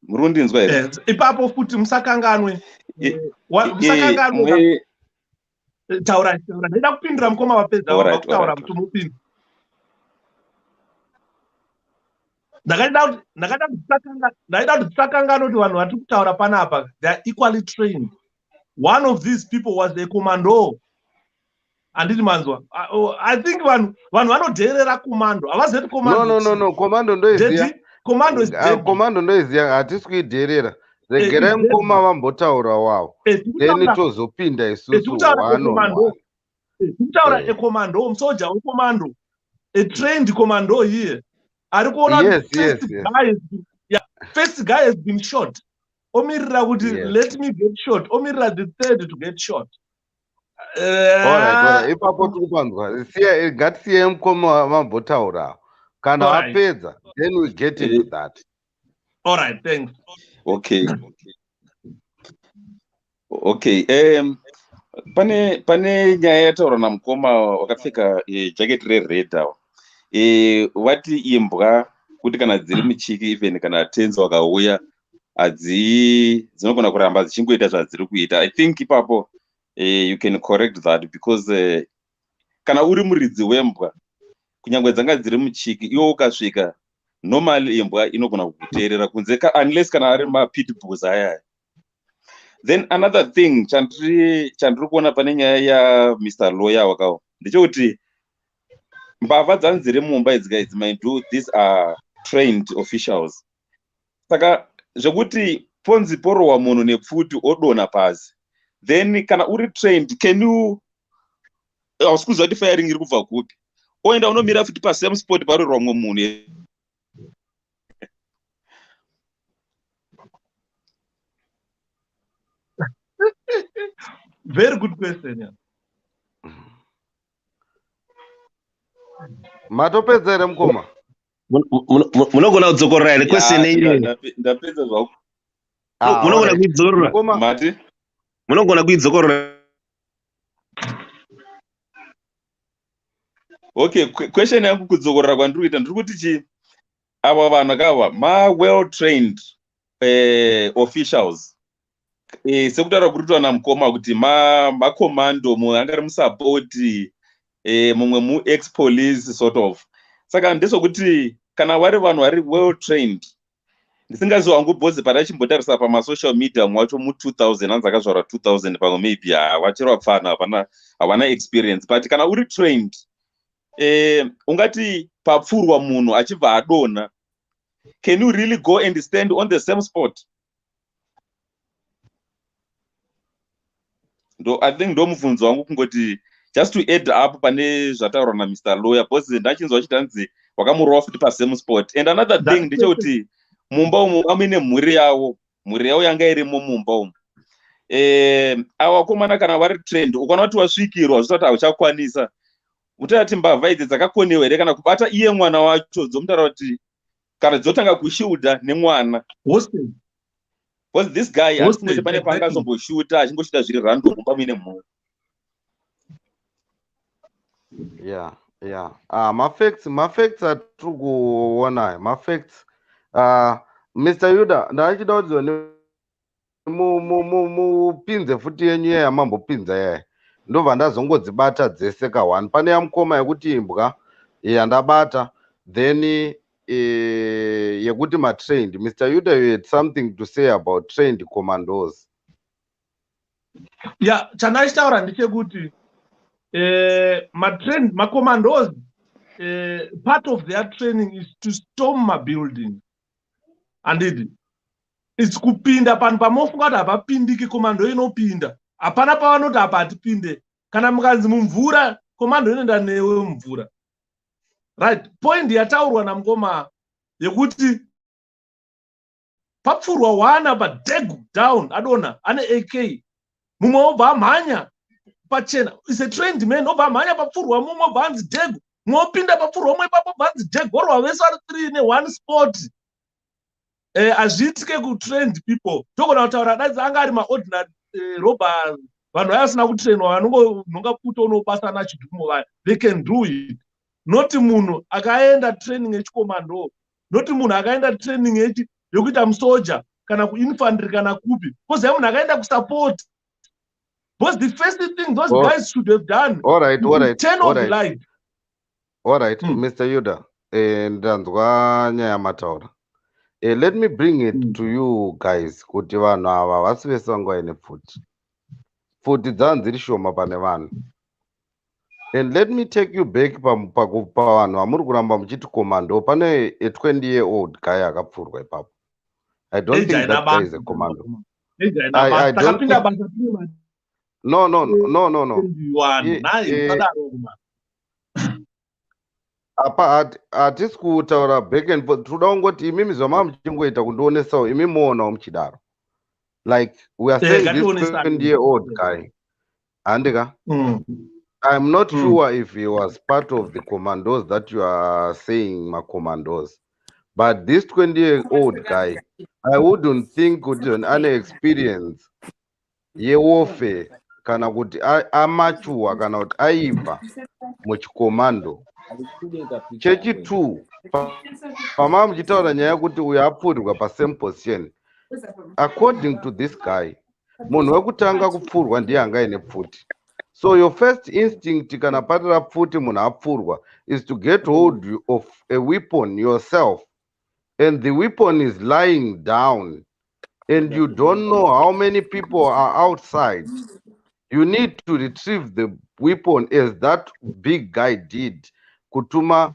Muri kundinzwa here? Ipapo futi musakanganwe. Taura. Ndaida kupindira mukoma wapedza wakutaura kuti mupinde. Ndaida kuti tisakangana kuti vanhu vari kutaura panapa, they are equally trained. One of these people was a commando. Anditi manzwa. I think vanhu vanodherera commando. Havazeti commando. No. Commando ndoiziya. Commando is dead. Commando ndoiziya, hatisi kuidherera. Regerai mukoma vambotaura wavo. Then tozopinda isusu one on one. Kutaura a commando, soldier commando. A trained commando here. Yes. First guy has been shot. Omirira would let me get shot. Omirira the third to get shot. Alright. Ipapo tikupanzwa. Ngatiye mukoma vambotaura. Kana vapedza, then we get into that. All right, thanks. Okay. Pane nyaya yataura namukoma wakapfeka jacket rered awo. Wati imbwa kuti kana dziri muchiki even kana tenzi wakauya dzinogona kuramba dzichingoita zvadziri kuita. I think ipapo you can correct that, because kana uri muridzi wembwa kunyangwe dzanga dziri muchiki iwo ukasvika normally imbwa inogona kukuteerera kunze unless kana ari mapitbulls aya. Then another thing chandiri kuona pane nyaya ya Mr. Lawyer wakawo ndechekuti mbavha dzanzire mumba idzi guys, mind you, these are trained officials. Saka zvekuti ponzi porohwa munhu nepfuti odonha pasi, then kana uri trained, can you hausi kuziva kuti firing iri kubva kupi, oenda unomira futi pasame spot parorwa mumwe munhu. Very good question. Yeah. Matopedza here mukoma? Munogona kudzokorora here question iyi? Ndapedza zvako. Munogona kuidzorora? Mati? Munogona kuidzokorora? Okay, question yangu kudzokorora kwandiri kuita ndiri kuti chi ava vanhu akava ma-well trained officials, sekutaura kuri mukoma kuti macommando, mumwe angari musapoti, mumwe mu-ex-police sort of. Saka ndesokuti kana vari vanhu vari well trained, ndisingazivi wangu bhozi pari chimbotarisa pamasocial media mwacho mu-2000, hanzi akazvarwa 2000 pamwe maybe vachiri vapfana havana experience, but kana uri trained, ungati papfurwa munhu achibva adonha, can you really go and stand on the same spot? I think ndo mubvunzo wangu kungoti just to add up pane zvataurwa naMr. Lawyer, because ndachinzwa chiti hanzi wakamurova futi pasame spot. And another thing ndechekuti mumba umu amine mhuri yavo yanga irimo mumba umu. Ava vakomana kana vari trend, ukaona kuti wasvikirwa zvisati hauchakwanisa, utati mbavha idzi dzakakonewa here kana kubata iye mwana wacho dzomutaura kuti kana dzotanga kushuta nemwana. Because this guy hasikungoti pane paangazomboshooter achingoshuta zviri random mumba muine mhuri. Yeah. Ma-facts atiri kuona, ma-facts. Mr. Yuda, ndachida kuziva mupinze futi yenyu yamambopinza yeye. Ndobva ndazongodzibata dzese ka1. Pane yamukoma yekuti imbwa yandabata, then yekuti matrained. Mr. Yuda, you had something to say about trained commandos. Yeah, chandaitaura ndechekuti ma-commandos, part of their training is to storm my building. And it's kupinda panhu pamofunga kuti hapapindiki, komando inopinda. Hapana pavanoti apa hatipinde. Kana mukanzi mumvura, komando inoenda newe mumvura. Right, point yataurwa namukoma yekuti papfurwa wana padegu down adona ane AK, mumwe obva amhanya pachena, is a trained man, obva amhanya papfurwa mumwe obva anzi degu, mumwe opinda papfurwa mumwe ipapo obva anzi degu, orwa vese vari 3 ne1 spot. Azviitike kutrained people. Togona kutaura daidzi anga ari maordinary robbers, vanhu vayasina kutrainwa, vanonga puta unobasana chidhumo vaya, they can do it. Noti munhu akaenda training yechikomando, noti munhu akaenda training yokuita musoja kana kuinfantry kana kupi, because munhu akaenda kusupport. Because the first thing those guys should have done, all right, turn off the light. All right, Mr. Yuda, ndanzwa nyaya mataura. Let me bring it to you guys kuti vanhu ava vasi vese vanguva ine pfuti dzanzi dziri shoma pane vanhu. And let me take you back pavanhu vamuri kuramba muchiti commando. Pane a 20-year-old guy akapfurwa ipapo. I don't think that guy is a commando. I don't think... No. Apa hatisi kutaura back and forth. Toda kungoti imimi zvama muchingoita kundionesawo imi muonawo muchidaro. Like we are saying this 20-year-old guy. Andika? I'm not sure if he was part of the commandos that you are saying, my commandos. But this 20-year-old guy, I wouldn't think would an experience. Ye warfare kana kuti amachuwa kana kuti aibva muchikomando. Chechi 2 pamama muchitaura nyaya yekuti uyo apfurwa pasame position. According to this guy, munhu wekutanga kupfurwa ndiye anga ine pfuti. So your first instinct kana patira pfuti munhu apfurwa is to get hold of a weapon yourself, and the weapon is lying down and you don't know how many people are outside. You need to retrieve the weapon as that big guy did. Kutuma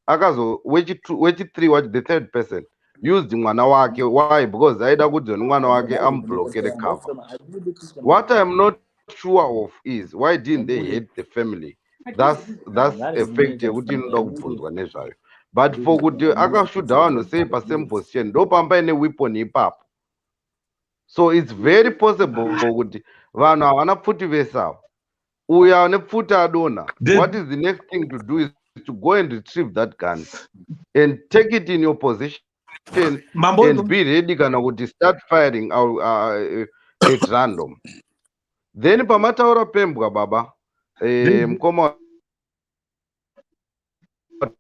akazo wechi 3 what the third person used mwana wake. Why? Because aida kuti mwana wake amblokere cover. What I'm not sure of is why didn't they hate the family? That's a fact yekuti inoda kubvunzwa nezvayo. But for kuti akashuta vanhu sei pasame position ndopamba ine weapon ipapo. So it's very possible kuti vanhu havana pfuti vesava. Uya ane pfuti adona. What is the next thing to do is to go and retrieve that gun and take it in your position and be ready kana kuti start firing at random. Then pamataura pembwa baba mkoma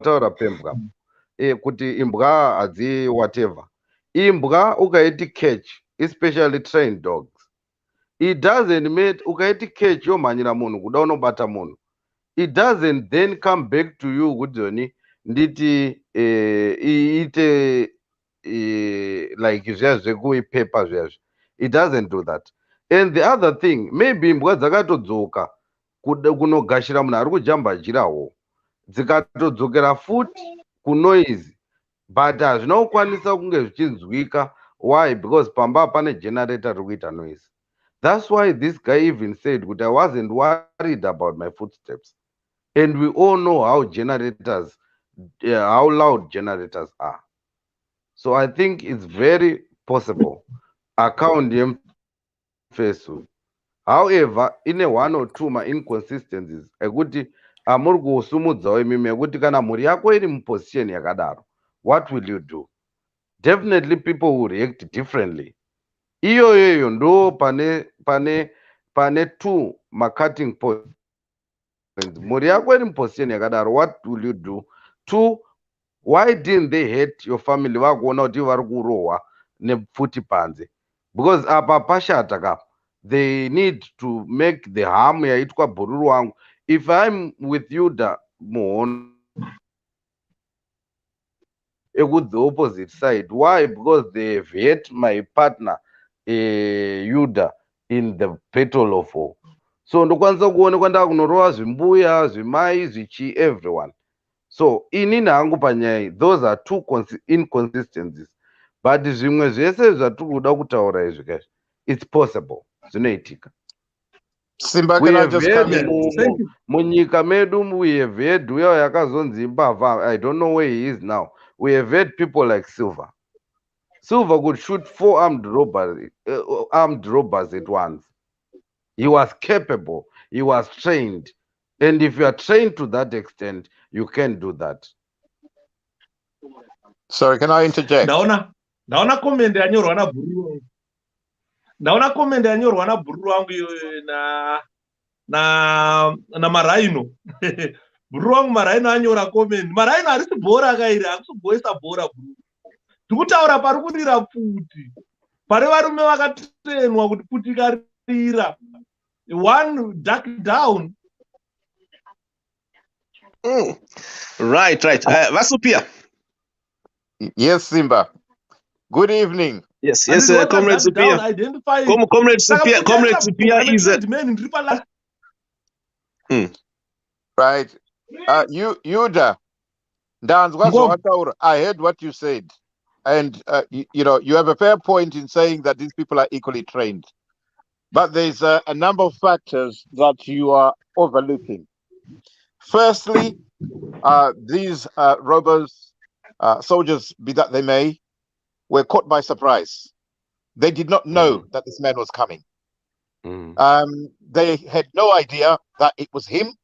taura pembwa kuti imbwa hadzi whatever. Imbwa ukaiti catch, especially trained dogs, it doesn't matter ukaiti catch yomhanyira munhu kuda unobata munhu, it doesn't then come back to you kuti zoni nditi iite like zviya zvekuipepa zviyazvi. It doesn't do that. And the other thing, maybe imbwa dzakatodzoka kunogashira munhu ari kujamba jirawo dzikatodzokera futi kunoise, but hazvina kukwanisa kunge zvichinzwika. Why? Because pamba pane generator riri kuita noise. That's why this guy even said kuti I wasn't worried about my footsteps. And we all know how generators, how loud generators are. So I think it's very possible account him fesu. However, in a one or two my inconsistencies ekuti amuri kusumudzawo imimi ekuti kana mhuri yako iri muposition yakadaro, what will you do? Definitely people will react differently. Iyoyo ndo pane two cutting points. Mhuri yako iri muposition yakadaro, what will you do? Two, why didn't they hate your family vakuona kuti vari kurohwa nepfuti panze? Because apa pashata kapa. They need to make the harm yaitwa bhururu wangu. If I'm with Yuda Mohono with the opposite side, why? Because they hate my partner Yuda in the battle of war. So ndokwanisa kuona kwanda kunorowa zvimbuya zvimai zvichi everyone. So inini hangu panyaya, those are two inconsistencies. But zvimwe zvese zvatiri kuda kutaura izvi kaizvi, it's possible. Zvinoitika. Simba, can I just come in? Munyika medu we have had uya yakazonzi mbavha, I don't know where he is now. We have had people like Silver. Silver could shoot 4 armed robbers at once. He was capable. He was trained. And if you are trained to that extent, you can do that. Sorry, can I interject? Ndaona comment yanyorwa na bhuru. Ndaona comment yanyorwa na bhuru wangu na maraino. Bhuru wangu maraino anyora comment. Maraino harisi bhora akaira, hakusibhoisa bhora bhuru. Tikutaura pari kurira pfuti. Pare varume vakatrenwa kuti pfuti ikarira. One duck down. Right. Vasupia. Yes, Simba. Good evening. Yes, Comrade Supia. Comrade Supia is a... Right. Yuda, I heard what you said. And, you have a fair point in saying that these people are equally trained. But there's a number of factors that you are overlooking. Firstly, these robbers, soldiers, be that they may, were caught by surprise. They did not know that this man was coming. They had no idea that it was him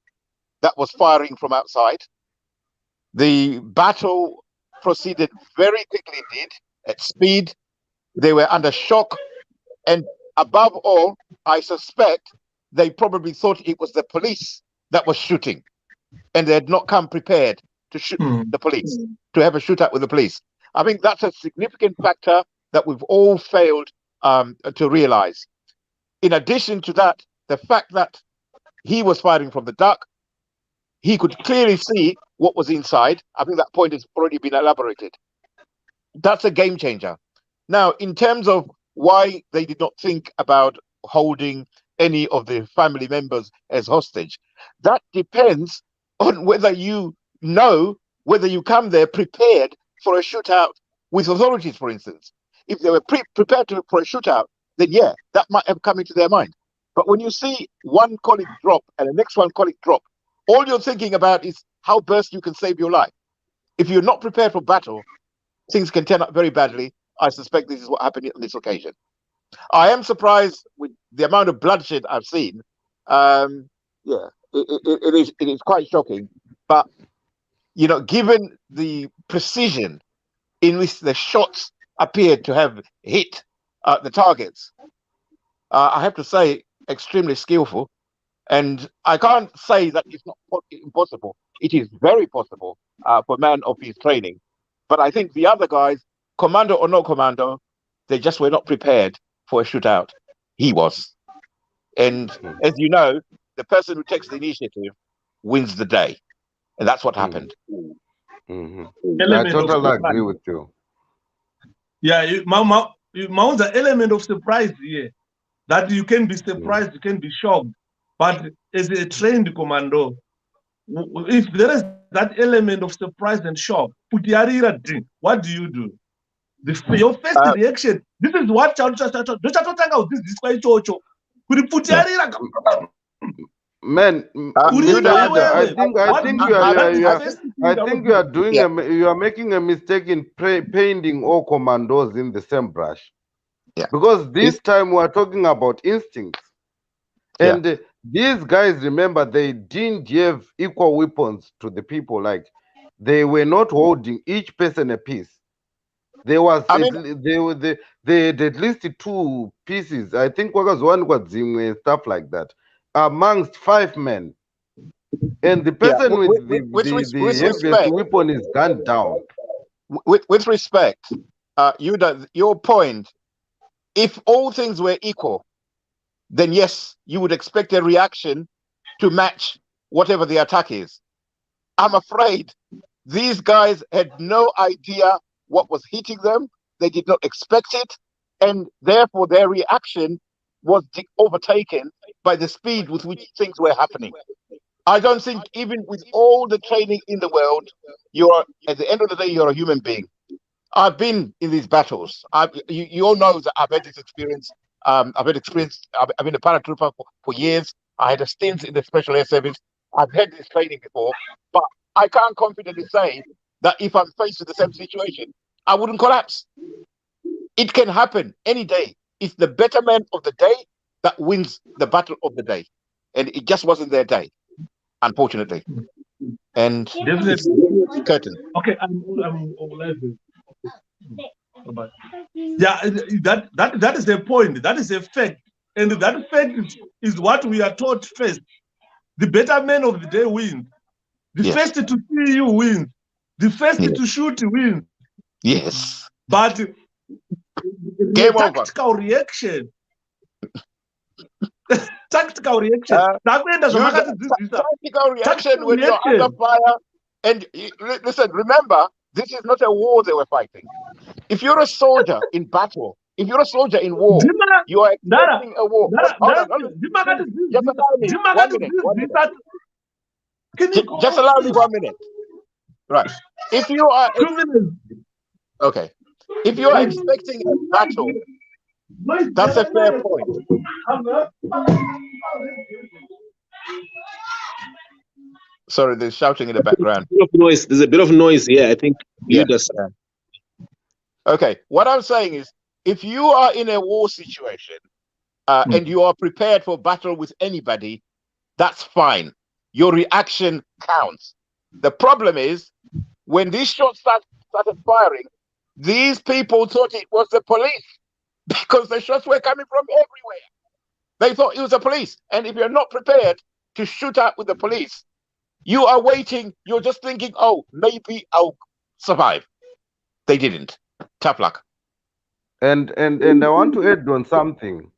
that was firing from outside. The battle proceeded very quickly indeed, at speed. They were under shock. And above all, I suspect they probably thought it was the police that was shooting. And they had not come prepared to shoot the police, to have a shootout with the police. I think that's a significant factor that we've all failed to realize. In addition to that, the fact that he was firing from the dark, he could clearly see what was inside. I think that point has already been elaborated. That's a game changer. Now, in terms of why they did not think about holding any of the family members as hostage, that depends on whether you know whether you come there prepared for a shootout with authorities, for instance. If they were prepared for a shootout, then yeah, that might have come into their mind. But when you see one colleague drop and the next one colleague drop, all you're thinking about is how best you can save your life. If you're not prepared for battle, things can turn out very badly. I suspect this is what happened on this occasion. I am surprised with the amount of bloodshed I've seen. Yeah, it is quite shocking. But you know, given the precision in which the shots appeared to have hit the targets, I have to say, extremely skillful. And I can't say that it's not impossible. It is very possible for a man of his training. But I think the other guys, commando or no commando, they just were not prepared for a shootout. He was. And as you know, the person who takes the initiative wins the day. And that's what happened. I totally agree with you. Yeah, Mount's an element of surprise here. That you can be surprised, you can be shocked. But as a trained commando, if there is that element of surprise and shock, what do you do? Your first reaction, this is what Man, I think you are making a mistake in painting all commandos in the same brush. Yeah. Because this time we are talking about instincts. And these guys, remember, they didn't have equal weapons to the people. Like, they were not holding each person a piece. There was they had at least 2 pieces. I think was one was Zimeye and stuff like that. Amongst 5 men. And the person with the heaviest weapon is gunned down. With respect, your point, if all things were equal, then yes, you would expect a reaction to match whatever the attack is. I'm afraid these guys had no idea what was hitting them. They did not expect it. And therefore, their reaction was overtaken by the speed with which things were happening. I don't think even with all the training in the world, at the end of the day, you're a human being. I've been in these battles. You all know that I've had this experience. I've been a paratrooper for years. I had a stint in the Special Air Service. I've had this training before, but I can't confidently say that if I'm faced with the same situation, I wouldn't collapse. It can happen any day. It's the better man of the day that wins the battle of the day. And it just wasn't their day, unfortunately. And it's curtain. Okay, yeah, that is the point. That is a fact. And that fact is what we are taught first. The better man of the day wins. The first to see you wins. The first to shoot wins. Yes. But Game tactical over. reaction. Tactical reaction. Tactical reaction when you're under fire. And listen, remember, this is not a war they were fighting. If you're a soldier in battle, if you're a soldier in war, you are expecting a war. Just allow me 1 minute. Right. If you are 2 minutes. Okay. If you are expecting a battle, that's a fair point. Sorry, there's shouting in the background. There's a bit of noise here. I think you just. Okay. What I'm saying is, if you are in a war situation and you are prepared for battle with anybody, that's fine. Your reaction counts. The problem is, when these shots started firing, these people thought it was the police because the shots were coming from everywhere. They thought it was the police. And if you're not prepared to shoot out with the police, you are waiting. You're just thinking, oh, maybe I'll survive. They didn't. Tough luck. And I want to add on something.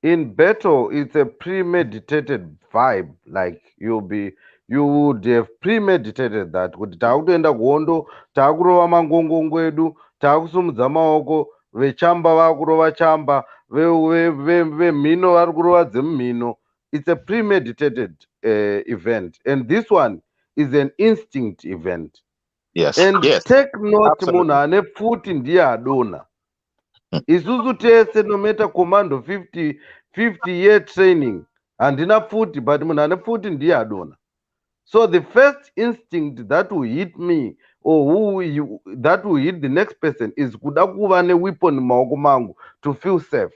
In battle, it's a premeditated vibe. Like you would have premeditated that. Kuti takutoenda kuhondo, takurova mangongongo edu, takusumudza maoko, vechamba vakurova chamba, vemhino vari kurova dzemhino. It's a premeditated event. And this one is an instinct event. Yes. And Yes. take note, Absolutely. munhu ane pfuti ndiye adona. Isusu tese no matter commando 50 year training handina pfuti, but munhu ane pfuti ndiye adona. So the first instinct that will hit me or that will hit the next person is kuda kuva ne weapon mumaoko mangu to feel safe.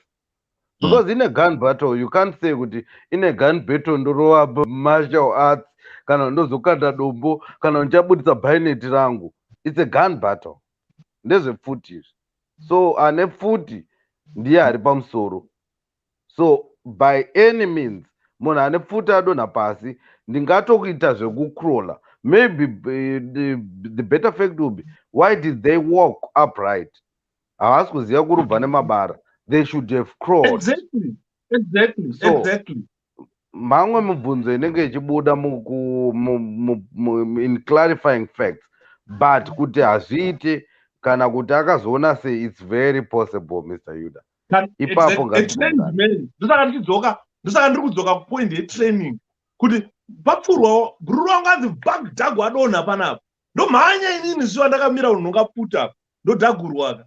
Because in a gun battle, you can't say kuti in a gun battle ndorova martial arts kana ndozokanda dombo kana ndichabudisa bayonet rangu. It's a gun battle. Ndezvepfuti. So ane pfuti ndiye ari pamusoro. So by any means munhu ane pfuti adonha pasi ndingatokuita zvekucrawla. Maybe the better fact will be, why did they walk upright? Havasi kuziva kurubva nemabara. They should have crawled. Exactly. So, mamwe mibvunzo inenge ichibuda in clarifying facts, but kuti hazviite kana kuti akazoona sei, it's very possible, Mr. Yuda. Ipapo ndosaka ndiri kudzoka kupoint yetraining kuti papfurwawo guru rangu anzi bagdhagu adonha panapa ndomhanya inini ziva ndakamira unhu nongaputa ndodhagurwaka.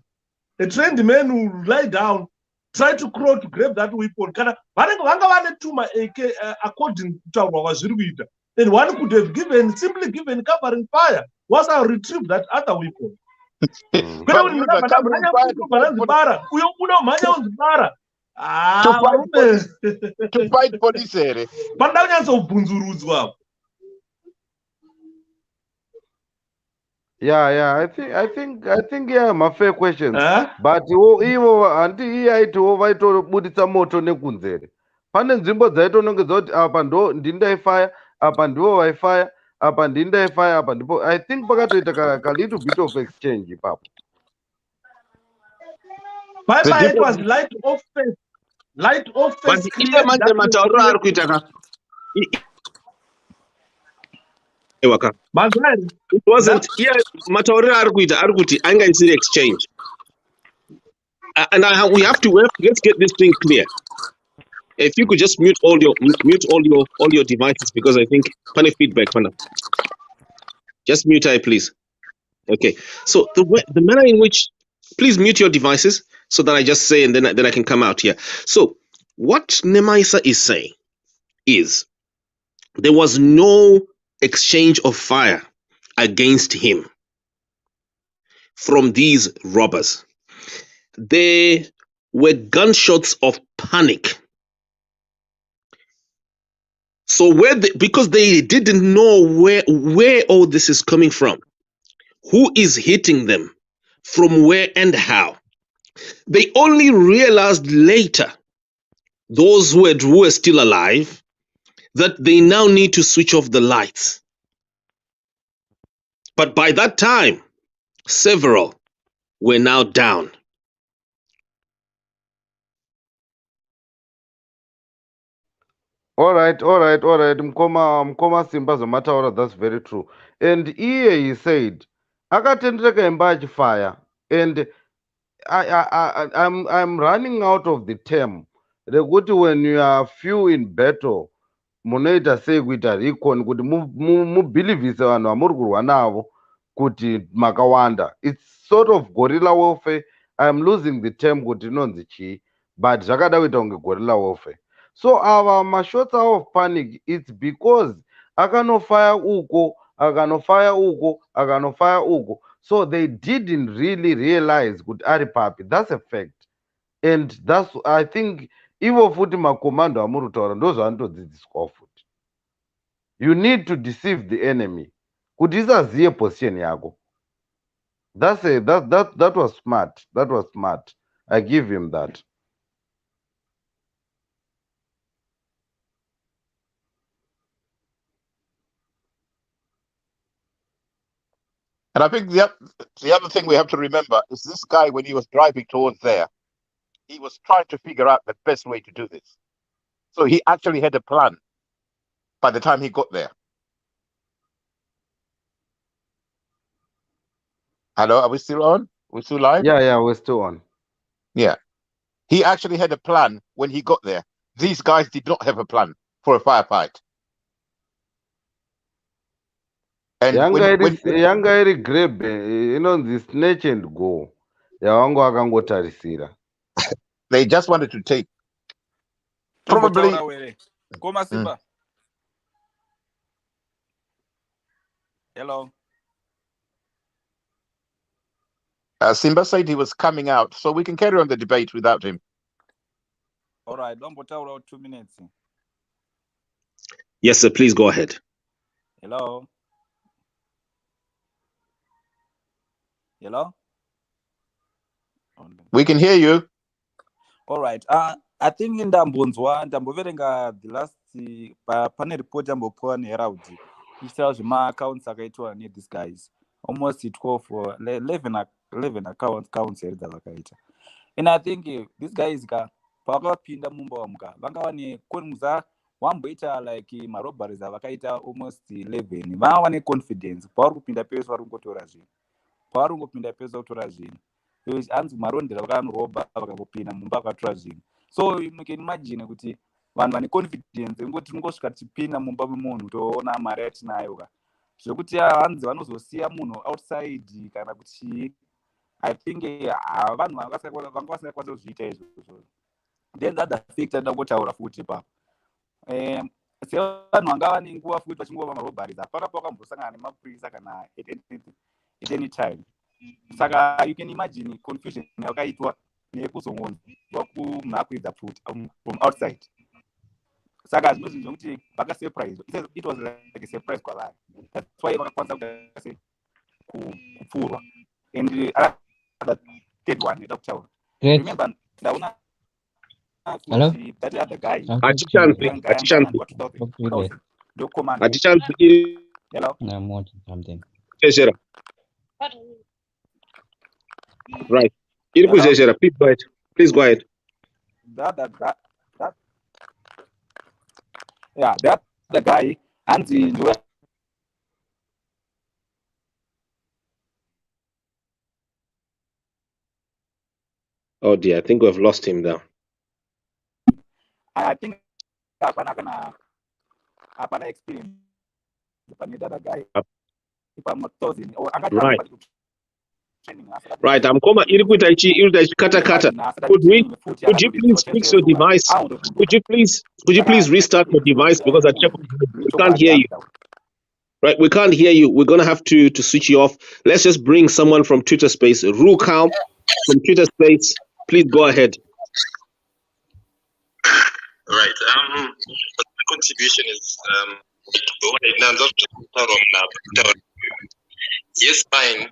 A trained man will lie down, try to crawl to grab that weapon. Kana vanenge vanga vane tuma AK according kutaurwa kwazviri kuita. And one could have simply given covering fire once I retrieve that other weapon. To fight police here. Yeah, I think yeah, my fair questions. But ivo handi iye aitiwo vaitobudisa moto nekunzere. Pane nzvimbo dzaitonongedza kuti apa ndo ndindaifaya, apa ndivo vaifaya, apa ndindaifaya, apa ndipo. I think pakatoita ka little bit of exchange ipapo. It was light offense. Light offense. It wasn't here. Matauriro ari kuti anga isiri exchange. And we have to let's get this thing clear. If you could just mute all your devices, because I think funny feedback. Just mute it, please. Okay. So the manner in which, please mute your devices so that I just say and then I can come out here. So what Namaisa is saying is there was no exchange of fire against him from these robbers. There were gunshots of panic. So because they didn't know where all this is coming from, who is hitting them, from where and how, they only realized later, those who were still alive, that they now need to switch off the lights. But by that time, several were now down. All right. Mkoma Simba Zomataura, that's very true. And he said, akatendereka imba achifaya, and I'm running out of the term. Rekuti when you are few in battle, munoita sei kuita recon kuti mubhilivhise vanhu vamuri kurwa navo kuti makawanda. It's sort of guerrilla warfare. I'm losing the term kuti inonzi chii, but zvakada kuita kunge guerrilla warfare. So our mashots of panic, it's because akanofaya uko, akanofaya uko. So they didn't really realize kuti ari papi. That's a fact. And that's, I think, ivo futi makomando amuri kutaura ndozvaanotodzidziswa futi. You need to deceive the enemy kuti isaziye position yako. That was smart. That was smart. I give him that. And I think the other thing we have to remember is this guy, when he was driving towards there, he was trying to figure out the best way to do this. So he actually had a plan by the time he got there. Hello, are we still on? We still live? Yeah, we're still on. Yeah. He actually had a plan when he got there. These guys did not have a plan for a firefight. And yanga iri grab inonzi snatch and go yavangu vakangotarisira. They just wanted to take. Probably. Simba. Hello. Simba said he was coming out, so we can carry on the debate without him. All right, don't put out 2 minutes. Yes, sir. Please go ahead. Hello. Hello. We can hear you. All right. I think in Ndamboverenga the last pane report Ndambopuwa neHerald. It tells my accounts akaitwa need these guys. Almost 12 or 11 accounts here dzavakaita. And I think these guys pakapinda mumba wamuka vanga vane konmuza wamboita like marobberies avakaita almost 11 vava vane confidence pavari kupinda peso vari kungotora zvinhu pavari kungopinda peso kutora zvinhu hanzi marondera vakanoroba vakangopinda mumba vakatora zvinhu. So you can imagine kuti vanhu vane confidence ngoti tingosvika tichipinda mumba memunhu toona mari yatinayo ka zvekuti hanzi vanozosiya munhu outside kana kuti I think vanhu vanga vasingakwanisa kuzviita izvozvo. Then that affected ndangotaura futi pa sevanhu vanga vane nguva futi vachingova marobberies hapana pakambosangana nemapurisa kana at any time. Saka you can imagine confusion yakaitwa nekuzongonzwa kumhakwidza futi from outside. Saka zvinhu zvokuti vakasurprise. It was like a surprise kwavari. That's why vakakwanisa kupfurwa. And the third one ndakutaura. Remember ndaona Hello? that other guy. Hello? I'm watching something. Right. Please go ahead. That the guy and the Oh dear, I think we've lost him now. I think hapana experience the other guy. If I'm not thousand or Right, I'm coming. Could you please fix your device? Could you please restart your device because we can't hear you. Right, we can't hear you. We're gonna have to switch you off. Let's just bring someone from Twitter Space. Rukam from Twitter Space. Please go ahead. Right. The contribution is yes, fine.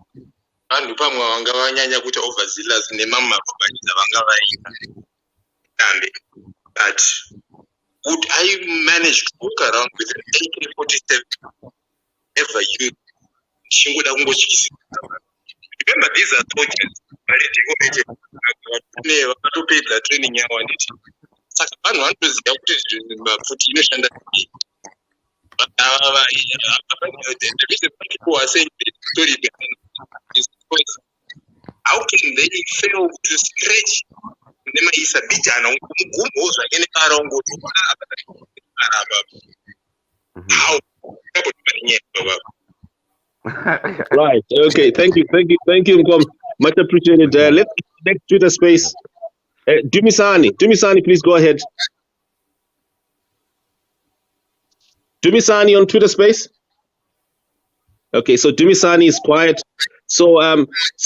Vanhu pamwe vanga vanyanya kuti overzealous nemamarobberies avanga vaita kambe, but would I manage to walk around with an AK-47 ever used? Shingoda kungotyisa. Remember, these are soldiers. Vakatopedza training yavo anditi. Saka vanhu vanotoziva kuti mafuti inoshanda sei. The reason people are saying this story behind is because how can they fail to stretch Namaisa bijana mugumbo zvakene karongo how? Right. Okay. Thank you, Ngom. Much appreciated. Let's get next to the space. Dumisani, please go ahead. Dumisani on Twitter Space. Okay, so Dumisani is quiet. So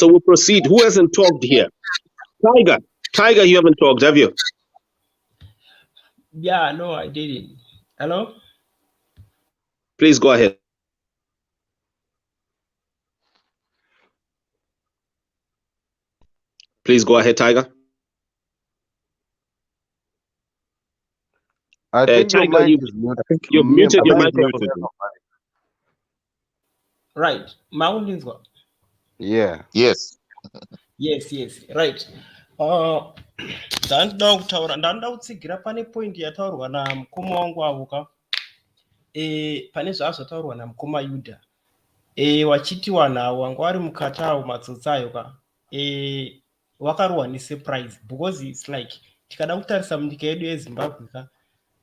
we'll proceed. Who hasn't talked here? Tiger, you haven't talked, have you? Yeah, no, I didn't. Hello? Please go ahead. Please go ahead, Tiger. I think Tiger, you've muted your microphone. Right. Mountains. Yeah. Yes. Yes. Right. Ndanda kutsigira pane point yataurwa namukoma wangu avuka. Pane zvazvataurwa namukoma Yuda. Wachiti wanhu wanga vari mukati awo matsotsi ayo ka. Wakarohwa nesurprise because it's like tikada kutarisa munyika yedu yeZimbabwe ka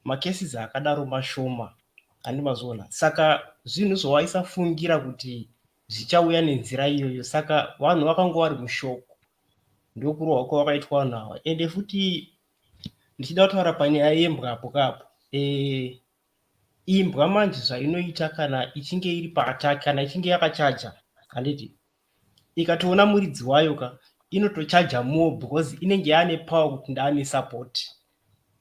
macases akadaro mashoma handimazviona. Saka zvinhu zvawaisafungira kuti zvichauya nenzira iyoyo, saka vanhu vakanga vari mushoko, ndokurwa kwavakaitwa vanhu ava. Ende futi ndichida kutaura panyaya yembwa apo kapo, imbwa manje zvainoita kana ichinge iri paataki, kana ichinge yakachaja, handiti ikatoona muridzi wayo ka inotochaja more because inenge yaane power kuti ndaane support,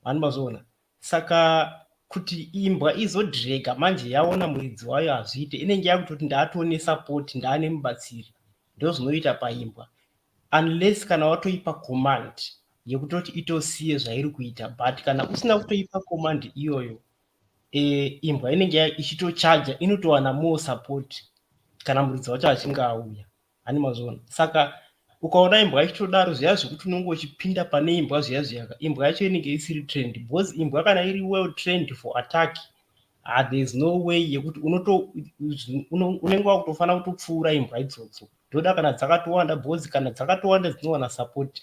handimazviona. Saka kuti imbwa izodhirega manje yaona muridzi wayo hazviite, inenge yakutoti ndaatone support, ndaane mubatsiri, ndo zvinoita paimbwa, unless kana watoipa command yekutoti itosiye zvairi kuita. But kana usina kutoipa command iyoyo, imbwa inenge ichitochaja, inotowana more support kana muridzi wacho achinge auya, handimazviona. Saka ukaona imbwa ichitodaro zviya zvekuti unenge uchipinda pane imbwa zviya zviyaka, imbwa yacho inenge isiri trained, because imbwa kana iri well trained for attack, there is no way yekuti unenge wakutofanira kutopfuura imbwa idzodzo. Ndoda kana dzakatowanda, because kana dzakatowanda dzinowana support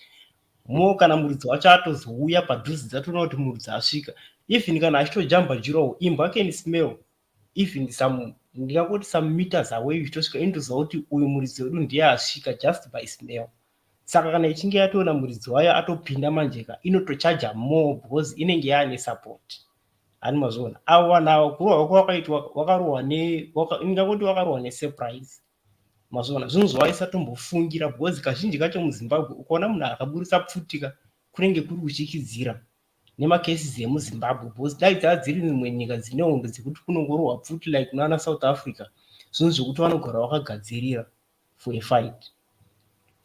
mo, kana muridzi wacho atozouya padhuze dzatoona kuti muridzi asvika, even kana achitojamba jurawo, imbwa can smell even ndingangoti some meters away ichitosvika, inotoziva kuti uyu muridzi wedu ndiye asvika just by smell. Saka kana ichinge yatoona muridzi wayo atopinda manjeka, inotochaja more because inenge yaane support, handimazviona. Avo vanhu ava kurwa kwavakaitwa wakarohwa ingangoti wakarohwa nesurprise, mazviona. Zvinhu zvawaisatombofungira, because kazhinji kacho muzimbabwe ukaona munhu akaburisa pfutika kunenge kuri kuchikidzira nemakesisi emuzimbabwe, because dai dzava dziri dzimwe nyika dzine hondo dzekuti kunongorohwa pfuti like kunana South Africa, zvinhu zvokuti vanogara vakagadzirira for a fight,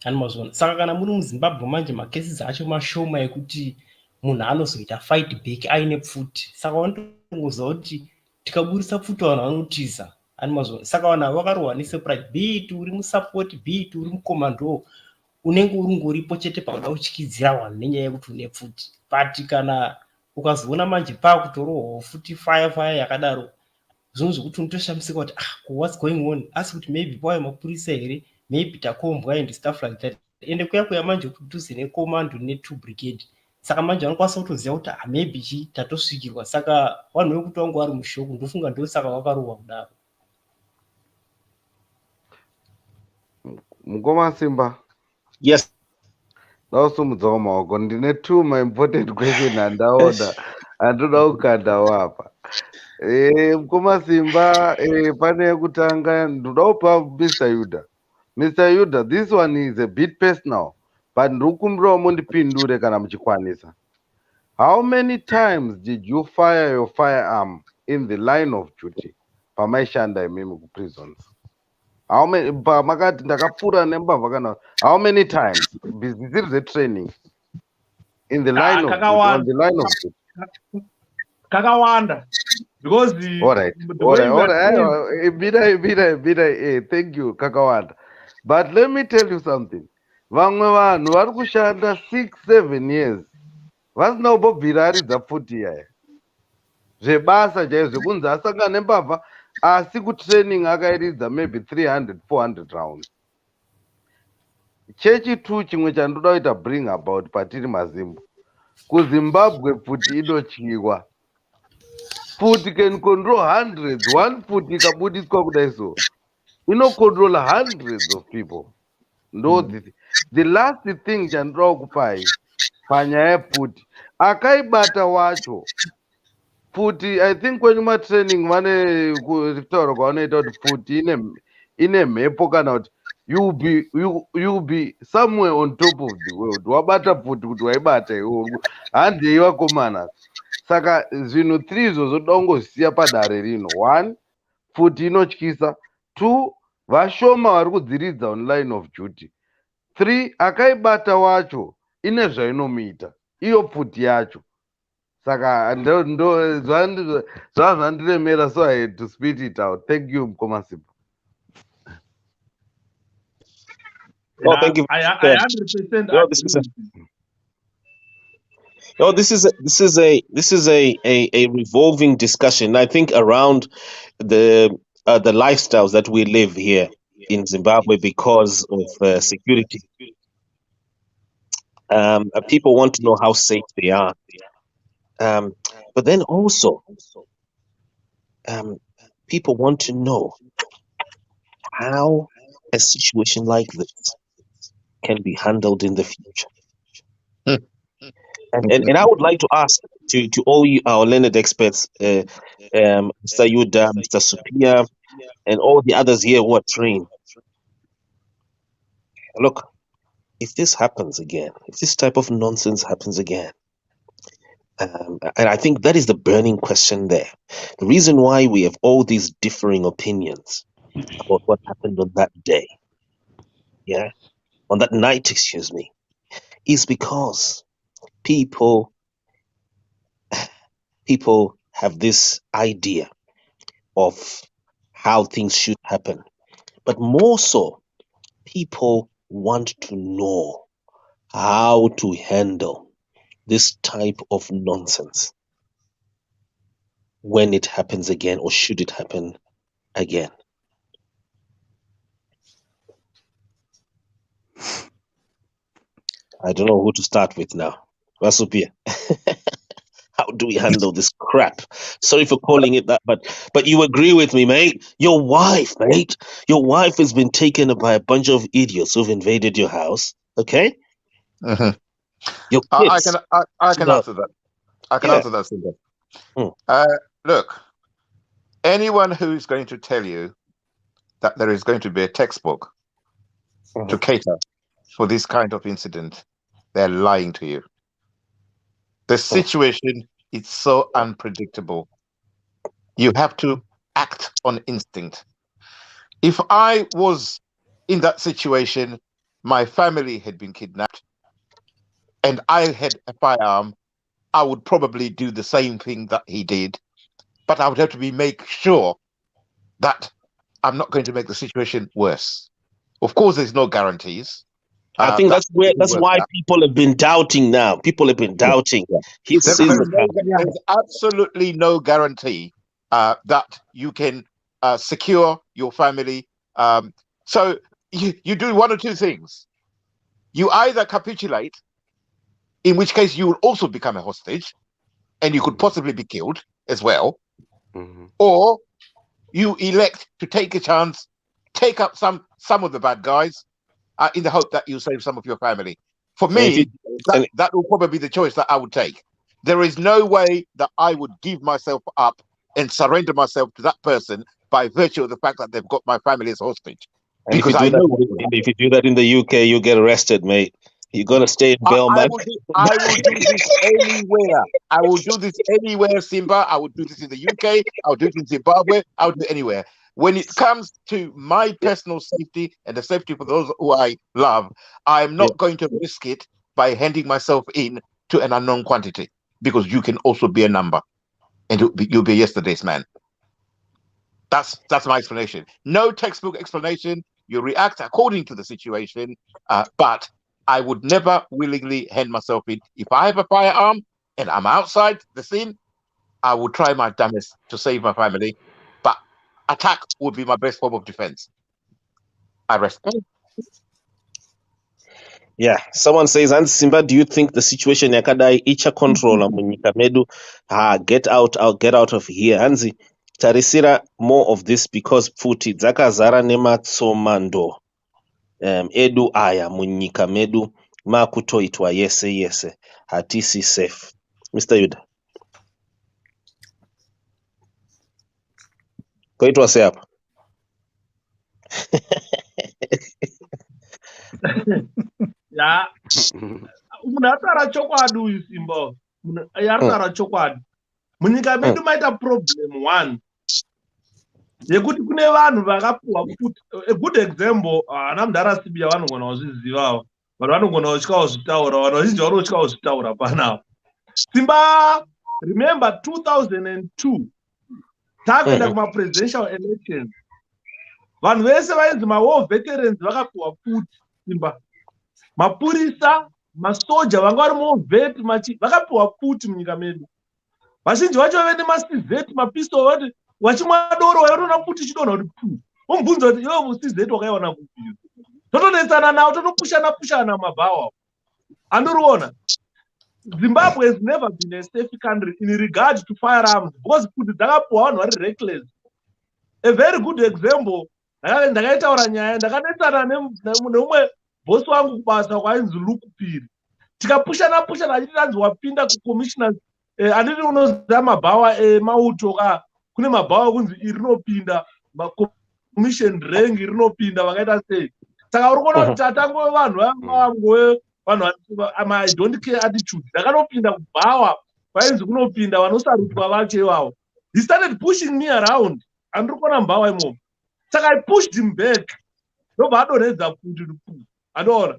handimazviona. Saka kana muri muzimbabwe manje makesisi acho mashoma ekuti munhu anozoita fight back aine pfuti, saka vanotongoziva kuti tikaburisa pfuti vanhu vanotiza, handimazviona. Saka vanhu ava vakarohwa nesurprise, be it uri musupport, be it uri mukomando, unenge uringoripo chete pakuda kuchikidzira vanhu nenyaya yekuti une pfuti. But kana ukazoona manje paakutorohwawo futi fire yakadaro, zvinhu zvokuti unotoshamisika kuti what's going on, asi kuti maybe pawaya mapurisa here, maybe takombwa and stuff like that. Ende kuya manje kudhuze nekomando ne2 brigade, saka manje vanokwanisa kutoziva kuti maybe tatosvikirwa. Saka vanhu vekuti vangu vari mushoko, ndofunga ndosaka vakarohwa kudaro. Mukoma Simba. Yes. Ndausumudzawo maoko, ndine 2 maimportant question andaona andoda kukanda wapa. Mukoma Simba, pane yekutanga ndoda kupa Mr. Yuda. Mr. Yuda, this one is a bit personal, but ndikukumbirawo mundipindure kana muchikwanisa. How many times did you fire your firearm in the line of duty pamaishanda imimi kuprisons? How many pamakati ndakapfuura nembavha kana how many times zvisiri zvetraining in the line of duty, on the line of duty? Kakawanda, because all right. Thank you Kakawanda, but let me tell you something. Vamwe vanhu vari kushanda 6-7 years vasina kubvira aridza pfuti yaya zvebasa chaizvo zvekunzi asangana nembavha, asi kutraining akairidza maybe 300-400 rounds. Chechitu chimwe chandoda kuita bring about patiri mazimbo, kuzimbabwe pfuti inotyiwa. Pfuti can control hundreds, one pfuti ikabudiswa kudai so inocontrol hundreds of people. Ndo the last thing chandoda kupai panyaya yepfuti, akaibata wacho pfuti, I think kwenye matraining vane kutaura kwavanoita kuti pfuti ine mhepo kana kuti you'll be somewhere on top of the world. Wabata pfuti kuti waibata iwo handei vakomana. Saka zvinhu 3 izvo zvoda kungozisiya padare rino. 1, pfuti inotyisa. 2, vashoma vari kudziridza on line of duty. 3, akaibata wacho ine zvainomuita iyo pfuti yacho. Saka ndo zvandiremera, so I had to spit it out. Thank you Mukoma Simba. Oh, thank you. I 100% This is a revolving discussion, I think, around the lifestyles that we live here in Zimbabwe because of security. People want to know how safe they are, but then also people want to know how a situation like this can be handled in the future. And I would like to ask to all you, our learned experts, Mr. Yuda, Mr. Supia, and all the others here who are trained. Look, if this happens again, if this type of nonsense happens again, and I think that is the burning question there. The reason why we have all these differing opinions about what happened on that day, on that night, excuse me, is because people have this idea of how things should happen. But more so, people want to know how to handle this type of nonsense when it happens again, or should it happen again. I don't know who to start with now. Vasupia. How do we handle this crap? Sorry for calling it that, but you agree with me, mate. Your wife has been taken by a bunch of idiots who've invaded your house. Okay? Mhm. Your I kids. can answer that. I can answer that, Simba. Look, anyone who's going to tell you that there is going to be a textbook to cater for this kind of incident, they're lying to you. The situation is so unpredictable. You have to act on instinct. If I was in that situation, my family had been kidnapped, and I had a firearm, I would probably do the same thing that he did, but I would have to make sure that I'm not going to make the situation worse. Of course, there's no guarantees. I think that's why people have been doubting now. People have been doubting. There's absolutely no guarantee that you can secure your family. So you do one or two things. You either capitulate, in which case you will also become a hostage, and you could possibly be killed as well, or you elect to take a chance, take up some of the bad guys, in the hope that you save some of your family. For me, that will probably be the choice that I would take. There is no way that I would give myself up and surrender myself to that person by virtue of the fact that they've got my family as hostage. And if you do that in the UK, you get arrested, mate. You're gonna stay in Belmont. I will do this anywhere. I will do this anywhere, Simba. I will do this in the UK. I'll do it in Zimbabwe. I'll do it anywhere. When it comes to my personal safety and the safety for those who I love, I'm not going to risk it by handing myself in to an unknown quantity, because you can also be a number, and you'll be yesterday's man. That's my explanation. No textbook explanation. You react according to the situation, but I would never willingly hand myself in. If I have a firearm and I'm outside the scene, I will try my damnedest to save my family, but attack would be my best form of defense. I rest. Yeah, someone says, and Simba, do you think the situation yakadai icha control munyika medu? Get out of here. Hanzi, tarisira more of this, because futi dzakazara nematsomando edu aya munyika medu makutoitwa yese hatisi safe. Mr. Yuda. Koitwa se hapa. Ya, munatara chokwadi uyu Simba. Yaritara chokwadi. Munyika medu maita problem one. Yekuti kune vanhu vakapuwa kuti, a good example, ana mudhara Sibia vanogona kuzvizivawo, vanhu vanogona kutya kuzvitaura, vanhu vazhinji vanotya kuzvitaura panapa. Simba, remember 2002, takuenda kuma-presidential elections. Vanhu vese vainzi ma-war veterans vakapuwa kuti, Simba. Mapurisa, masoja vanga vari moveti vakapuwa kuti munyika medu. Vazhinji vacho vave nemasizeti, mapistol, vati wachimwa doro wairona kuti chidonha kuti pu. Umbvunza kuti iwe musizeti wakaiwana kupi. Totonetsana nawo, totopushana mabhawa. Andiriona. Zimbabwe has never been a safe country in regard to firearms because kuti dzakapuwa vanhu vari reckless. A very good example, ndakaitaura nyaya ndakanetsana neumwe bhosi wangu kubasa kwainzi Lukupiri. Tikapushana achiti tanzi wapinda kucommissioners anditi unoziva mabhawa emauto ka kune mabhawa kunzi iri rinopinda commission rank rinopinda vakaita sei. Saka uri kuona kuti tatangove vanhu vangove vanhu I don't care attitude. Ndakanopinda kubhawa kwainzi kunopinda vanosarutwa vacho ivavo. He started pushing me around. Andiri kuona mbhawa imomo. Saka I pushed him back. Ndobva adonhedza futi rupu. Adoona.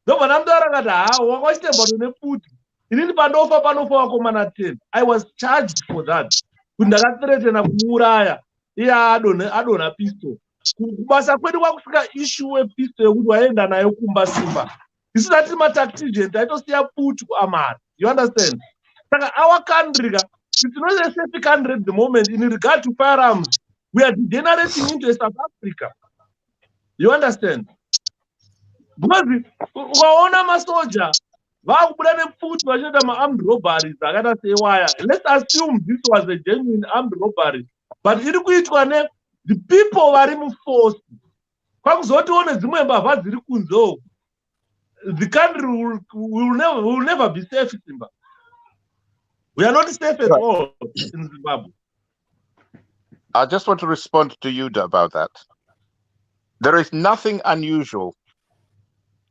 Ndobva ndamutaura ngati wakwachitemba nefuti. Inini pandofa vakomana 10. I was charged for that. Kuti ndakathreatena kumuuraya. Iye adonha pistol. Kubasa kwedu kwakusvika issue wepistol yekuti waenda nayo kumba Simba. Isu tati matactician taitosiya futi kuamara. You understand? Saka our country, it's not a safe country at the moment in regard to firearms. We are degenerating into a South Africa. You understand? Because ukaona masoja vakubuda nepfuti vachiita ma-armed robberies akata sewaya. Let's assume this was a genuine armed robbery. But iri kuitwa ne the people vari muforce. Kwakuzotione dzimwe mbavha dziri kunzo. The country will never be safe, Simba. We are not safe at all in Zimbabwe. I just want to respond to you about that. There is nothing unusual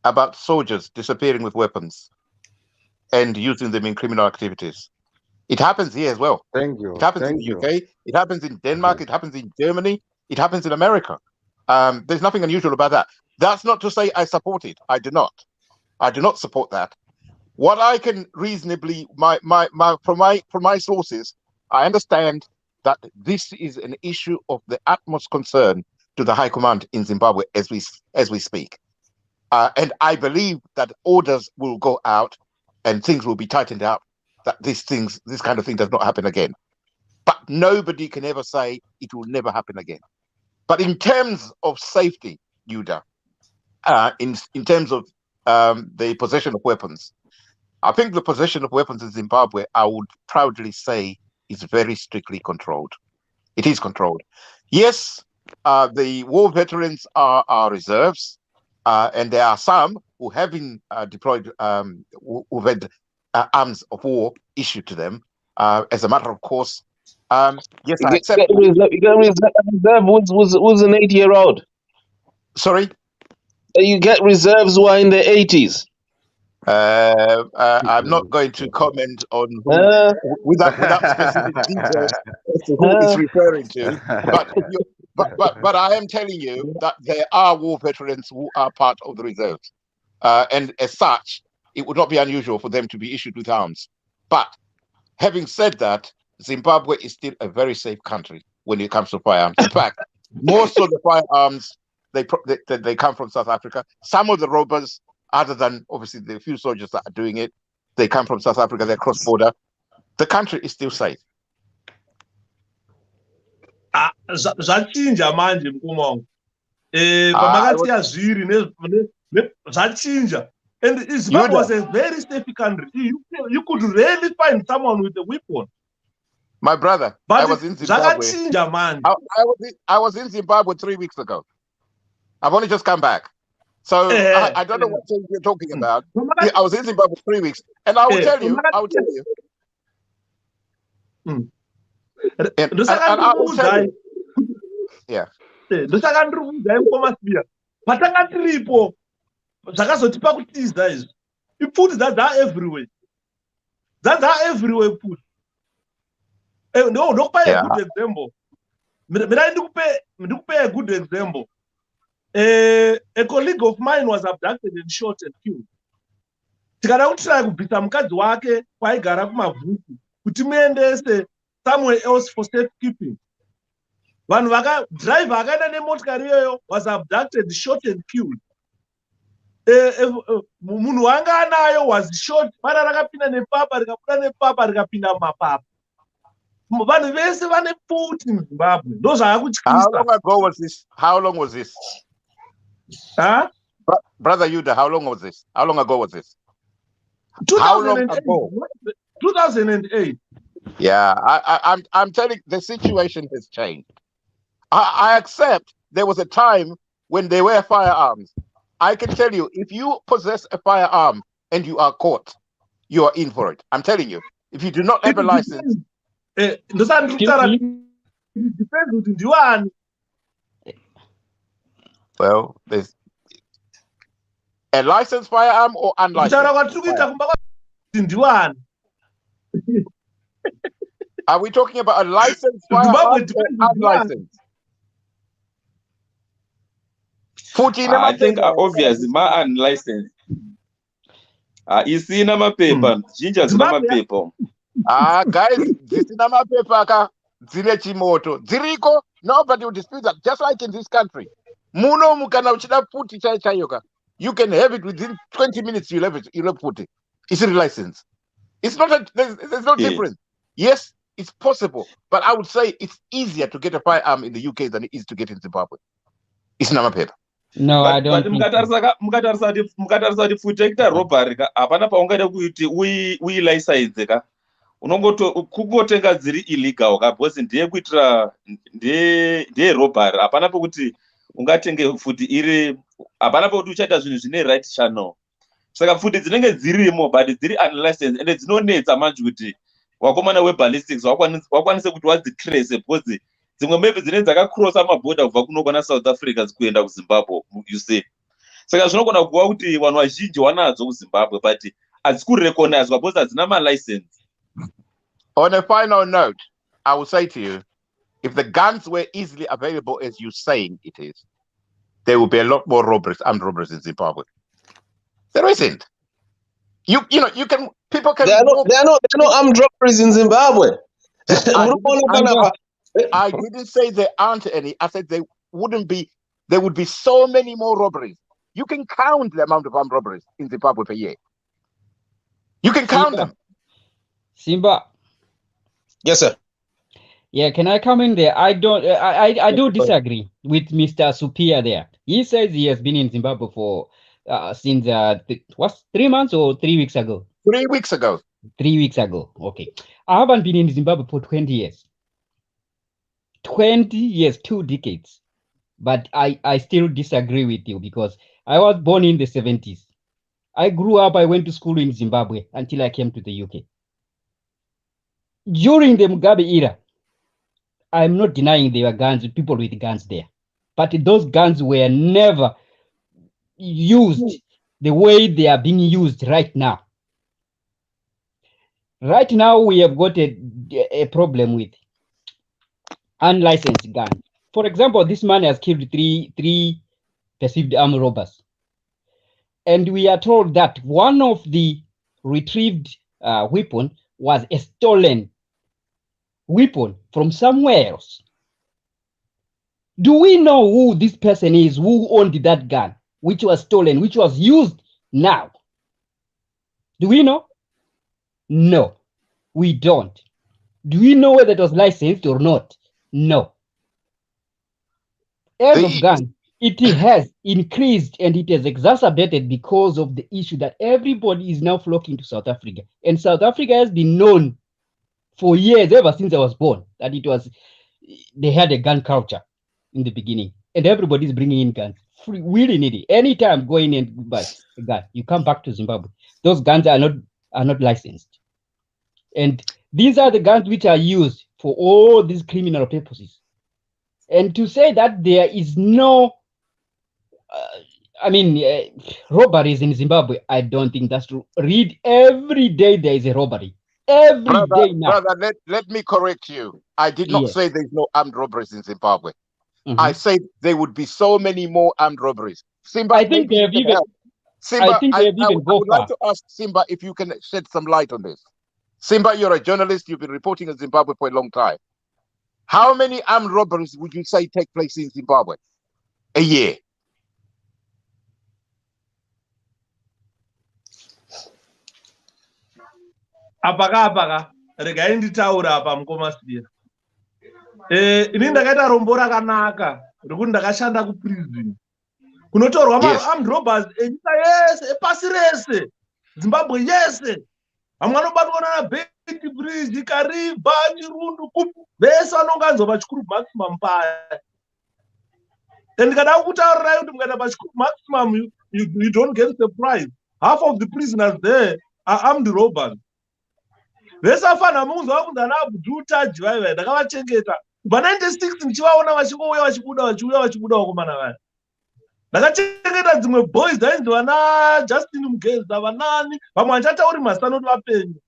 about soldiers disappearing with weapons and using them in criminal activities. It happens here as well. Thank you. It happens in the UK. It happens in Denmark. It happens in Germany. It happens in America. There's nothing unusual about that. That's not to say I support it. I do not. I do not support that. What I can reasonably, from my sources, I understand that this is an issue of the utmost concern to the High Command in Zimbabwe as we speak, and I believe that orders will go out and things will be tightened up. That this kind of thing does not happen again. But nobody can ever say it will never happen again. But in terms of safety, Yuda, in terms of the possession of weapons, I think the possession of weapons in Zimbabwe, I would proudly say, is very strictly controlled. It is controlled. Yes, the war veterans are reserves, and there are some who have been deployed, who've had arms of war issued to them. As a matter of course, yes, I accept. You get reserve who's an 8-year-old. Sorry? You get reserves who are in the 80s. I'm not going to comment on without specific details as to who it's referring to, but I am telling you that there are war veterans who are part of the reserves, and as such, it would not be unusual for them to be issued with arms. But having said that, Zimbabwe is still a very safe country when it comes to firearms. In fact, most of the firearms they come from South Africa. Some of the robbers, other than obviously the few soldiers that are doing it, they come from South Africa, they're cross-border. The country is still safe. Zvachinja manje mkumongo. Pamakasiya zviri zvachinja. And Zimbabwe was a very safe country. You could really find someone with a weapon. My brother, but I was in Zimbabwe. Zvachinja manje. I was in Zimbabwe 3 weeks ago. I've only just come back. So I don't know what you're talking about. I was in Zimbabwe 3 weeks, and I will tell you. Yeah. Ndosakandikuudza mukomasiya patanga tiripo zvakazotipa kutiza izvi ipfuti dzadza everywhere pfuti ndokupa a good example. Mirai ndikupe a good example. A colleague of mine was abducted and shot and killed. Tikada kutira kubvisa mukadzi wake kwaigara kumabvuku kuti muendese somewhere else for safekeeping. Vanhu driver akaenda nemotikari iyoyo was abducted, shot and killed. Munhu wanga anayo was shot, bara rakapinda nepapa rikabuda nepapa rikapinda mumapapa. Vanhu vese vane pfuti muZimbabwe. How long ago was this? How long was this? Huh? Brother Yuda, how long was this? How long ago was this? How long ago? 2008. Yeah, I'm telling the situation has changed. I accept there was a time when there were firearms. I can tell you, if you possess a firearm and you are caught, you are in for it. I'm telling you, if you do not have a license. Well, there's a licensed firearm or unlicensed firearm. Are we talking about a licensed firearm or unlicensed? I think obviously my unlicensed. Isina mapepa, jinja zina mapepa. Guys, zisina mapepa ka zile chimoto. Ziriko, nobody will dispute that. Just like in this country. Muno mukana uchida puti chai chayoka. You can have it within 20 minutes. You'll have put it. It's a license. It's not there's no difference. Yes, it's possible, but I would say it's easier to get a firearm in the UK than it is to get in Zimbabwe. It's not paper. No, I don't think mukatarisa kuti futa robbery hapana paungada kuti uilicense ka kungotenga dziri illegal ka because ndiye kuitira ndiye robbery hapana pekuti ungatenge futi iri hapana pekuti uchaita zvinhu zvine right channel. Saka futi dzinenge dzirimo but dziri unlicensed ende dzinonetsa manje kuti wakomana weballistics wakwanise kuti wadzitrace because dzimwe maybe dzine dzakacrossa maborder kubva kunogona South Africa kuenda kuZimbabwe, you see. Saka zvinogona kuva kuti vanhu vazhinji wanadzo kuZimbabwe but hadzikurecognize because hadzina malicense. On a final note, I will say to you, if the guns were easily available as you're saying it is, there will be a lot more robberies, armed robberies in Zimbabwe. There isn't. You know, people can. There are no armed robberies in Zimbabwe. I didn't say there aren't any. I said there wouldn't be. There would be so many more robberies. You can count the amount of armed robberies in Zimbabwe per year. You can count them. Simba. Yes, sir. Yeah, can I come in there? I do disagree with Mr. Supia there. He says he has been in Zimbabwe for since 3 months or 3 weeks ago? 3 weeks ago. 3 weeks ago. Okay. I haven't been in Zimbabwe for 20 years. 20 years, 2 decades. But I still disagree with you because I was born in the 70s. I grew up, I went to school in Zimbabwe until I came to the UK. During the Mugabe era, I'm not denying there were guns, people with guns there. But those guns were never used the way they are being used right now. Right now, we have got a problem with unlicensed guns. For example, this man has killed three perceived armed robbers. And we are told that one of the retrieved weapon was a stolen weapon from somewhere else. Do we know who this person is, who owned that gun, which was stolen, which was used now? Do we know? No, we don't. Do we know whether it was licensed or not? No. Of gun, it has increased and it has exacerbated because of the issue that everybody is now flocking to South Africa. And South Africa has been known for years, ever since I was born, that they had a gun culture in the beginning. And everybody is bringing in guns. Willy-nilly. Anytime go in and buy a gun, you come back to Zimbabwe. Those guns are not licensed. And these are the guns which are used for all these criminal purposes. And to say that there is no, robberies in Zimbabwe, I don't think that's true. Read every day there is a robbery. Every day now. Brother, let me correct you. I did not say there's no armed robberies in Zimbabwe. I said there would be so many more armed robberies. Simba, I think they have even. Simba, I would like to ask Simba if you can shed some light on this. Simba, you're a journalist. You've been reporting in Zimbabwe for a long time. How many armed robberies would you say take place in Zimbabwe a year? Apaka regai nditaura apa mukomasira. Ini ndakaita rombo rakanaka rekuti ndakashanda kuprison. Kunotorwa armed robbers enyika yese epasi rese. Zimbabwe yese vamwe vanobatwa naBeit Bridge, Kariba, Chirundu, vese vanonganzwa pachikuru maximum paya. And ndikada kutaurirai kuti mukaenda pachikuru maximum you don't get surprised. Half of the prisoners there are armed robbers. Vese vafanira munzwa kunzi ana Abdul Taj vaiva ndakavachengeta kubva 96 ndichivaona vachingouya vachibuda vakomana vaya. Ndakachengeta dzimwe boys dzainzi vana Justin Mugeza vanani vamwe handichatauri mazita noti vapenyu.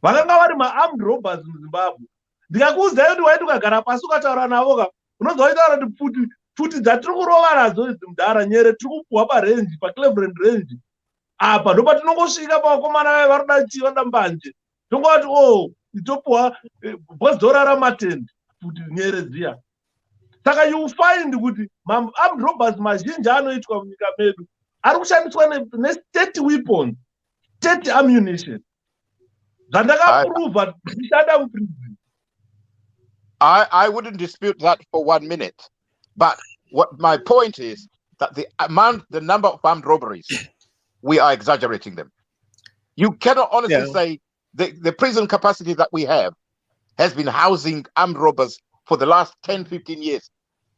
Vakanga vari ma-armed robbers muZimbabwe. Ndikakuudzai kuti waiti ukagara pasi ukataura navo unonzwa vaitaura kuti pfuti dzatiri kurova nadzo idzi mudhara nyere tiri kupuhwa parenji paCleveland range apa ndo patinongosvika pavakomana vaya varoda chii vanoda mbanje tongoti itopuhwa bhozi dorara matende kuti nyere dziya. Saka you find kuti ma-armed robbers mazhinji anoitwa munyika medu ari kushandiswa ne-30 weapons, 30 ammunition. Zvandakaprova zvichada muprison. I wouldn't dispute that for 1 minute. But what my point is that the number of armed robberies, we are exaggerating them. You cannot honestly say the prison capacity that we have has been housing armed robbers for the last 10, 15 years.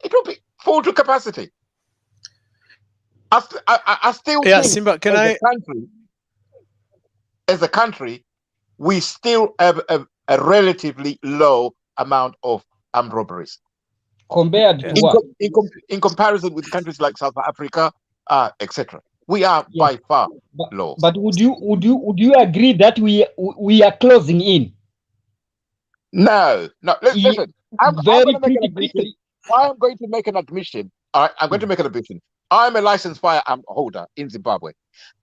It will be full to capacity. I still think Simba, as a country, we still have a relatively low amount of armed robberies. Compared to what? In comparison with countries like South Africa, etc. We are by far low. But would you agree that we are closing in? No. Listen. I'm going to make an admission. All right, I'm going to make an admission. I'm a licensed firearm holder in Zimbabwe.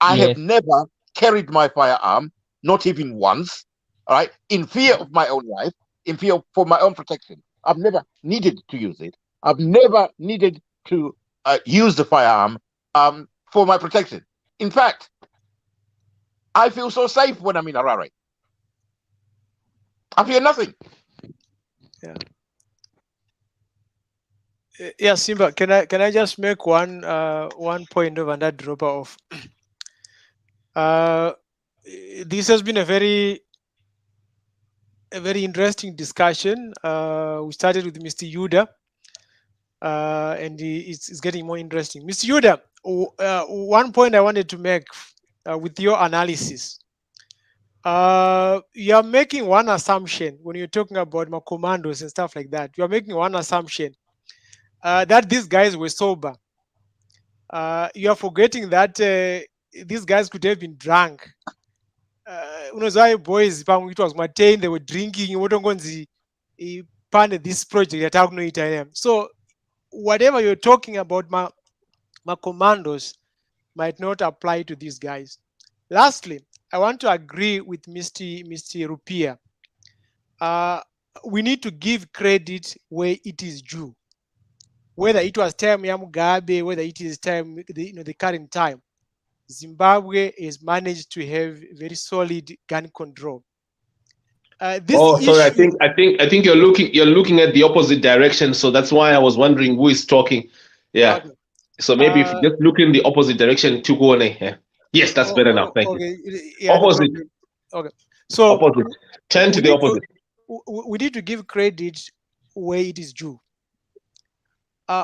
I have never carried my firearm, not even once. All right, in fear of my own life, in fear for my own protection. I've never needed to use it. I've never needed to use the firearm for my protection. In fact, I feel so safe when I'm in Harare. I fear nothing. Yeah, Simba, can I just make one point of that drop off? This has been a very interesting discussion. We started with Mr. Yuda, and it's getting more interesting. Mr. Yuda, one point I wanted to make with your analysis. You are making one assumption when you're talking about my commandos and stuff like that. You are making one assumption that these guys were sober. You are forgetting that these guys could have been drunk. Boys, it was Martin, they were drinking. This project. So, whatever you're talking about, my commandos might not apply to these guys. Lastly, I want to agree with Mr. Rupia. We need to give credit where it is due. Whether it was time Mugabe, whether it is time the current time, Zimbabwe has managed to have very solid gun control. Sorry. I think you're looking at the opposite direction. So that's why I was wondering who is talking. Yeah. Okay. So maybe if you just look in the opposite direction to go on. Yes, that's better now. Thank you. Yeah, opposite. Okay. So opposite. Turn to the opposite. We need to give credit where it is due.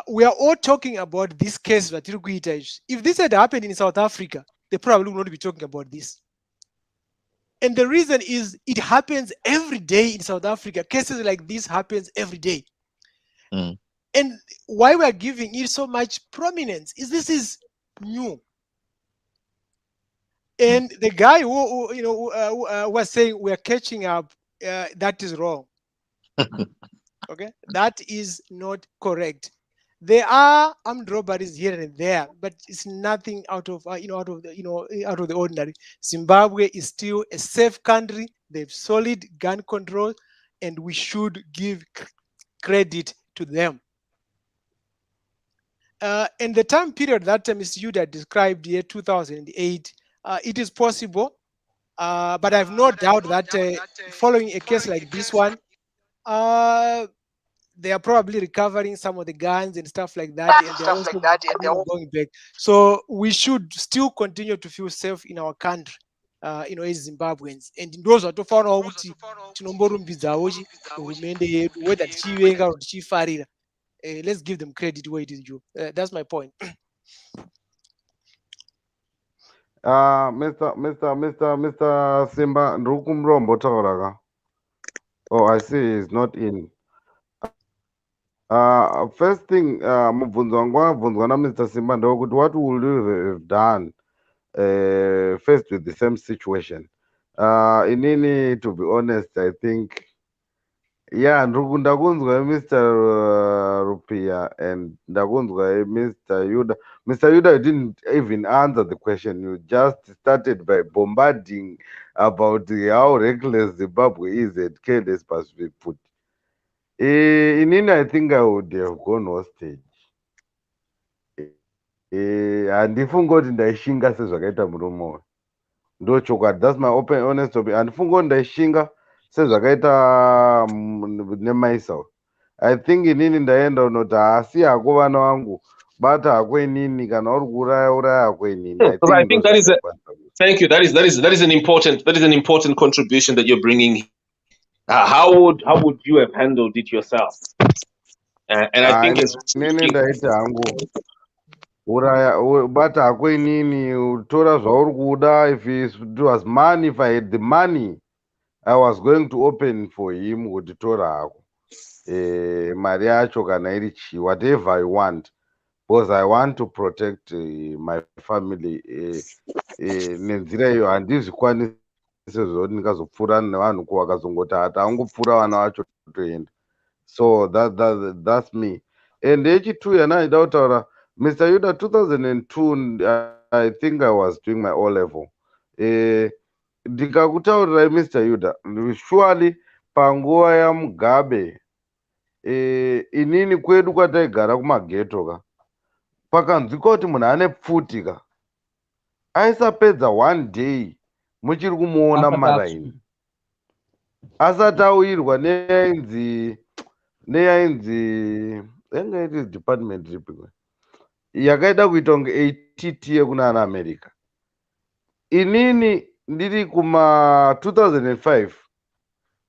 We are all talking about this case. If this had happened in South Africa, they probably would not be talking about this. And the reason is it happens every day in South Africa. Cases like this happens every day. And why we are giving it so much prominence is this is new. And the guy who was saying we are catching up, that is wrong. Okay, that is not correct. There are armed robberies here and there, but it's nothing out of the ordinary. Zimbabwe is still a safe country. They have solid gun control, and we should give credit to them. And the time period that Mr. Yuda described here, 2008, it is possible, but I have no doubt that following a case like this one, they are probably recovering some of the guns and stuff like that, and they're also going back. So we should still continue to feel safe in our country, as Zimbabweans. And those are to find out tinomborumbidzawo hurumende yedu, whether tichivenga or tichifarira. Let's give them credit where it is due. That's my point. Mr. Simba, Nrukumrombo Tauraga. Oh, I see he's not in. First thing, mubvunzo wangu wabvunzwa naMr. Simba ndokuti what would you have done faced with the same situation? Inini, to be honest, I think, yeah, ndakunzwa Mr. Rupia and ndakunzwa Mr. Yuda. Mr. Yuda, you didn't even answer the question. You just started by bombarding about how reckless Zimbabwe is at careless Pacific foot. Inini, I think I would have gone hostage. Handifunga kuti ndaishinga sezvakaita murume ndochokwadi. That's my open honest opinion. Handifunga kuti ndaishinga sezvakaita Namaisa. I think inini ndaenda unoti asi hako vana vangu bata hako inini kana uri kuuraya hako inini. I think that is thank you. That is an important contribution that you're bringing. How would you have handled it yourself? And I think inini ndaita hangu uraya bata hako inini, tora zvauri kuda. If it was money, if I had the money, I was going to open for him kuti tora hako mari yacho kana iri chi, whatever I want, because I want to protect my family. Nenzira iyo handizvikwanisi zvekuti ndingazopfuura nevanhu kuwakazongoti hata angopfuura vana vacho toenda. So that's me. And echitu yandaida kutaura, Mr. Yuda, 2002 I think I was doing my O level. Ndikakutaurirai Mr. Yuda, surely panguva yaMugabe, inini kwedu kwataigara kumageto ka, pakanzwika kuti munhu ane pfuti ka, aisapedza 1 day muchiri kumuona mumaraini asati auyirwa neyainzi yanga iri department ripi yakaida kuita kunge ATT yekuna America. Inini ndiri kuma 2005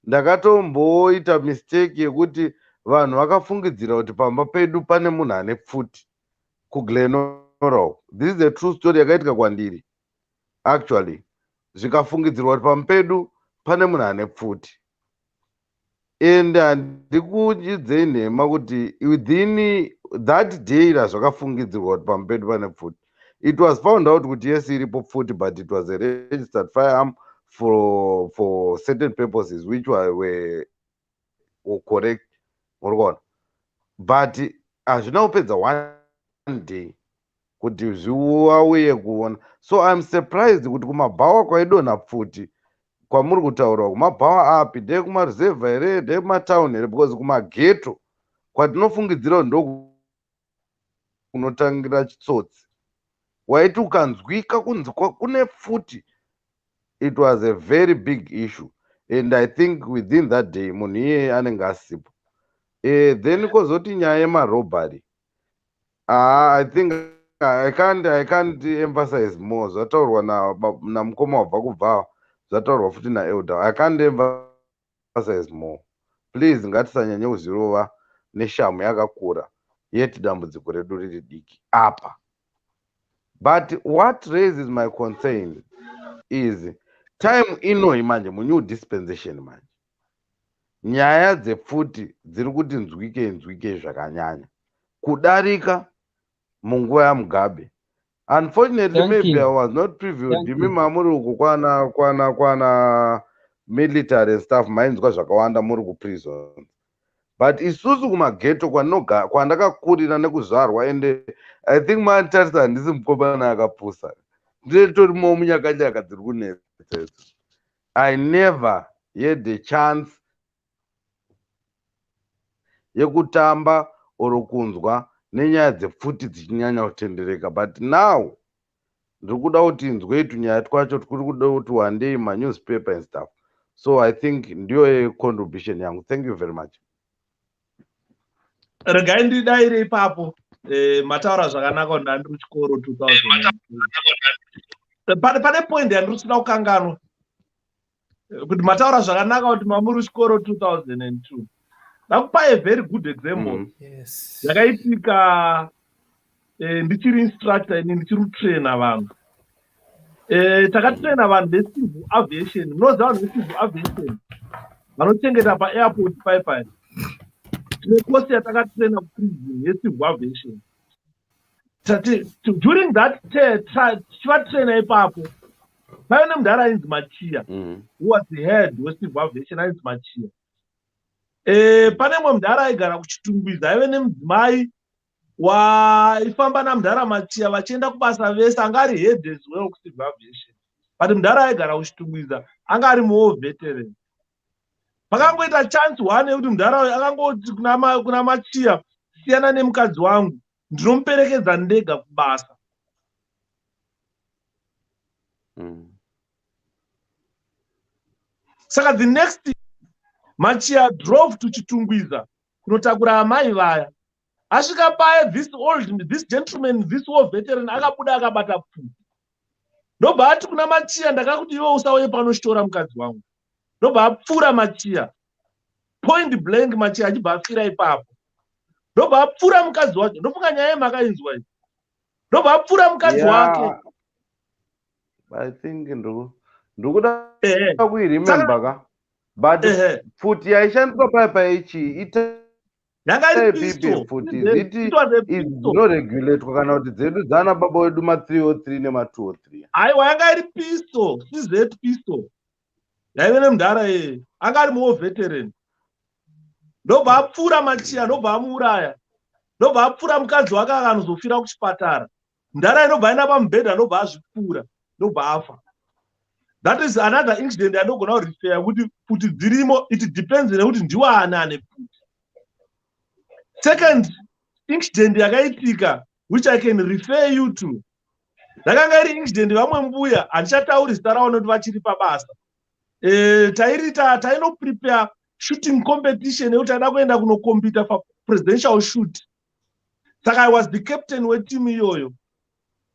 ndakatomboita mistake yekuti vanhu vakafungidzira kuti pamba pedu pane munhu ane pfuti kuGlenorah. This is a true story yakaitika kwandiri actually. Zvikafungidzirwa kuti pamba pedu pane munhu ane pfuti. And handikuudzei nhema kuti within that day zvakafungidzirwa kuti pamba pedu pane pfuti, it was found out kuti yes iripo pfuti, but it was a registered firearm for certain purposes which were correct. But hazvina kupedza 1 day kuti zviwauye kuona. So I'm surprised kuti kumabhawa kwaidonha pfuti kwamuri kutaura kumabhawa api, ndekumareserva here, ndekumatown here, because kumageto kwatinofungidzira kuti ndokunotangira chitsotsi. Waiti ukanzwika kunzi kune pfuti, it was a very big issue. And I think within that day munhu iye anenge asipo. Then kozoti nyaya yemarobhari, I think I can't emphasize more. Zvataurwa namukoma wabva kubva, zvataurwa futi naElder. I can't emphasize more. Please ngatisanyanye kuzvirova neshamu yakakura yeti dambudziko redu riri diki apa. But what raises my concern is time inoi manje munew dispensation manje nyaya dzepfuti dziri kuti nzwike zvakanyanya kudarika munguva yaMugabe. Unfortunately, maybe I was not previewed. Imi mamuri uku kwana military and stuff mainzwa zvakawanda muri kuprison. But isusu kumageto kwandakakurira nekuzvarwa, and I think mantarisa handisi mukomana akapusa. Nditorimo munyakanyaka dziri kunetsa. I never had the chance yekutamba or kunzwa nenyaya dzepfuti dzichinyanya kutendereka. But now ndiri kuda kuti nzwe tunyaya twacho turi kuda kuti wandei manewspaper and stuff. So I think ndiyo contribution yangu. Thank you very much. regai ndidaire ipapo mataura zvakanaka kuti ndandiri kuchikoro 2002 pane point yandiri kuda kukanganwa kuti mataura zvakanaka kuti mamuri kuchikoro 2002 ndakupa a very good example yakaitika ndichiri instructor ini ndichiri kutraina vanhu takatraina vanhu vecivil aviation munoziva vanhu vecivil aviation vanochengeta paairport paipai tine kosi yatakatraina kuprison yecivil aviation during that tichivatraina ipapo paive nemudhara ainzi Machia who was the head wecivil aviation ainzi Machia. Pane mwe mudhara aigara kuchitungwiza aive nemudzimai waifamba namudhara Machia vachienda kubasa vese anga ari head as well kucivil aviation, but mudhara aigara kuchitungwiza anga ari more veteran. Pakangoita chance one yekuti mudhara uyu akangoti kuna Machia, siyana nemukadzi wangu ndinomuperekedza ndega kubasa. Saka the next Machia drove to Chitungwiza kunotakura amai vaya. Asvika paya this gentleman, this war veteran akabuda akabata pfupi. Ndobva ati kuna Machia, ndakakuti iwe usauye panoshitora mukadzi wangu. Ndobva apfura Machia. Point blank Machia achibva afira ipapo. Ndobva apfura mukadzi wake. Ndofunga nyaya yemakainzwa iyi. Ndobva apfura mukadzi wake. I think ndokuda kuiremember ka. But futi yaishandiswa paipa ichi yanga iri pistol. Futi dzinoregulatwa kana kuti dzedu dzana baba wedu ma303 nema203. Aiwa yanga iri pistol, CZ pistol. Yaive nemudhara yeye anga ari more veteran. Ndobva apfura Machia, ndobva amuuraya. Ndobva apfura mukadzi wake akanozofira kuchipatara. Mudhara inobva aenda pamubhedha ndobva azvipfura, ndobva afa. That is another incident andogona kurefer kuti futi dzirimo, it depends nekuti ndiwani ane futi. Second incident yakaitika which I can refer you to, rakanga iri incident vamwe mbuya handichatauri zita ravo nekuti vachiri pabasa. Taino prepare shooting competition yekuti taida kuenda kunokompita for presidential shoot. Saka I was the captain weteam iyoyo.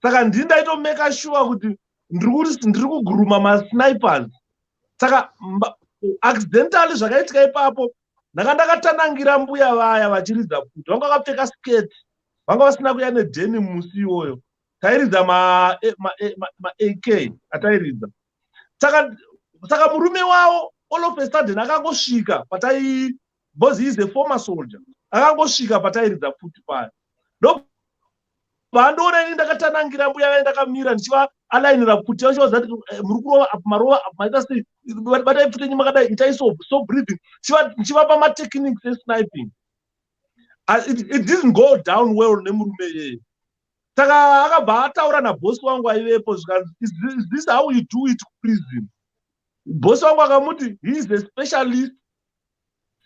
Saka ndini ndaitomeka sure kuti ndiri kuguruma masnipers. Saka accidentally zvakaitika ipapo ndakatanangira mbuya vaya vachiridza futi. Vanga vakapfeka skate, vanga vasina kuya nedenim musi iyoyo. Tairidza ma-AK atairidza. Saka murume wavo all of a sudden akangosvika because he is a former soldier. Akangosvika patairidza futi paya. Vandoona ini ndakatanangira mbuya vaya ndakamira ndichiva alainira futi yacho zati muri kurova marova maita sei batai futi nyuma kadai itai so breathing ndichivapa matechniques esniping. It didn't go down well nemurume yeye. Saka akabva ataura nabosi wangu aivepo zvikanzi, is this how you do it prison? Bosi wangu akamuti he is a specialist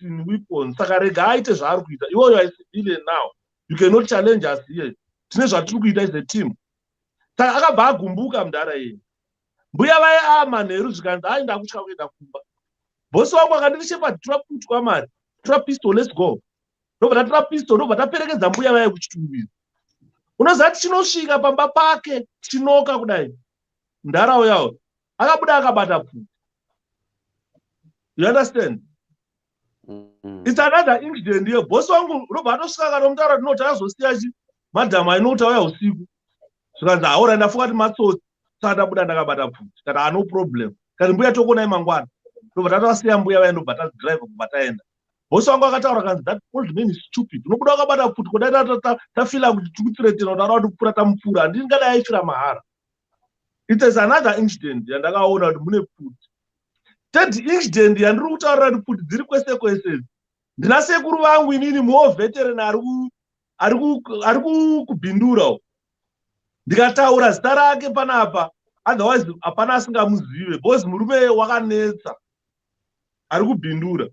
in weapons. Saka rega aite zvaari kuita. Iwoyo is civilian now. You cannot challenge us here. Tine zvatiri kuita is a team. Saka akabva agumbuka mudhara yeye. Mbuya vaya manheru zvikanzi aenda kutya kuenda kumba. Bosi wangu akanditi shepherd tora futi kwamari, tora pistol, let's go. Ndobva tatora pistol, ndobva taperekedza mbuya vaya kuchitungwiza. Unoziva tichinosvika pamba pake tichinoka kudai, mudhara uyawo akabuda akabata futi. You understand? It's another incident here. Bosi wangu ndobva atosvika kanomutaura tinoti azosiya madhamu ainota uya usiku. Zvikanzi aura ndafunga kuti matsotsi. Saka ndabuda ndakabata futi. Kana no problem. Kana mbuya tokonai mangwana. Ndobva tatasiya mbuya vaya ndobva tadrive kubva taenda. Bosi wangu akataura kanzi that old man is stupid. Unobuda wakabata futi kudai tafila kuti tikutsiretena kuti araudi kupfuura tamupfuura. Handini ngadai aifira mahara. It is another incident yandakaona kuti mune futi. Third incident yandiri kutaurira kuti futi dziri kwese kwese. Ndina sekuru vangu inini more veteran ari kubhindura. Ndikataura zita rake panapa, otherwise hapana asingamuzive because murume wakanetsa ari kubhindura.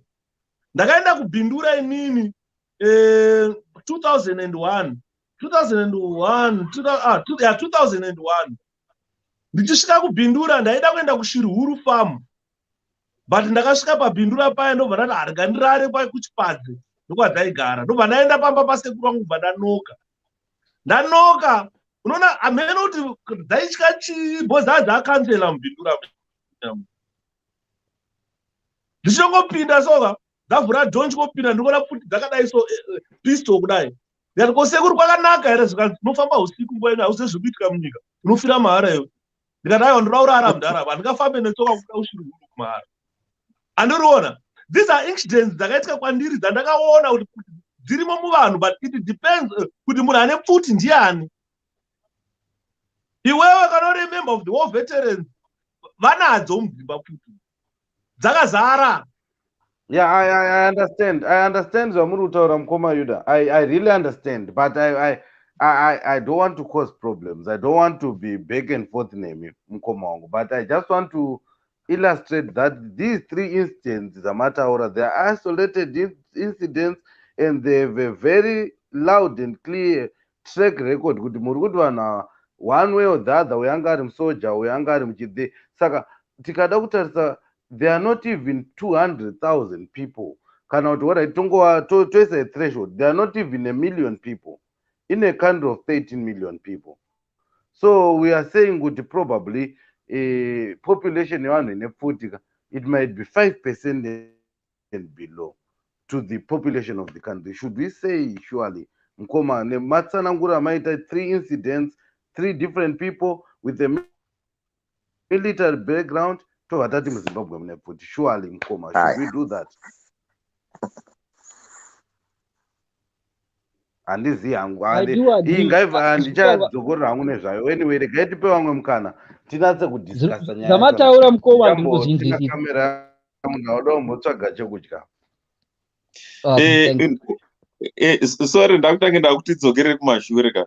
Ndakaenda kubhindura inini 2001. Ndichisvika kubhindura ndaida kuenda kuShirihuru farm, but ndakasvika pabhindura paya ndobva ndati ndirare kuchipadze ndokwadaigara ndobva ndaenda pamba pasekuru vangu bva ndanoka unoona amene kuti dzaitya chibho dzadzakansela mubhindura ndichingopinda soka ndavhura dhonji kopinda ndikuona kuti dzakadai so pisto kudai ndikati kosekuru kwakanaka here zvikanzi unofamba usiku nguva ino hauzi zvikuitika munyika unofira mahara iwe ndikati aiwa ndoda urara mudharapa handingafambe netsoka kuda ushiri huru kumahara andiriona these are incidents dzakaitika kwandiri dzandakaona kuti dzirimo muvanhu but it depends kuti munhu ane pfuti ndiani iwewe kana uri member of the war veterans vanadzo mudzimba pfuti dzakazara. Yeah, I understand Zamuru Taura Mkoma Yuda. I really understand, but I don't want to cause problems. I don't want to be back and forth name Mkoma, but I just want to illustrate that these three incidents, Zamataura, they are isolated incidents and they have a very loud and clear track record. One way or the other, we are soldier, we are Saka tikada kutarisa. There are not even 200,000 people. Cannot what I don't go to a threshold. There are not even 1 million people in a country of 13 million people. So we are saying would probably a population in a Putika, it might be 5% and below to the population of the country. Should we say surely Mkoma Matsanangura might have 3 incidents, 3 different people with a military background? Surely Mkoma, should we do that? And this young I do agree. Anyway, the great people mkana tinaanza kudiscuss Zamataura Mkoma ndikuzvinzwisisa. Kamera mungaoda mbotsvaga chekudya. Sorry ndakutanga ndakutidzokere kumashure ka.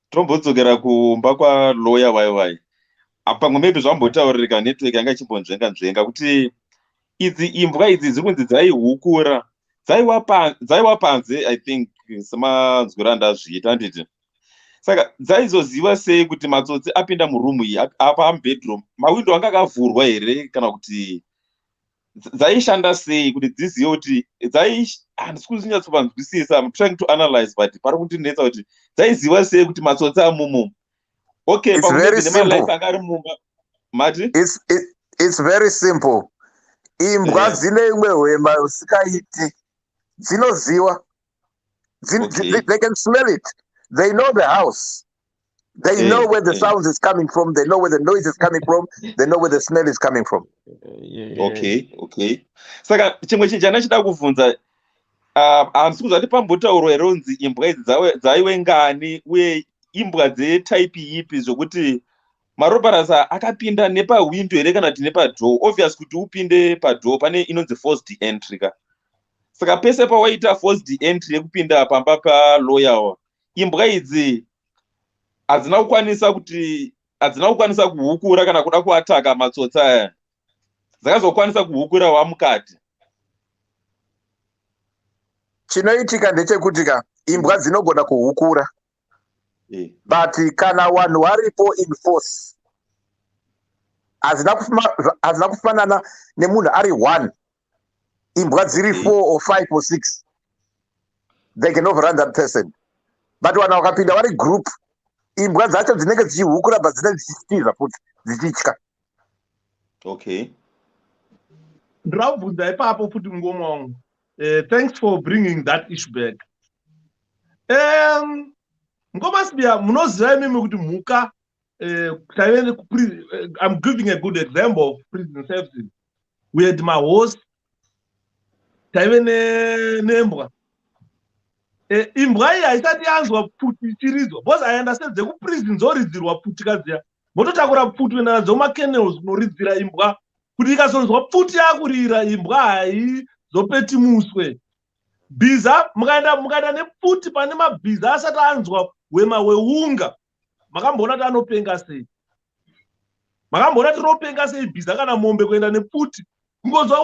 Tombodzokera kumba kwa lawyer waiwai. Pamwe maybe zvambotaurika network yanga ichimbonzvenga kuti idzi imbwa idzi dzikunzi dzaihukura dzaiwa panze I think semanzwira ndazviita nditi saka dzaizoziva sei kuti matsotsi apinda murumu iyi apa mubedroom mawindo anga akavhurwa here kana kuti dzaishanda sei kuti dzizive kuti handisikuzinyatsopanzwisisa I'm trying to analyze but pari kundinetsa kuti dzaiziva sei kuti matsotsi amumu. Okay, it's very simple. It's very simple. Imbwa dzine imwe hwema usikaiti dzinoziva. They can smell it. They know the house. They know where the sound is coming from. They know where the noise is coming from. They know where the smell is coming from. Okay. Saka chimwe chinjana chida kuvunza handisi kuzati pambotaurwa here unzi imbwa idzi dzaive ngani uye imbwa dzetype ipi zvokuti maroparasa akapinda nepawindo here kana kuti nepadhoo obvious kuti upinde padhoo pane inonzi forced entry ka saka pese pawaita forced entry yekupinda pamba palawyer imbwa idzi hadzina kukwanisa kuhukura kana kuda kuataka matsotsi aya dzakazokwanisa kuhukura wamukati. Chinoitika ndechekuti ka imbwa dzinogona kuhukura. But kana vanhu varipo in force hazina kufanana nemunhu ari 1 imbwa dziri 4 or 5 or 6 they can overrun that person but vanhu vakapinda vari group imbwa dzacho dzinenge dzichihukura but dzinenge dzichitiza futi dzichitya. Okay, ndinobvunza ipapo futi mungoma wangu thanks for bringing that issue back. Ngoma sibia munoziva imimi kuti mhuka I'm giving a good example of prison services. We had my horse taive nembwa imbwa iyi haisati yanzwa pfuti ichirizwa because I understand dzekuprison dzoridzirwa pfuti kadziya mototakura pfuti kuenda nadzo makennels kunoridzira imbwa kuti ikazonzwa pfuti yakurira imbwa haizopeti muswe. Bhiza mukaenda nepfuti pane mabhiza asati anzwa wema weunga makamboona kuti anopenga sei? Makamboona kuti ropenga sei bhiza kana mombe kuenda nepfuti kungonzwa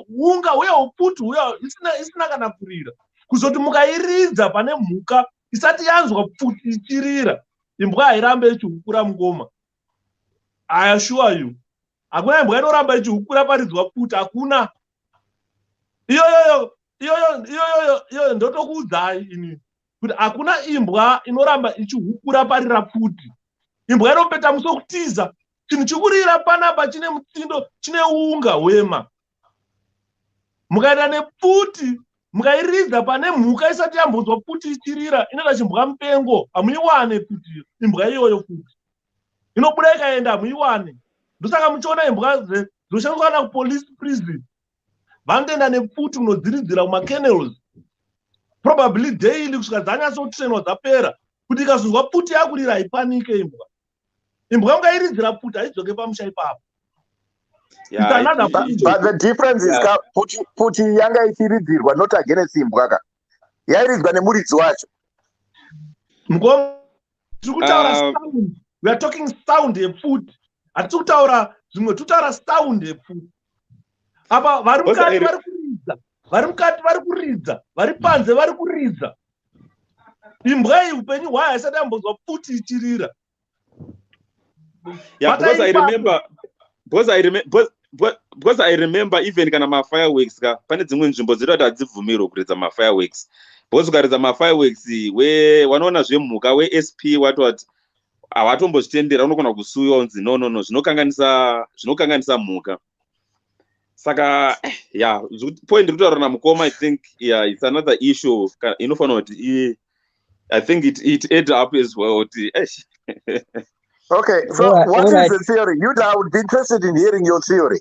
unga wepfuti uya isina kana kurira kuzoti mukairidza pane mhuka isati yanzwa pfuti ichirira imbwa hairambe ichihukura mungoma. I assure you hakuna imbwa inoramba ichihukura paridzwa pfuti, hakuna. Iyoyoyo iyoyo ndotokuudzai ini kuti hakuna imbwa inoramba ichihukura parira pfuti. Imbwa inopeta musokutiza chinhu chikurira panapa chine mutsindo chine unga hwema. Mukaenda nepfuti mukairidza pane mhuka isati yambonzwa pfuti ichirira inoda chimbwa mupengo hamuiwane pfuti imbwa iyoyo futi inobuda ikaenda hamuiwane. Ndosaka muchiona imbwa dzinoshandiswa kana kupolice prison vanotoenda nepfuti unodziridzira kumakennels probably daily kusvika dzanyatsotrainwa dzapera kuti ikazonzwa pfuti yakurira haipanike imbwa. Imbwa mukairidzira pfuti haidzoke pamusha ipapo. But the difference is pfuti yanga ichiridzirwa not against imbwa ka yairidzwa nemuridzi wacho. Tiri kutaura sound. We are talking sound yepfuti. Hatisi kutaura zvimwe, tutaura sound yepfuti. Apa vari mukati vari kuridza, vari mukati vari kuridza, vari panze vari kuridza. Imbwa iyi upenyu hwayo haisati yambonzwa pfuti ichirira. Yeah, because I remember even kana ma-fireworks ka pane dzimwe nzvimbo dziri kuti hadzibvumirwe kuridza ma-fireworks. Because ukaridza ma-fireworks wanoona zvemhuka we-SP wati havatombozvitendera unogona kusuyiwa unzi no zvinokanganisa mhuka. Saka yeah, point ndiri kutaura namukoma, I think yeah, it's another issue inofanira kuti I think it add up as well. Okay, so what is the theory? Yuda, I would be interested in hearing your theory.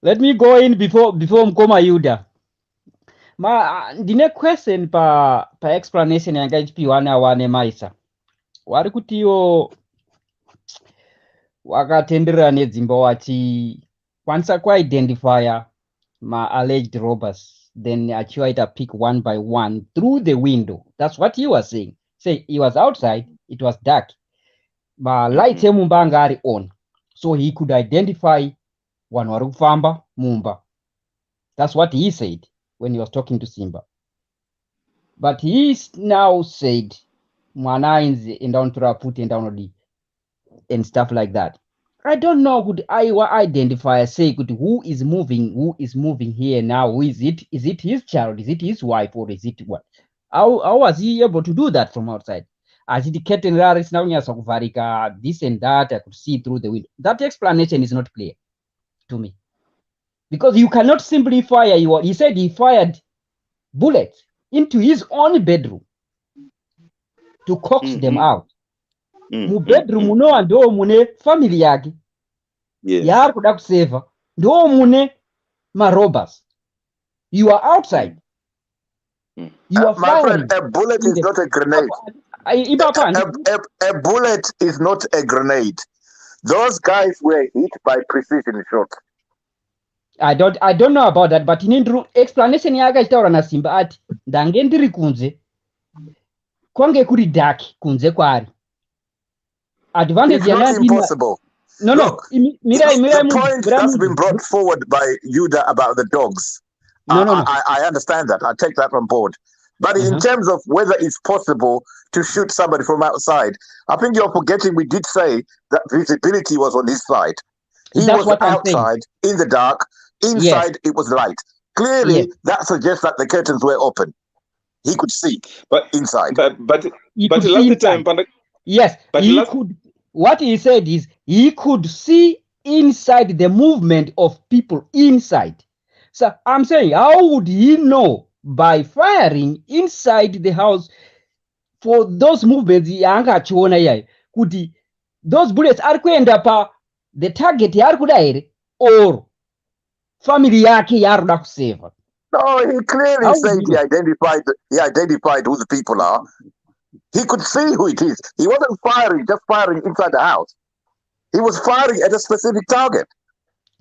Let me go in before Mkoma Yuda. Ndine question pa explanation yanga ichipiwa nawa Namaisa. Wari kuti iwo wakatenderera nedzimba wati kwanisa kuidentifya ma-alleged robbers, then achiwaita pick one by one through the window. That's what he was saying. Say he was outside, it was dark. Lights emumba anga ari on, so he could identify vanhu vari kufamba mumba. That's what he said when he was talking to Simba. But he now said mwana enda unotora pfuti enda unodi and stuff like that. I don't know, could I identify, say who is moving here now? Who is it? Is it his child? Is it his wife? Or is it what? How was he able to do that from outside? As it curtain raris now this and that, I could see through the window. That explanation is not clear to me. Because you cannot simply fire he said he fired bullets into his own bedroom to coax them out. Mu bedroom muno ndo mune family yake. Yari kuda kuseva. Ndo mune robbers. You are outside. You are firing. A bullet is not a grenade. A bullet is not a grenade. Those guys were hit by precision shots. I don't know about that, but in explanation yaga itaura na Simba ati ndange ndiri kunze kwange kuri dark kunze kwari. Advantage it's not impossible. No. Look, the point that's been brought forward by Yuda about the dogs. No. I understand that. I take that on board. But in terms of whether it's possible to shoot somebody from outside, I think you're forgetting we did say that visibility was on his side. He was outside in the dark. Inside it was light. Clearly, that suggests that the curtains were open. He could see inside. But last time, yes, but he could. What he said is he could see inside the movement of people inside. So I'm saying, how would he know by firing inside the house for those movements? Could those bullets are kuenda pa the target yarukudaire or family yake yaruda kuseva? No, he clearly said he identified who the people are. He could see who it is. He wasn't just firing inside the house. He was firing at a specific target.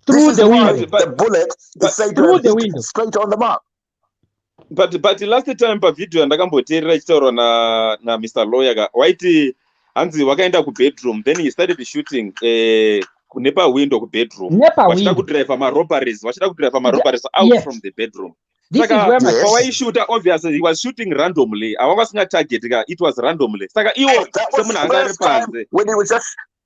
Through the window. The bullet is said to have hit straight on the mark. But last time pa video ndakamboteerera ichitaurwa na Mr. Lawyer waiti hanzi wakaenda kubedroom, then he started shooting nepa window kubedroom. Wachida kudrive ma-robberies out from the bedroom. Saka why shoot? Obviously he was shooting randomly. I was not target. It was randomly. Saka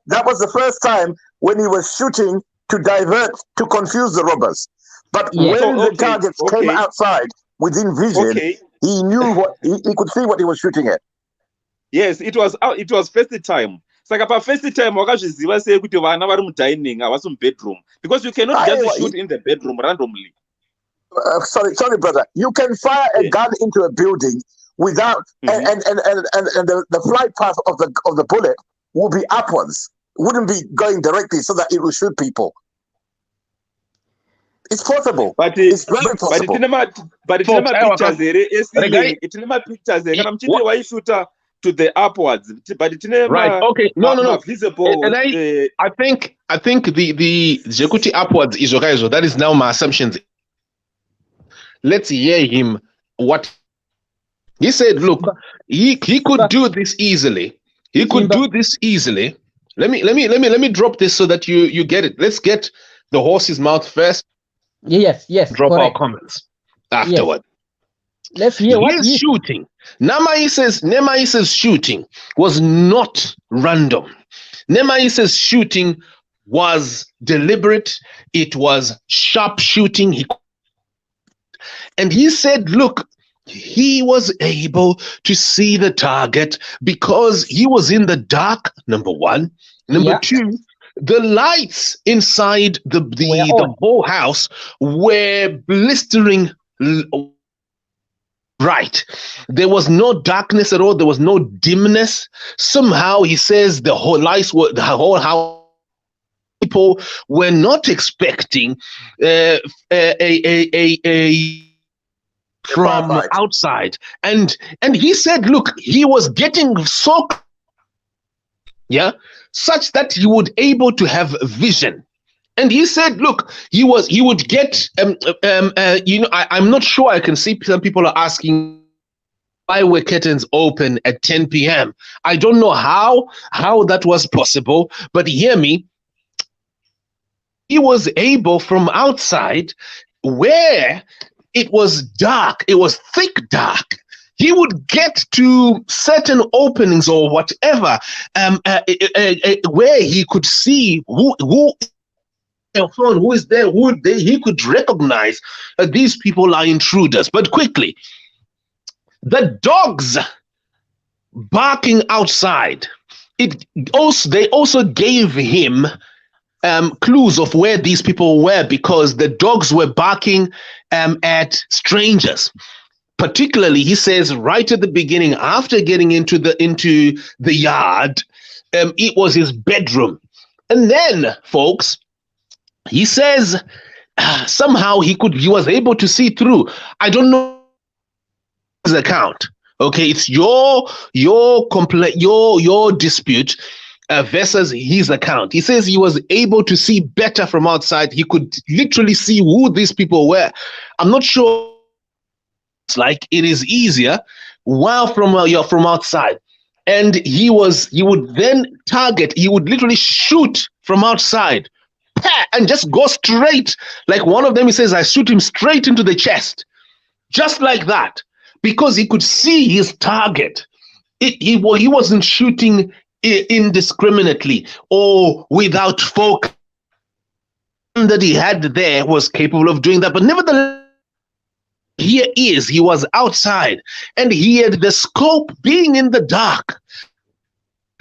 that was the first time when he was shooting to divert, to confuse the robbers. But when the targets came outside, within vision, Okay. he knew what he could see what he was shooting at. Yes, it was first time. Saka pa first time wakazviziva sei kuti vana vari mudining havasi mubedroom, because you cannot just shoot in the bedroom randomly. Sorry, brother. You can fire a gun into a building without, and the flight path of the bullet will be upwards. Wouldn't be going directly so that it will shoot people. It's possible. But it's very possible. But it's not pictures here. It's not pictures here. I'm telling you why shooter to the upwards. But it's not right. Okay. No. Visible. And I think the Zekuti upwards is okay. So that is now my assumptions. Let's hear him. What he said. Look, he could do this easily. He could do this easily. Let me drop this so that you get it. Let's get the horse's mouth first. Yes. Drop correct. our comments afterward. Yes. Let's hear what he's shooting. Namaisa's shooting was not random. Namaisa's shooting was deliberate. It was sharp shooting. And he said, look, he was able to see the target because he was in the dark, number one. Number two, the lights inside the whole house were blistering bright. There was no darkness at all. There was no dimness. Somehow, he says, the whole house. People were not expecting from outside, and he said, look, he was getting so such that he would able to have vision. And he said, look, he would get I'm not sure. I can see some people are asking why were curtains open at 10 p.m. I don't know how that was possible, but hear me. He was able from outside, where it was dark, it was thick dark, he would get to certain openings or whatever, where he could see who is there, he could recognize these people are intruders. But quickly, the dogs barking outside, they also gave him clues of where these people were, because the dogs were barking at strangers. Particularly, he says right at the beginning, after getting into the yard, it was his bedroom. And then, folks, he says somehow he was able to see through. I don't know his account. Okay, it's your dispute versus his account. He says he was able to see better from outside. He could literally see who these people were. I'm not sure. It's like it is easier while from outside. And he would then target. He would literally shoot from outside, and just go straight. Like one of them, he says, I shoot him straight into the chest, just like that, because he could see his target. He wasn't shooting indiscriminately or without focus. That he had there was capable of doing that, but nevertheless, he was outside, and he had the scope, being in the dark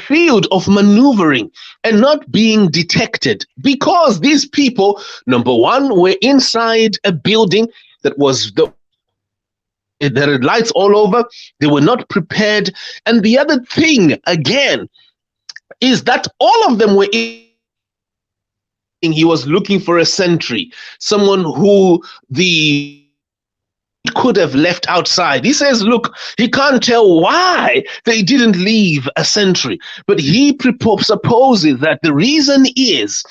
field of maneuvering and not being detected, because these people, number one, were inside a building that was there are lights all over. They were not prepared. And the other thing, again, is that all of them were he was looking for a sentry, someone who could have left outside. He says, look, he can't tell why they didn't leave a sentry, but he supposes that the reason is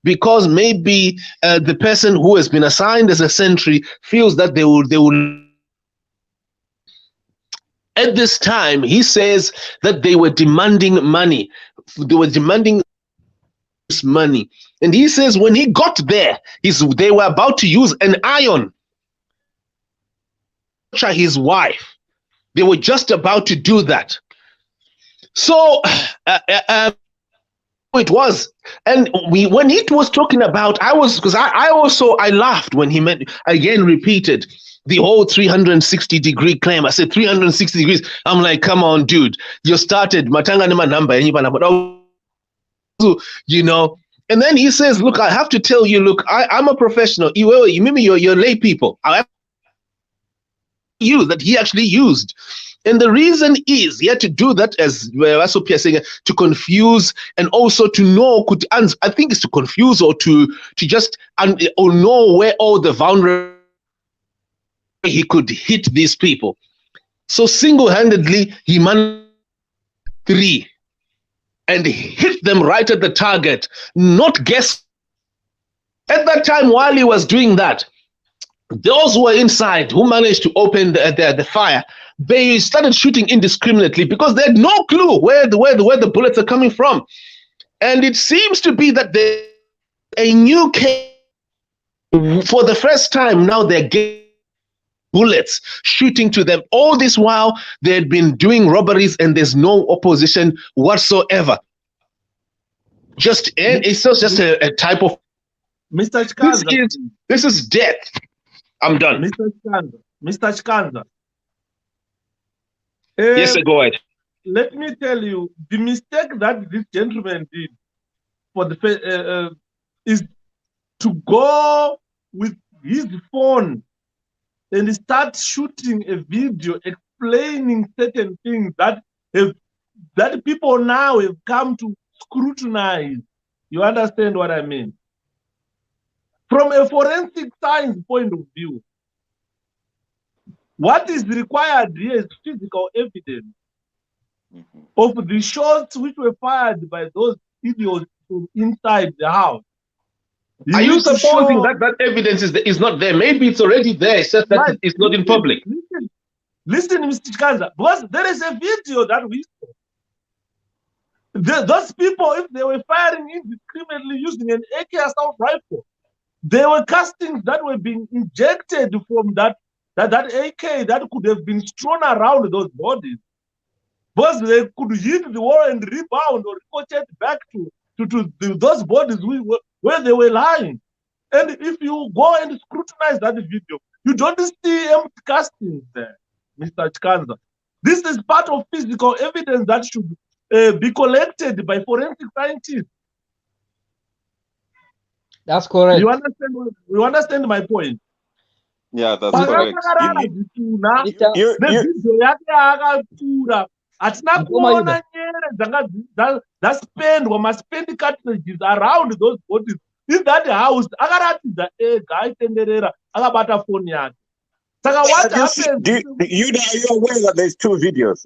because maybe the person who has been assigned as a sentry feels that they will. At this time, he says that they were demanding money. They were demanding money. And he says when he got there, they were about to use an iron to torture his wife. They were just about to do that. So it was. And when it was talking about, I laughed when he repeated the whole 360-degree claim. I said 360 degrees. I'm like, come on, dude. You started matanga nima number and and then he says, look, I have to tell you, look, I'm a professional. You're lay people. That he actually used. And the reason is he had to do that, as Wasopia saying, to confuse and also to know, I think it's to confuse or to just or know where all the vulnerable he could hit these people. So single-handedly, he managed 3 and hit them right at the target, not guess. At that time, while he was doing that, those who were inside, who managed to open the fire, they started shooting indiscriminately because they had no clue where the bullets are coming from. And it seems to be that a new case, for the first time now, they're getting bullets shooting to them. All this while, they had been doing robberies and there's no opposition whatsoever. It's just a type of... Mr. Chkanza. This is death. I'm done. Mr. Chkanza. Yes, sir, go ahead. Let me tell you, the mistake that this gentleman did for the is to go with his phone and start shooting a video explaining certain things that people now have come to scrutinize. You understand what I mean? From a forensic science point of view, what is required here is physical evidence of the shots which were fired by those idiots from inside the house. Are you supposing that evidence is not there? Maybe it's already there, it's just that it's not in public. Listen, Mr. Chkanza, because there is a video that we saw. Those people, if they were firing indiscriminately using an AK assault rifle, there were castings that were being injected from that AK that could have been strewn around those bodies. Because they could hit the wall and rebound or ricochet back to those bodies where they were lying. And if you go and scrutinize that video, you don't see empty castings there, Mr. Chkanza. This is part of physical evidence that should be collected by forensic scientists. That's correct. You understand my point? Yeah, that's correct. Hatina kuona nyere dzasipendwa maspendi cartridges around those bodies in that house akaratidza ega aitenderera akabata phone yake. Saka what happens? You are aware that there's 2 videos?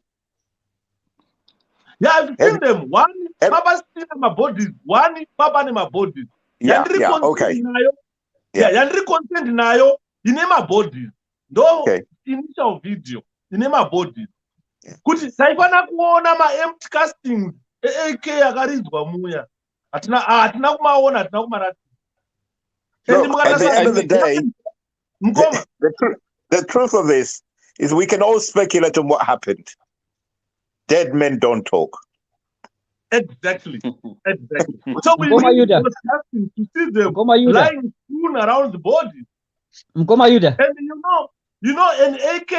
Yeah, I've seen them. One Papa still my bodies, one Papa ne my bodies. Yeah, okay. Yeah, yandri content nayo ine my bodies. No initial video ine my bodies. Kuti saifana kuona ma-empty castings AK akarizwa muya. Hatina kumaona, hatina kumarati. Look, at the end of the day, the truth of this is we can all speculate on what happened. Dead men don't talk. Exactly. So we need those castings to see them lying strewn around the body. And you know an AK,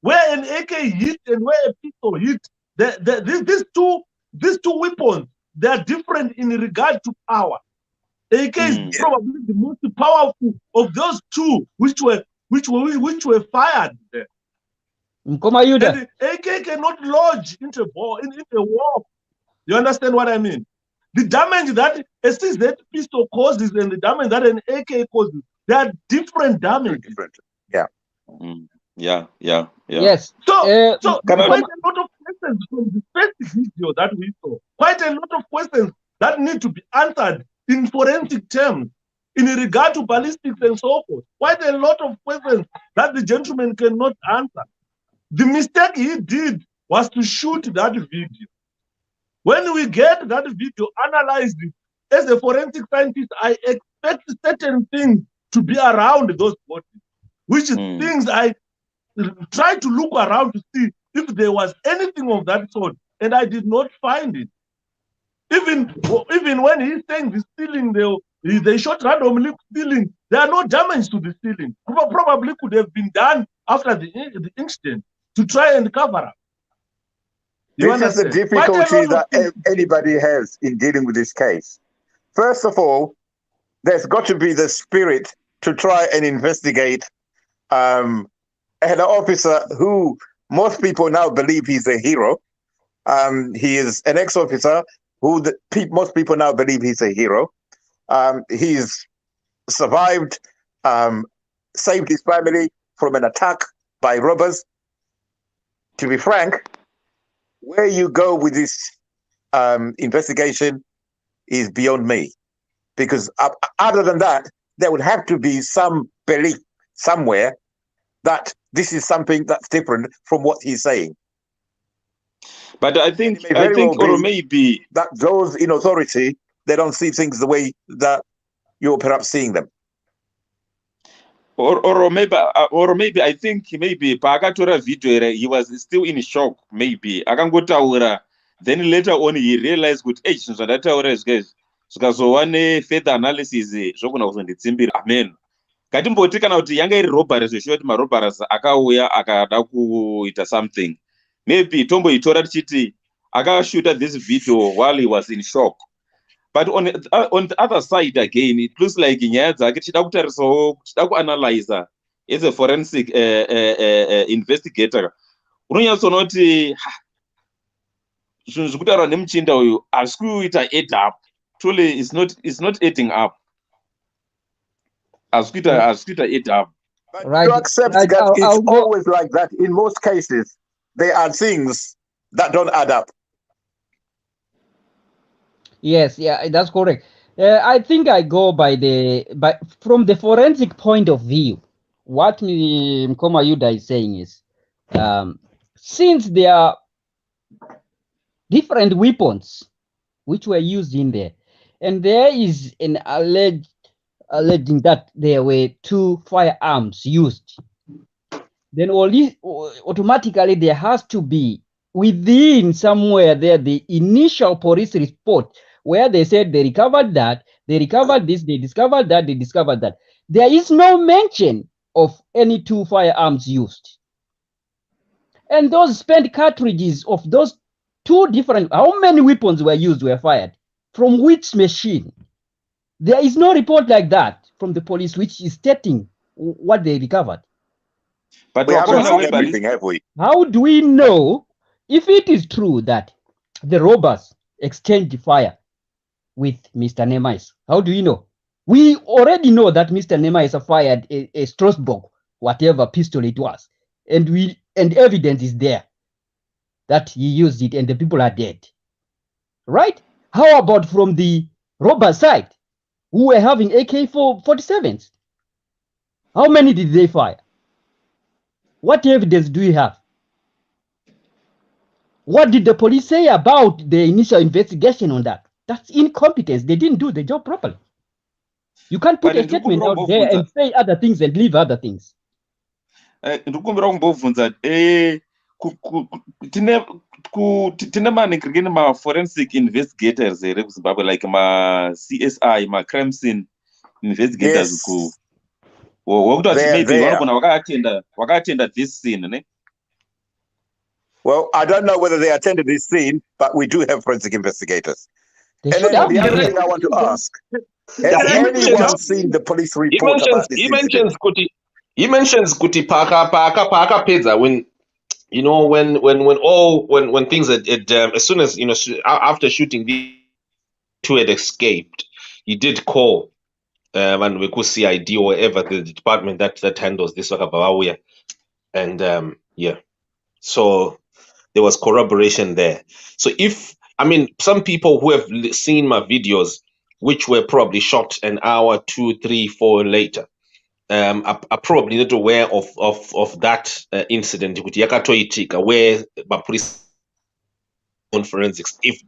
where an AK hit and where a pistol hit, these two weapons, they are different in regard to power. AK is probably the most powerful of those two which were fired there. And the AK cannot lodge into a wall. You understand what I mean? The damage that a CZ pistol causes and the damage that an AK causes, they are different damage. Yeah. Yeah. Yes. So quite a lot of questions from the first video that we saw. Quite a lot of questions that need to be answered in forensic terms in regard to ballistics and so forth. Quite a lot of questions that the gentleman cannot answer. The mistake he did was to shoot that video. When we get that video analyzed, as a forensic scientist, I expect certain things to be around those bodies, which is things I try to look around to see if there was anything of that sort, and I did not find it. Even when he's saying the ceiling, they shot randomly ceiling. There are no damage to the ceiling. Probably could have been done after the incident to try and cover up. This is the difficulty that anybody has in dealing with this case. First of all, there's got to be the spirit to try and investigate an officer who most people now believe he's a hero. He is an ex-officer who most people now believe he's a hero. He's survived, saved his family from an attack by robbers. To be frank, where you go with this investigation is beyond me. Because other than that, there would have to be some belief somewhere that this is something that's different from what he's saying. But I think or maybe that those in authority, they don't see things the way that you're perhaps seeing them. Or maybe I think maybe Pakatora video he was still in shock. Maybe Akangotaura. Then later on he realized good age so that guys. So one further analysis zvogona kuzonditsimbira amen. Ngatimboti kana kuti yanga iri robbery zvishoti marobbers akauya akada kuita something. Maybe Tombo itora tichiti akashoot this video while he was in shock. But on the other side again, it looks like nyaya dzake tichida kuanalyze as a forensic investigator. Unonyatsona kuti zvinhu zvekutaura nemuchinda uyu hazvi kuita add up. Truly, it's not adding up. Hazvi kuita add up. Right. You accept that it's always like that. In most cases, there are things that don't add up. Yes, yeah, that's correct. I think I go from the forensic point of view. What Mkoma Yuda is saying is, since there are different weapons which were used in there, and there is an alleging that there were 2 firearms used, then automatically there has to be within somewhere there the initial police report where they said they recovered that, they recovered this, they discovered that, they discovered that. There is no mention of any 2 firearms used. And those spent cartridges of those 2 different, how many weapons were used, were fired? From which machine? There is no report like that from the police which is stating what they recovered. But we haven't seen everything, have we? How do we know if it is true that the robbers exchanged fire with Mr. Namaisa? How do we know? We already know that Mr. Namaisa fired a Strasbourg, whatever pistol it was, and evidence is there that he used it and the people are dead. Right? How about from the robber side, who were having AK-47s? How many did they fire? What evidence do we have? What did the police say about the initial investigation on that? That's incompetence. They didn't do the job properly. You can't put a statement out there and say other things and leave other things. Tine ma-forensic investigators kuZimbabwe, like ma-CSI, ma-crime scene investigators. Maybe wakaatenda this scene, ne? Well, I don't know whether they attended this scene, but we do have forensic investigators. They and then the other thing I want to ask, has anyone seen the police report about this incident? He mentions Kuti Paka Pizza when when things as soon as after shooting the 2 had escaped, he did call and we could see ID or whatever the department that handles this and so there was corroboration there. So some people who have seen my videos, which were probably shot an hour, 2, 3, 4 later, are probably not aware of that incident where police on forensics. If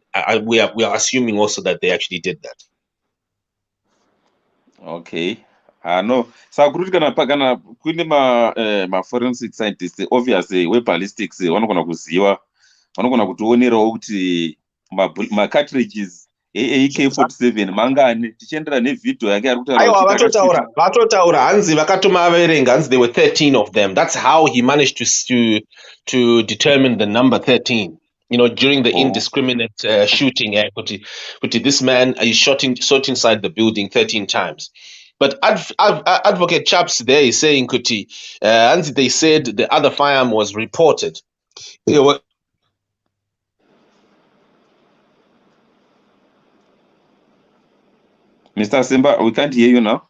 we are assuming also that they actually did that. Okay. No. So kana kune ma forensic scientists, obviously we ballistics vanogona kuziva, vanogona kutionerawo kuti ma cartridges AK47 mangani tichiendera nevideo yake ari kutaura Aiwa, kuti vatotaura hanzi vakatoma avaverenga hanzi there were 13 of them. That's how he managed to determine the number 13. You know, during the indiscriminate shooting, kuti this man is shot inside the building 13 times. But Advocate Chaps there is saying, kuti, hanzi they said the other firearm was reported. Mr. Simba, we can't hear you now.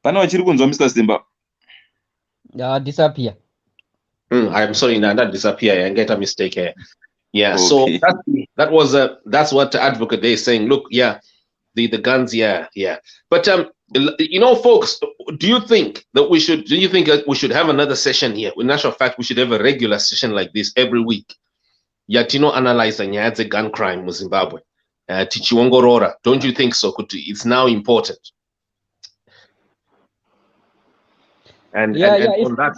Pana wachiri kunzwa Mr. Simba. Disappear. I'm sorry, not disappear. I get a mistake here. Yeah, Okay. so that's what the advocate there is saying. Look, yeah, the guns, yeah. But you know, folks, do you think that we should have another session here? In actual fact, we should have a regular session like this every week. Yet, you know, analyze the gun crime in Zimbabwe. Tichiongorora, don't you think so? It's now important. And on that,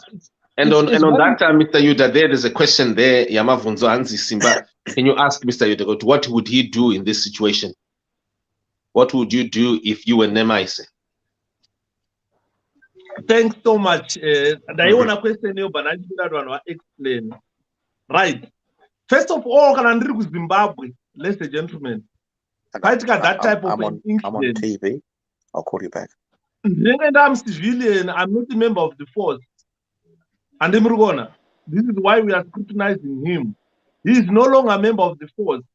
Mr. Yuda, there is a question there. Yamavunzo Anzi Simba, can you ask Mr. Yuda what would he do in this situation? What would you do if you were Namaisa? Thanks so much. I want a question you, but I want to explain. Right. First of all, can I Zimbabwe, ladies and gentlemen? That type of I'm on TV. I'll call you back. I'm civilian. I'm not a member of the force. And this is why we are scrutinizing him. He is no longer a member of the force.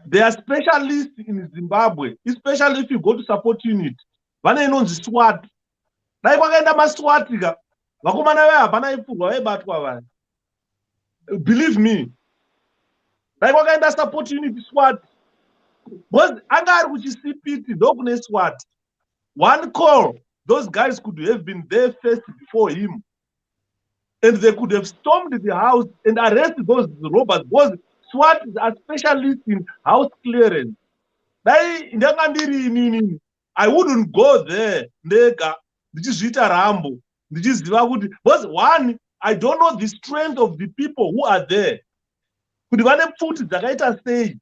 They are specialists in Zimbabwe, especially if you go to support unit. Know the SWAT. Believe me. Support unit SWAT. But which is CPT, dog SWAT. One call, those guys could have been there first before him. And they could have stormed the house and arrested those robbers. Because SWAT are specialists in house clearance. I wouldn't go there. But one, I don't know the strength of the people who are there. Could one put the say?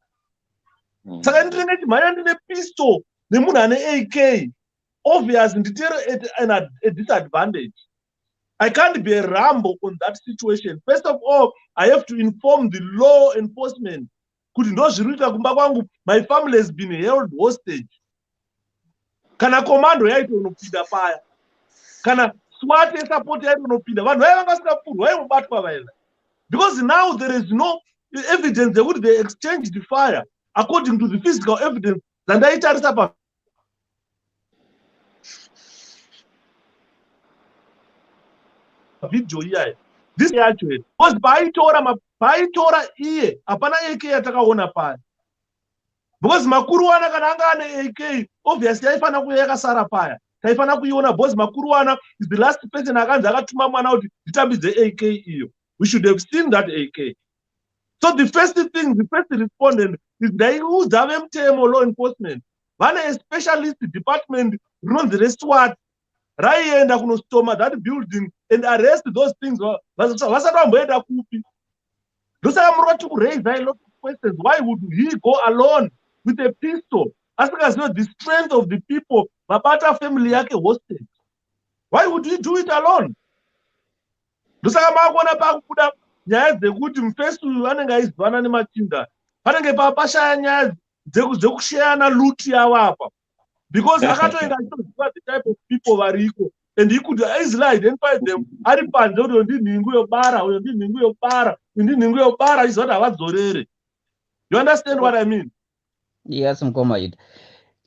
Second, pistol, the AK. Obviously, at a disadvantage. I can't be a Rambo on that situation. First of all, I have to inform the law enforcement. My family has been held hostage. Can a commando on Pida fire? Can a SWAT support on Pida? Because now there is no evidence that they exchanged the fire according to the physical evidence. Video here. This actually was by Tora iye apana AK atakaona pale. Because makuruana kananga AK obviously haifana kuyeka sara paya. Haifana kuiona boss makuruana is the last person akanza akatuma mwana kuti ditambidze AK iyo. We should have seen that AK. So the first respondent is the who's law enforcement. One a specialist department runs the SWAT. Raienda kunostoma that building and arrest those things. Raise a lot of questions. Why would he go alone with a pistol? As long as not the strength of the people, Mapata family yake hostage. Why would he do it alone? Nyaya dzekuti mufestu vanenge aizivana nemachinda panenge papashaya nyaya dzekushayana luti yavo apa because akatoenda achiziva the type of people variko and he could easily identify them ari panze kuti uyo ndinhingu yobara uyo ndinhingu yobara uyo ndinhingu yobara achiziva kuti havadzorere. You understand what I mean? Yes, Mkomaid.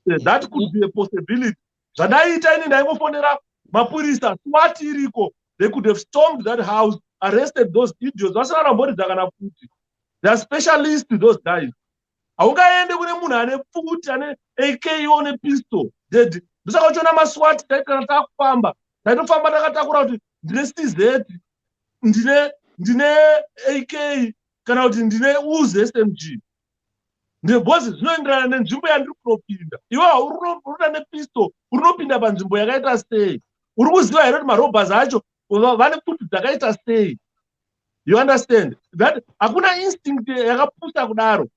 That could be a possibility. Zvadaita ini ndaingofonera mapurisa SWAT iriko, they could have stormed that house, arrested those idiots. They are specialists to those guys. Aukaende kune munhu ane futi ane AK one pistol. Ndosakachoona maswat taikana takufamba. Taitofamba takatakura kuti ndine CZ, ndine AK kana kuti ndine Uzi SMG. Ndebhozi zvinoenderana nenzvimbo yandiri kunopinda. Iwewe uri nepistol, unopinda panzvimbo yakaita sei? Uri kuziva here kuti marobhers acho vane futi dzakaita sei? You understand? That hakuna instinct yakapusa kudaro.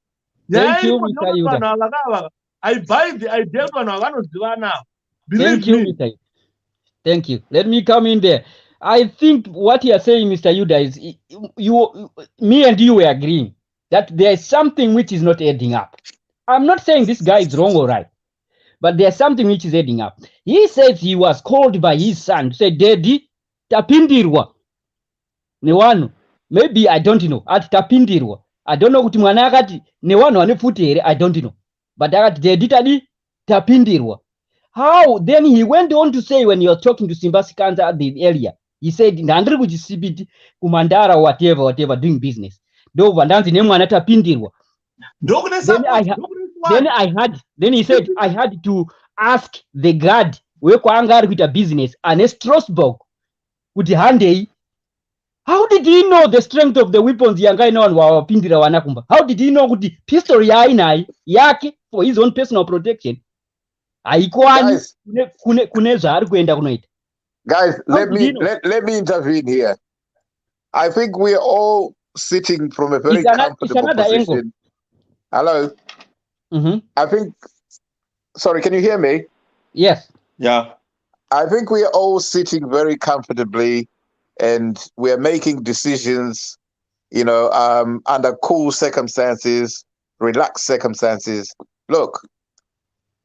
Thank you, Mr. Yuda. I buy the idea vanhu vakanoziva. Believe Thank you, me. Mr. Thank you. Let me come in there. I think what you are saying, Mr. Yuda, is me and you were agreeing that there is something which is not adding up. I'm not saying this guy is wrong or right, but there's something which is adding up. He says he was called by his son to say, Daddy, tapindirwa. Newanu. Maybe I don't know. At tapindirwa. I don't know kuti mwana akati newanu ane futi here, I don't know. But akati Daddy tadi tapindirwa. How? Then he went on to say when he was talking to Simbasi Kanza at the area, he said, Ndandri kuchi CBD, kumandara, whatever, doing business. Do vandanzi nemwana tapindirwa. Then he said, I had to ask the guard, wekwanga with a business, and Strasbourg, with the handei. How did he know the strength of the weapons yangai no wa pindira wanakumba? How did he know the pistol yainai yake for his own personal protection? Guys, Guys, let me intervene here. I think we're all sitting from a very comfortable position. Angle. Hello. I think. Sorry, can you hear me? Yes. Yeah. I think we are all sitting very comfortably, and we are making decisions, under cool circumstances, relaxed circumstances. Look,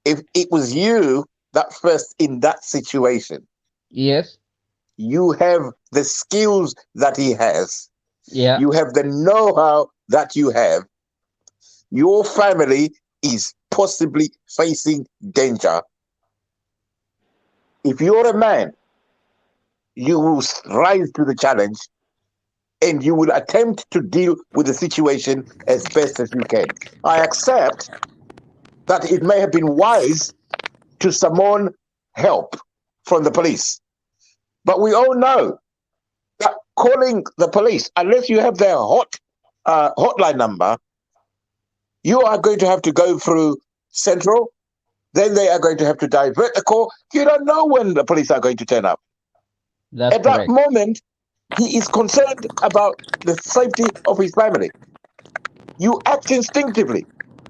if it was you that first in that situation, yes, you have the skills that he has. Yeah. You have the know-how that you have. Your family is possibly facing danger. If you're a man, you will rise to the challenge and you will attempt to deal with the situation as best as you can. I accept that it may have been wise to summon help from the police. But we all know that calling the police, unless you have their hotline number, you are going to have to go through Central. Then they are going to have to divert the call. You don't know when the police are going to turn up. That's At correct. that moment, he is concerned about the safety of his family. You act instinctively.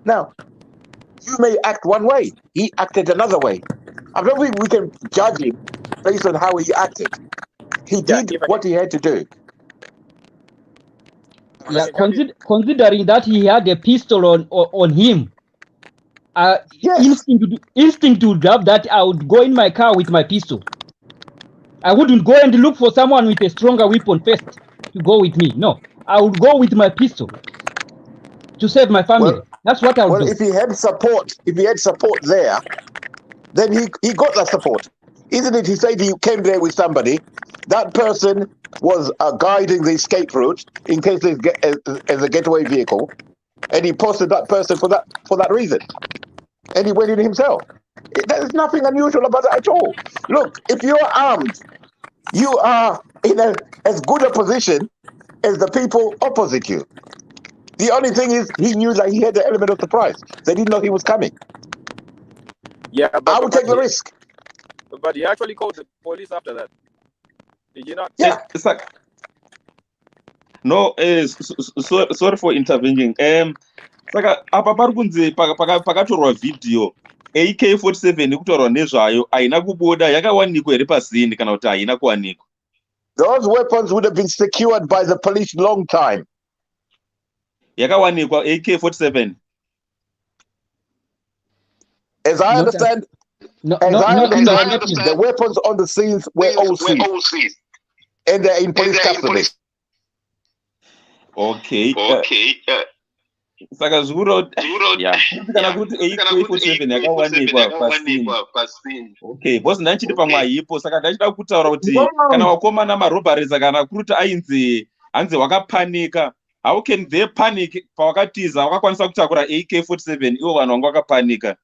Now, you may act one way. He acted another way. I don't think we can judge him based on how he acted. He did what he had to do. Yeah, considering that he had a pistol on him, yes. instinct to grab that, I would go in my car with my pistol. I wouldn't go and look for someone with a stronger weapon first to go with me. No, I would go with my pistol to save my family. That's what I would do. Well, if he had support there, then he got that support. Isn't it? He said he came there with somebody. That person was guiding the escape route in case there's a getaway vehicle, and he posted that person for that reason. And he went in himself. There's nothing unusual about that at all. Look, if you're armed, you are in as good a position as the people opposite you. The only thing is, he knew that he had the element of surprise. They didn't know he was coming. Yeah, I would take the risk. But he actually called the police after that. Did you not? Yeah. No, sorry for intervening. Saka apa pari kunzi pakatorwa video AK47 kutorwa nezvayo haina kubuda yakawanikwa here pasini kana kuti haina kuwanikwa. Those weapons would have been secured by the police long time. Yakawanikwa AK47. As I understand, the weapons on the scenes were all seized. And they're in police custody. Okay. Saka zvikuru kana kuti AK47 yakawanikwa pasini. Okay, bosi ndachiti pamwe haipo saka ndachida kutaura kuti kana wakomana marobhari kana kuti hanzi wakapanika. How can they panic pawakatiza wakakwanisa kutakura AK47 ivo vanhu vanga vakapanika?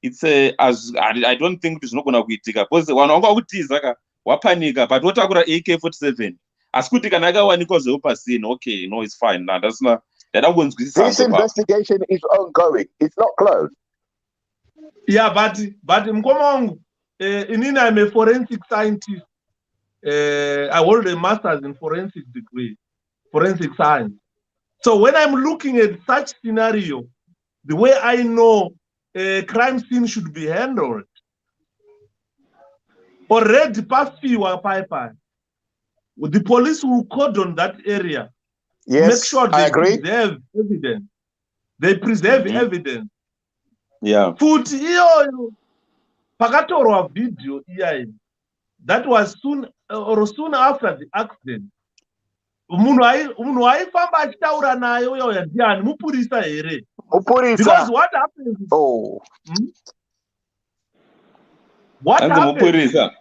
It's I don't think zvinogona kuitika because vanhu vanga vakutiza ka wapanika but wotakura AK47 asi kuti kana yakawanikwa zvevo pasini. Okay, no, it's fine. That's not. This investigation is ongoing. It's not closed. Yeah, but Mkomongu, inini I'm a forensic scientist. I hold a master's in forensic degree forensic science. So when I'm looking at such scenario, the way I know a crime scene should be handled, already pafiwa pipeline, the police will cordon that area. Yes, make sure I they agree. preserve evidence. They preserve evidence. Yeah. Futhi iyoyo pakatorwa video iyayi. That was soon after the accident. Munhu aifamba achitaura naye uyoyo ndiani mupurisa here? Because what happens? Oh. What happens? Mupurisa.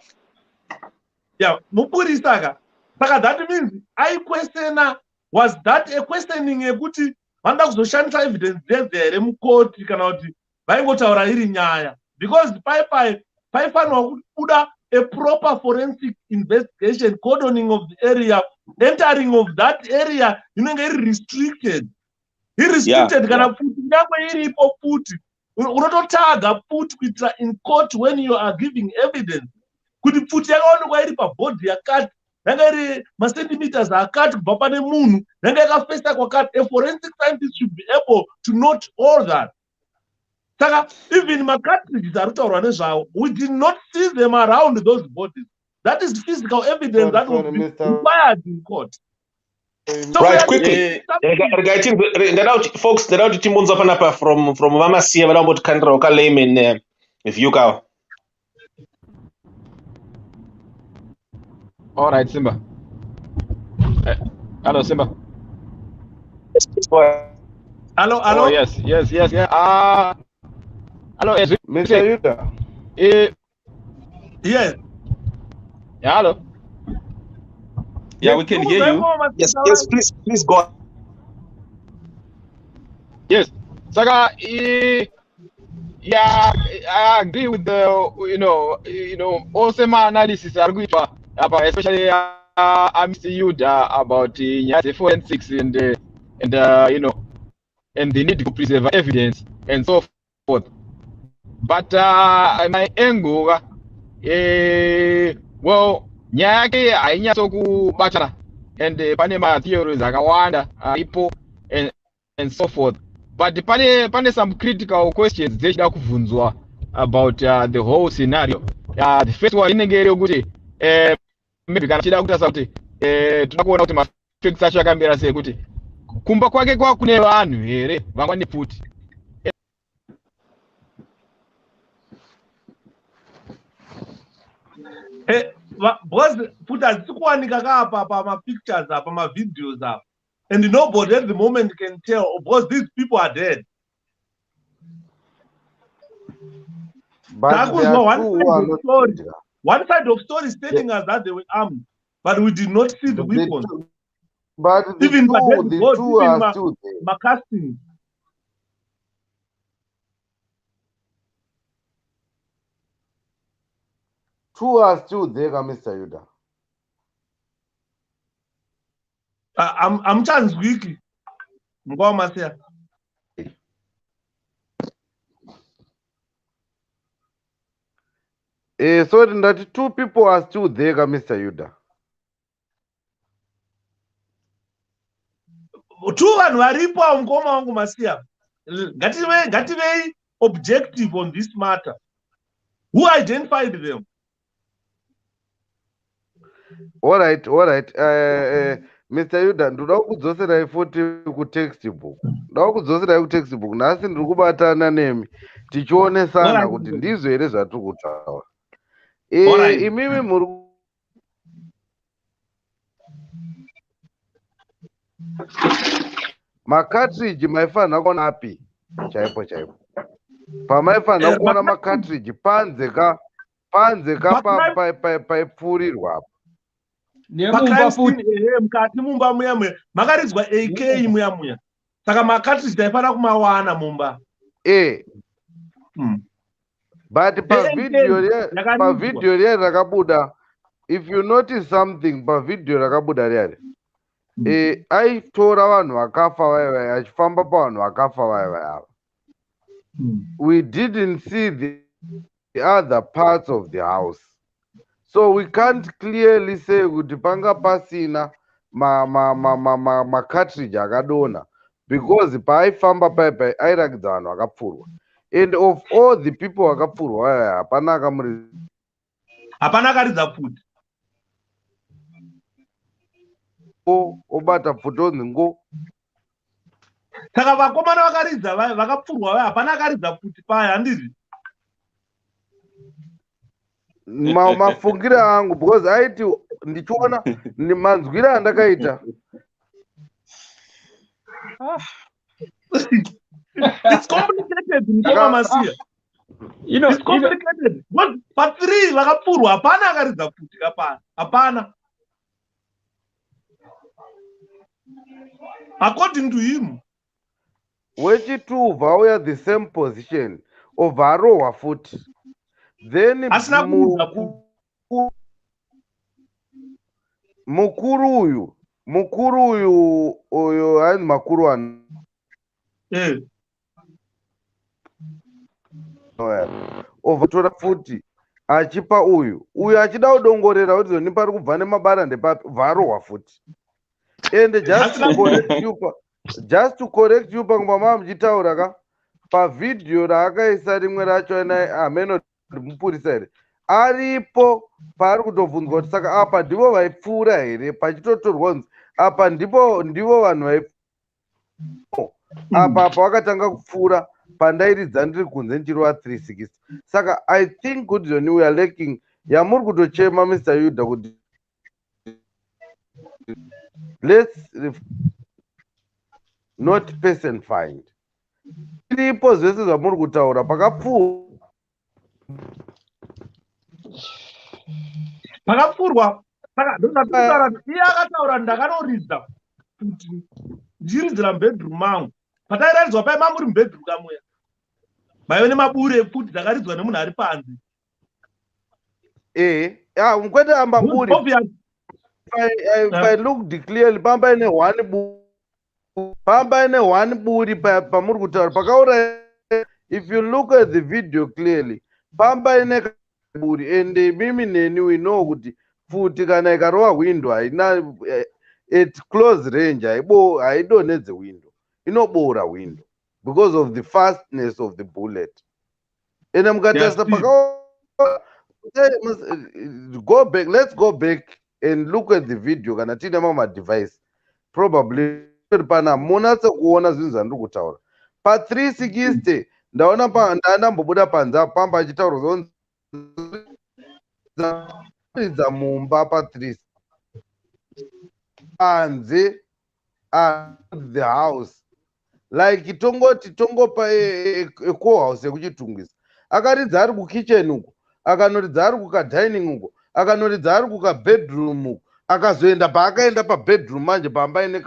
Yeah, mupurisa ka. Saka that means I question, was that a questioning yekuti vanoda kuzoshandisa evidence dzedze here mukoti kana kuti vaingotaura iri nyaya? Because paifanwa kuda a proper forensic investigation, cordoning of the area, entering of that area inenge iri restricted. Irrestricted kana futi nyangwe iripo futi unototaga futi kuitira in court when you are giving evidence kuti futi yakaonekwa iri pabhodhi yakati yanga iri macentimeters akati kubva pane munhu yanga yakafesta kwakati. A forensic scientist should be able to note all that. Saka even macartridges ari kutaurwa nezvawo, we did not see them around those bodies. That is physical evidence that will be required in court. So right, quickly. Folks, ndada kuti timbonzwa panapa from vamasiya vada kumbotokandira wakalayman view kawo. All right, Simba. Hello, Simba. Hello. Oh, yes. Yeah. Hello, yes. Mr. Yuda. Yes. Yeah, hello. Yeah, we can hear you. Yes, please go. Yes. Saka, yeah, I agree with the also my analysis especially Mr. Yuda about the forensics and the need to preserve evidence and so forth. But my angle, well, nyaya yake hainyatso kubatana and pane ma theories akawanda aripo and so forth. But pane some critical questions dzechida kubvunzwa about the whole scenario. The first one inenge iri kuti maybe kana chida kutasa kuti toda kuona kuti mafacts acho akamira sei kuti kumba kwake kune vanhu here vangwani futi. Because futi hadzisi kuwanika kaapa pamapictures apa pamavideos apa, and nobody at the moment can tell because these people are dead. But there are two who are not dead. One side of story is telling us that they were armed, but we did not see the weapons. But the Even two are still there. Macasting. Two are still there, Mr. Yuda. I'm chance wiki. Masiya. So that two people are still there, Mr. Yuda. Two vanhu varipo mukoma wangu Masiya. Ngativei objective on this matter. Who identified them? All right. Mr. Yuda, ndoda kudzoserai futi kutextbook. Ndoda kudzoserai kutextbook. Nhasi ndiri kubatana nemi tichionesana kuti ndizvo here zvatiri kutaura. Imimi muri macartridge maifanira kuona api chaipo pamaifanira kuona macartridge panze paipfuurirwa apa mukati mumba muya makaridzwa AK muya saka macartridge taifanira kumawana mumba. But pavideo riya rakabuda, if you notice something pavideo rakabuda riyari, aitora vanhu vakafa vaiva achifamba pavanhu vakafa vaiva. We didn't see the other parts of the house, so we can't clearly say kuti panga pasina cartridge akadona because paaifamba paipai airakidza vanhu vakapfurwa, and of all the people vakapfurwa hapana akamuridza, hapana akaridza pfuti obata pfuti onzi ngo. saka vakomana vakaridza vakapfurwa vaya hapana akaridza pfuti paya handizvi mafungiro angu because aiti ndichiona manzwiro andakaita it's complicated mukoma masiya it's complicated pa3 vakapfurwa hapana akaridza pfuti kapana hapana according to him wechitu vauya the same position obva arohwa futi then mukuru uyu uyo ainzi makuru ano obva tora futi achipa uyu achida kudongorera kuti zoni pari kubva nemabara ndepapi bva arohwa futi. And just to correct you panguva mava muchitaura ka pavhidhiyo raakaisa rimwe racho ameno mupurisa here aripo paari kutobvunzwa kuti saka apa ndivo vaipfuura here pachitotorwa kunzi apa ndivo vanhu apa vakatanga kupfuura pandairidza ndiri kunze ndichirova 360. Saka I think kuti zoni we are lacking yamuri kutochema Mr. Yuda kuti let's not person find. Iripo zvese zvamuri kutaura pakapfurwa saka iye akataura ndakanoridza kuti ndichiridzira mubedroom mangu patairaidzwa pai mamuri mubedroom kamuya maive nemaburi epfuti dzakaridzwa nemunhu ari panze kwete amaburi. If I looked clearly pamba ine one buri pamuri kutaura pakaura. If you look at the video clearly pamba ine buri and mimi neni we know kuti futi kana ikarowa window haina at close range haidonedze window inoboora window because of the fastness of the bullet. Ene mukatasta go back, let's go back and look at the video kana tine mama device probably pana munatse kuona zvinhu zvandiri kutaura pa 360 ndandambobuda panze pamba achitaura zonza mumba pa 3 panze the house like tongopa ecohouse yekuchitungisa akaridza ari kukitchen uko akanoridza ari kukadining uko akanoridza ari kukabedroom uko akazoenda paakaenda pabedroom manje pamba ine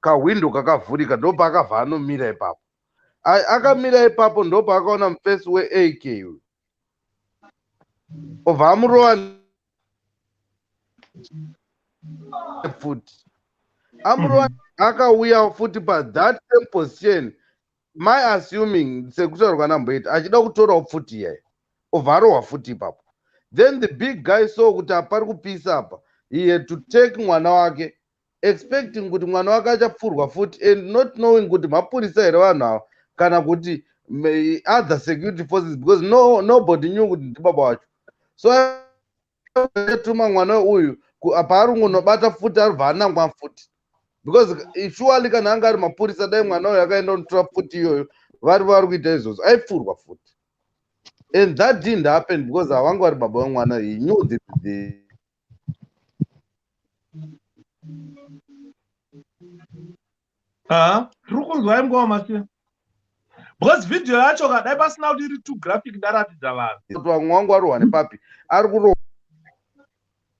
kawindo kakavhurika ndo paakabva anomira ipapo. Akamira ipapo ndo paakaona mufesi we-AK uyu obva amurova futi amurova akauya futi pathat same position. My assuming sekutaurwa namboita achida kutorawo futi iyayi obva arohwa futi ipapo. Then the big guy saw kuti apari kupisa apa, he had to take mwana wake expecting kuti mwana wake achapfurwa futi and not knowing kuti mapurisa here vanhu ava kana kuti other security forces because nobody knew kuti ndibaba wacho. So atuma mwana uyu paari kungonobata futi aribva anangwa futi because surely kana anga ari mapurisa dai mwana uyu akaenda kunotora futi iyoyo vari kuita izvozvo aipfurwa futi. And that didn't happen because havangu vari baba vemwana. He knew the tiri kunzwa imgowa masiya because video yacho kadai pasina kuti iri too graphic ndaratidza vanhu vamwe wangu arohwa nepapi ari kurohwa.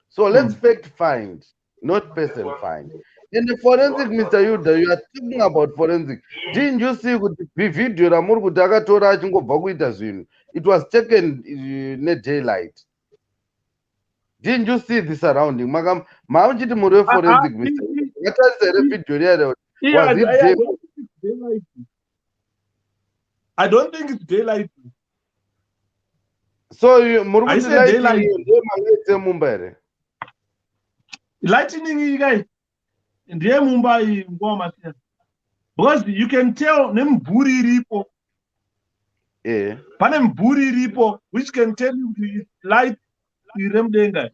So let's fact find, not person find. In the forensic, Mr. Yuda, you are talking about forensic. Didn't you see the video ramuri kuti akatora achingobva kuita zvinhu? It was taken in daylight. Didn't you see the surrounding? Mamuchiti muri weforensic, Mr. Yuda. Ngatarise here video riya. Was it daylight? I don't think it's daylight. So muri kuti lighting ndemangetse mumba here? Lightning iyi kai ndiye Mumbai nguva Masiya. Because you can tell nemubhuri iripo. Pane mubhuri iripo which can tell you the light iremudenga.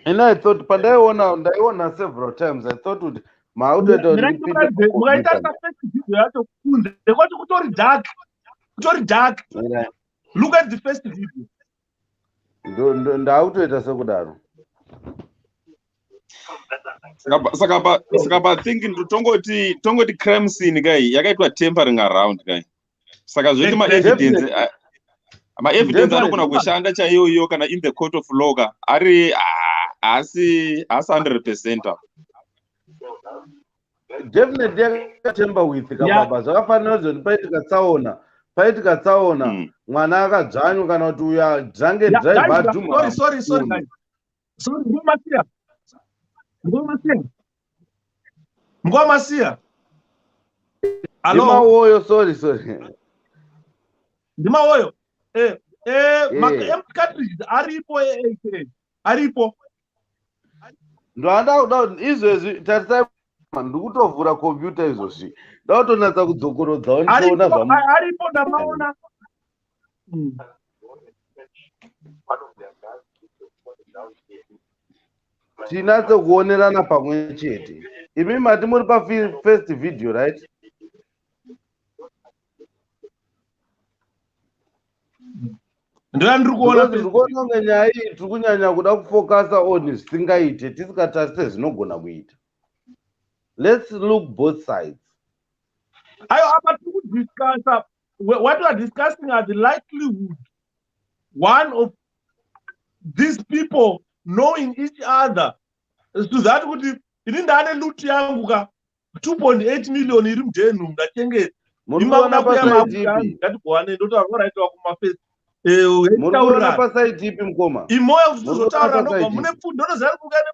And I thought pandaiona several times. I thought would mautoita ndipinde mukaita first video yacho kunze ndekuti kutori dark. Look at the first video. Ndautoita sekudaro. Saka pa thinking tongoti crime scene guy yakaitwa tempering around guy. Saka zveti ma evidence anogona kushanda chaiyo kana in the court of law ari asi 100%. Definitely yakatemba with kababa zvakafanira zvo paitika tsaona mwana akadzvanywa kana kuti uya drange driver adhuma. Sorry guys. Sorry Nguva Masiya. Hello. Sorry. Ndimawoyo. Cartridge aripo AK. Aripo. Ndoanda izvezvi tarisai ndikutovhura computer izvozvi. Ndakutonatsa kudzokorodza ndiona zvamu. Aripo ndamaona. Tinatse kuonerana pamwe chete. Imi mati muri pa first video, right? Ndikuona nyaya iyi tiri kunyanya kuda kufokasa on zvisingaite tisingatarise zvinogona kuita. Let's look both sides. What we are discussing are the likelihood one of these people knowing each other so that would inindane loot yangu ka 2.8 million iri mudhenu ndachengeta muriona pasaidipi ngatikuwane ndotauraitwa kumaface muriona pasaidipi mukoma imoyo kuzotaura ndoba mune fundo ndozari kugane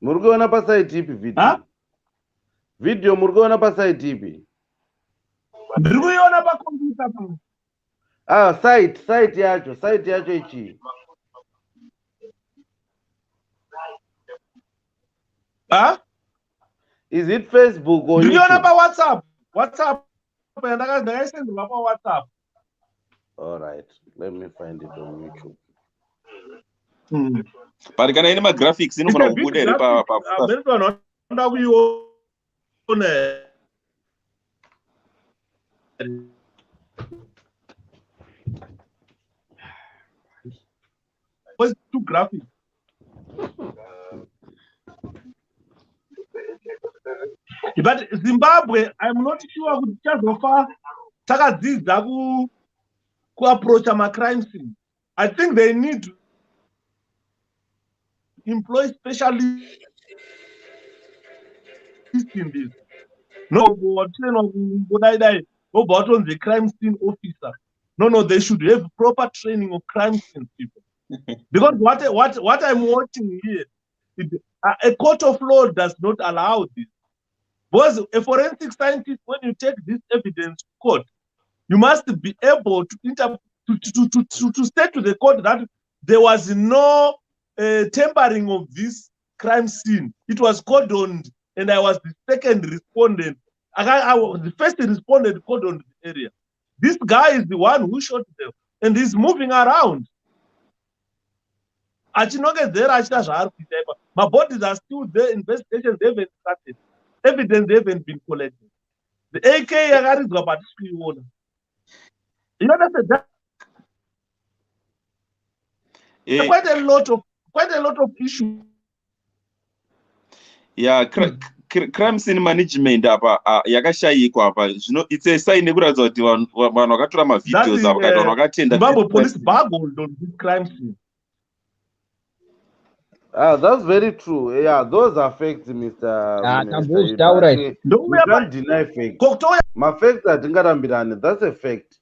muri kuona pasaidipi video muri kuona pasaidipi ndiri kuiona pakompyuta site yacho ichi is it Facebook or YouTube? WhatsApp ndakaisenderwa paWhatsApp. All right, let me find it on YouTube. But kana ine graphics inogona kubuda iri pa nda kuiona was too graphic. But Zimbabwe, I'm not sure kuti chazofa takadzidza ku approach a crime scene. I think they need to employ specialists in this. No, what on the crime scene officer. No, they should have proper training of crime scene people. Because what I'm watching here, a court of law does not allow this. Because a forensic scientist, when you take this evidence to court, you must be able to state to the court that there was no tampering of this crime scene. It was cordoned, and I was the second respondent. I was the first respondent cordoned the area. This guy is the one who shot them, and he's moving around. My bodies are still there, investigations haven't started, evidence haven't been collected. The AK is about to. You understand that? Quite a lot of issues. Yeah, crime scene management apa yakashayikwa apa zvino it's a sign ekuratidza kuti vanhu vakatora mavideos avo kaita vanhu vakatenda Zimbabwe police buggled on this crime scene. That's very true. Yeah, those are facts, Mr. Minister. You can't deny facts. My facts are tingarambirane. That's a fact.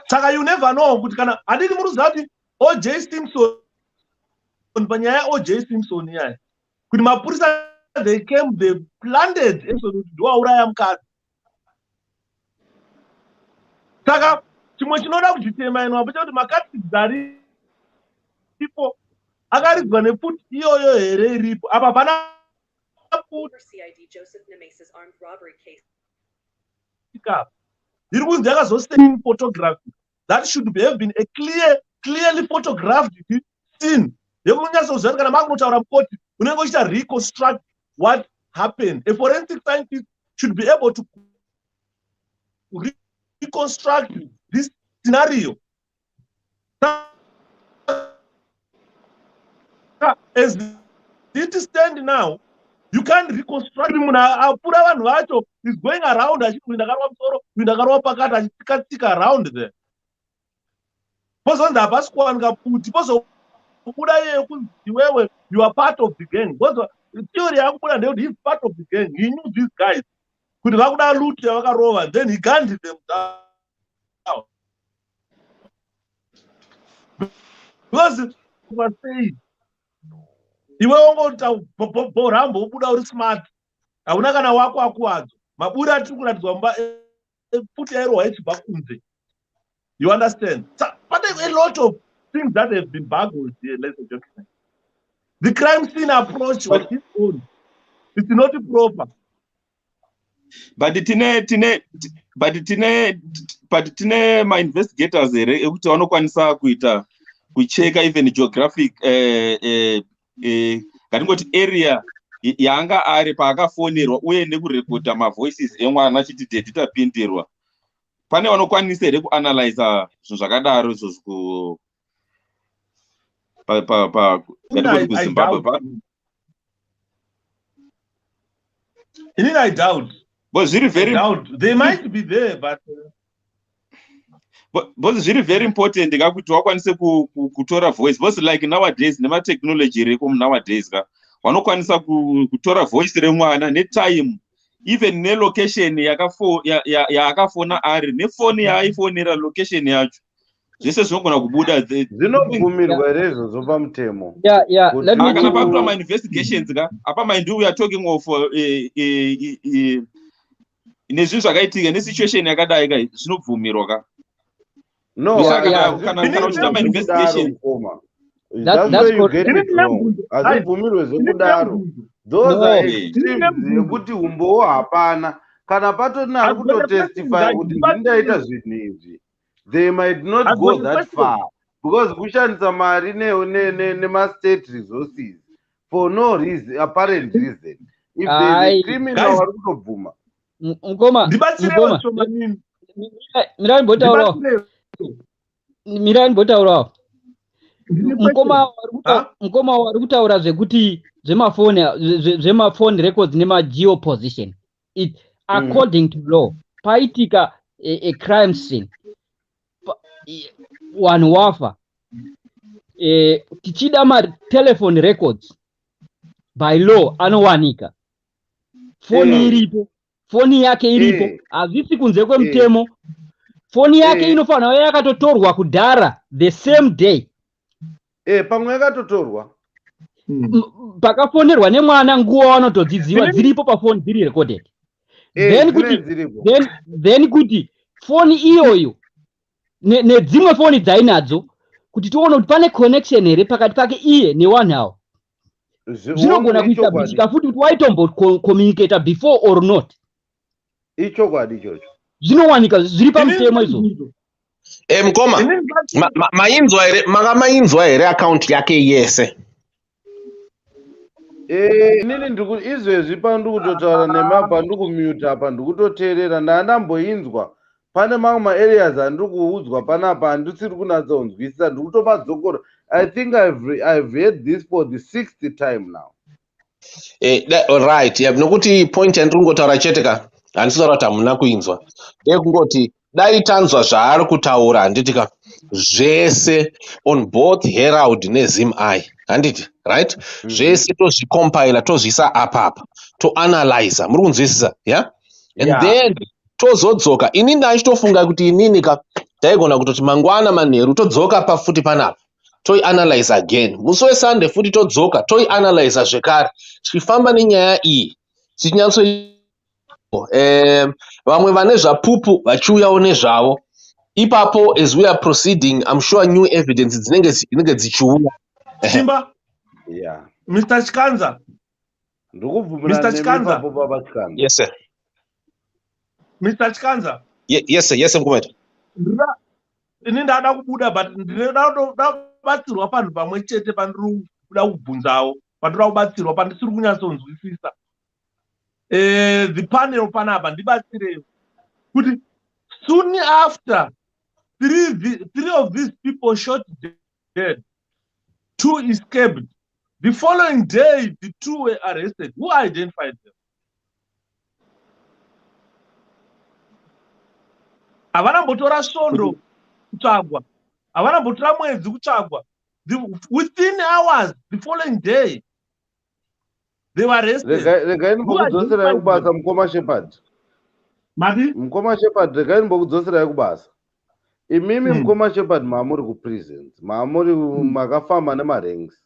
Saka you never know kuti kana adini muruziva kuti OJ Simpson panyaya OJ Simpson yayi kuti mapurisa they came, they planted kuti ndowauraya mukadzi. Saka chimwe chinoda kuchitema ino apo chakuti makatsidza aripo akaridzwa nefuti iyoyo here iripo apa pana iri kunzi yakazosending photography that should have been a clearly photographed scene yekunyatsoziva kuti kana makunotaura mukoti unenge uchita reconstruct what happened. A forensic scientist should be able to reconstruct this scenario. As it stands now, you can't reconstruct him. Apura vanhu vacho is going around achipinda karwa musoro pinda karwa pakati achitsika around there. Pozonzi hapasi kuwanika kuti pozobuda iye kunzi iwewe you are part of the gang. Because theory yakubuda ndeyekuti he is part of the gang. He knew these guys kuti vakuda loot yavakarova, then he gunned them down. Because was saying iwe ongota borambo ubuda uri smart hauna kana wako akuwadzo maburi atiri kuratidzwa mumba futi airohwa ichibva kunze. You understand? So, but there's a lot of things that have been buggled here, ladies and gentlemen. The crime scene approach was his own. It's not proper. But tine my investigators here ekuti vanokwanisa kuita kucheka even geographic ngatingoti area yaanga ari paakafonerwa uye nekurekodha mavoices emwana achiti dedi tapindirwa. Pane vanokwanisa here kuanalyza zvinhu zvakadaro izvozvo kuZimbabwe. I doubt. But very they might be there, but zviri very important kuti wakwanise kutora voice because like nowadays nematechnology iriko nowadays vanokwanisa kutora voice remwana netime even nelocation yaakafona ari nefoni yaaifonera location yacho zvese zvinogona kubuda. Zvinobvumirwa here izvozvo pamutemo kana pakuita mainvestigations apa mind we are talking of nezvinhu zvakaitika nesituation yakadai kai zvinobvumirwa kana investigation. That's where you get it wrong. Azibvumirwe zvekudaro. Those are extremes yekuti umbowo hapana. Kana patorina ari kutotestify kuti ndindaita zvinhu izvi. They might not go that far because kushandisa mari nema-state resources for no reason, apparent reason. If there is a criminal ari kutobvuma. Mirani botaurawo mukoma wari kutaura zvekuti zvemafone records nemageoposition according to law paitika a crime scene wanhu wafa tichida matelephone records by law anowanika foni iripo foni yake iripo hazvisi kunze kwemutemo. Foni yake inofanira kuva yakatotorwa kudhara the same day. Pamwe yakatotorwa pakafonerwa nemwana nguva wanotodzidziva dziripo pafoni dziri recorded. Then kuti foni iyoyo nedzimwe foni dzainadzo kuti tione kuti pane connection here pakati pake iye newanhu avo. Zvinogona kuita bitika futi kuti waitombokommunicata before or not. Ichokwadi ichocho. Zvinowanika zviri pamutemo izvozvo. Mukoma makamainzwa here akaunti yake yese? Inini izvezvi pandikutotaura nemabha ndikumute apa ndikutoteerera ndandamboinzwa. Pane mamwe maareas andikuudzwa panapa handisiri kunatsaunzwisisa ndikutopadzokora. I think I've heard this for the 6th time now. Right, nokuti point yandiri kungotaura chete ka handisitaura kuti hamuna kuinzwa ndekungoti dai tanzwa zvaari kutaura handiti ka zvese on both Herald neZimeye handiti right zvese tozvicompiler tozvisa apapa toanalyza muri kunzwisisa and then tozodzoka inini ndachitofunga kuti inini ka taigona kutoti mangwana manheru todzoka pafuti panapa toianalyze again musi weSunday futi todzoka toianalyza zvekare tichifamba nenyaya iyi tichinyatso vamwe vane zvapupu vachiuyawo nezvavo Ipapo, as we are proceeding, I'm sure new evidence is negative. Simba, Yeah. Mr. Chikanza. Ndikubvumirana Mr. nemi Chikanza. ipapo baba Chikanza. Yes, sir. Mr. Chikanza. Yes, sir. Yes, sir. Ini ndada kubuda but ndinoda kubatsirwa panhu pamwe chete pandiri kuda kubvunzawo pandiri kubatsirwa pandisiri kunyatsonzwisisa. The panel panapa ndibatsirei kuti soon after three of these people shot dead, 2 escaped. The following day, the 2 were arrested. Who identified them? Havana mbotora svondo kutsvagwa. Havana mbotora mwedzi kutsvagwa. Within hours, the following day, they were arrested. Regai ndimbokudzosera kubasa mukoma Shepherd. Mati? Mukoma Shepherd, regai ndimbokudzosera kubasa. Imimi mukoma Shepherd maamuri kuprisons, maamuri makafamba nemaranks.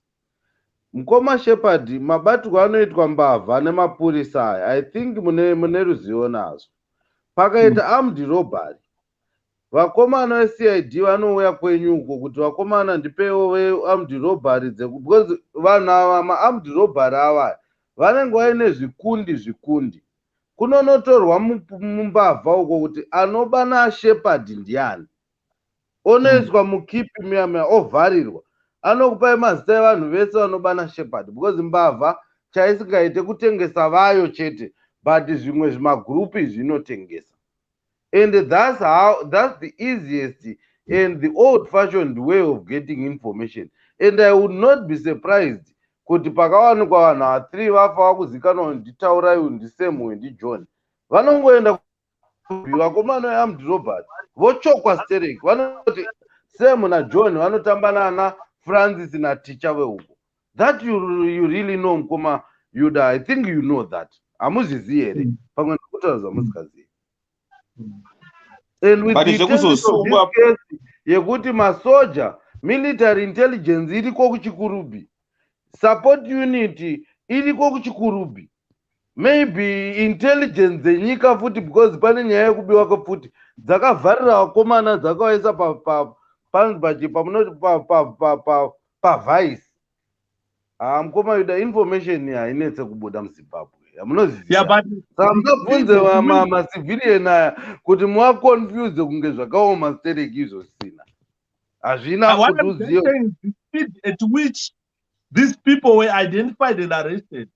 Mukoma Shepherd mabatuko anoitwa mbavha nemapurisa aya, I think mune ruzivo nazvo. Pakaita armed robbery, vakomana veCID vanouya kwenyu uko kuti vakomana ndipewo vearmed robbery because vanhu ava maarmed robbery ava vanenge vaine zvikundi. Kunonotorwa mumbavha uko kuti anobana Shepherd ndiani. Onoiswa mukipi miya ovharirwa. Anokupai mazita evanhu vese vanobana Shepherd because mbavha chaisingaite kutengesa vayo chete but zvimwe zvimagrupu zvinotengesa. And that's the easiest and the old-fashioned way of getting information. And I would not be surprised kuti pakawanikwa vanhu 3 vafa vakuzikanwa nditaurai ndiSamuel ndiJohn. Vanongoenda vakomana vearmed robbery vochokwa stereki. Vanoti Sam naJohn vanotamba nana Francis naticha veuko. That you really know mukoma Yuda. I think you know that. Hamuzvizivi here pamwe nekutaura zvamusikazivi. And with the intelligence of this case, yekuti masoja, military intelligence iriko kuchikurubi, support unit iriko kuchikurubi, maybe intelligence dzenyika futi because pane nyaya yekubiwa kwefuti dzakavharira vakomana dzakawaisa pavice. Mukoma Yuda, information hainetse kubuda muZimbabwe. Munozviziva. Saka musabvunze macivilian aya kuti muvaconfuse kunge zvakaoma stereki izvosina. Hazvina kuduziyo. The speed at which these people were identified and arrested.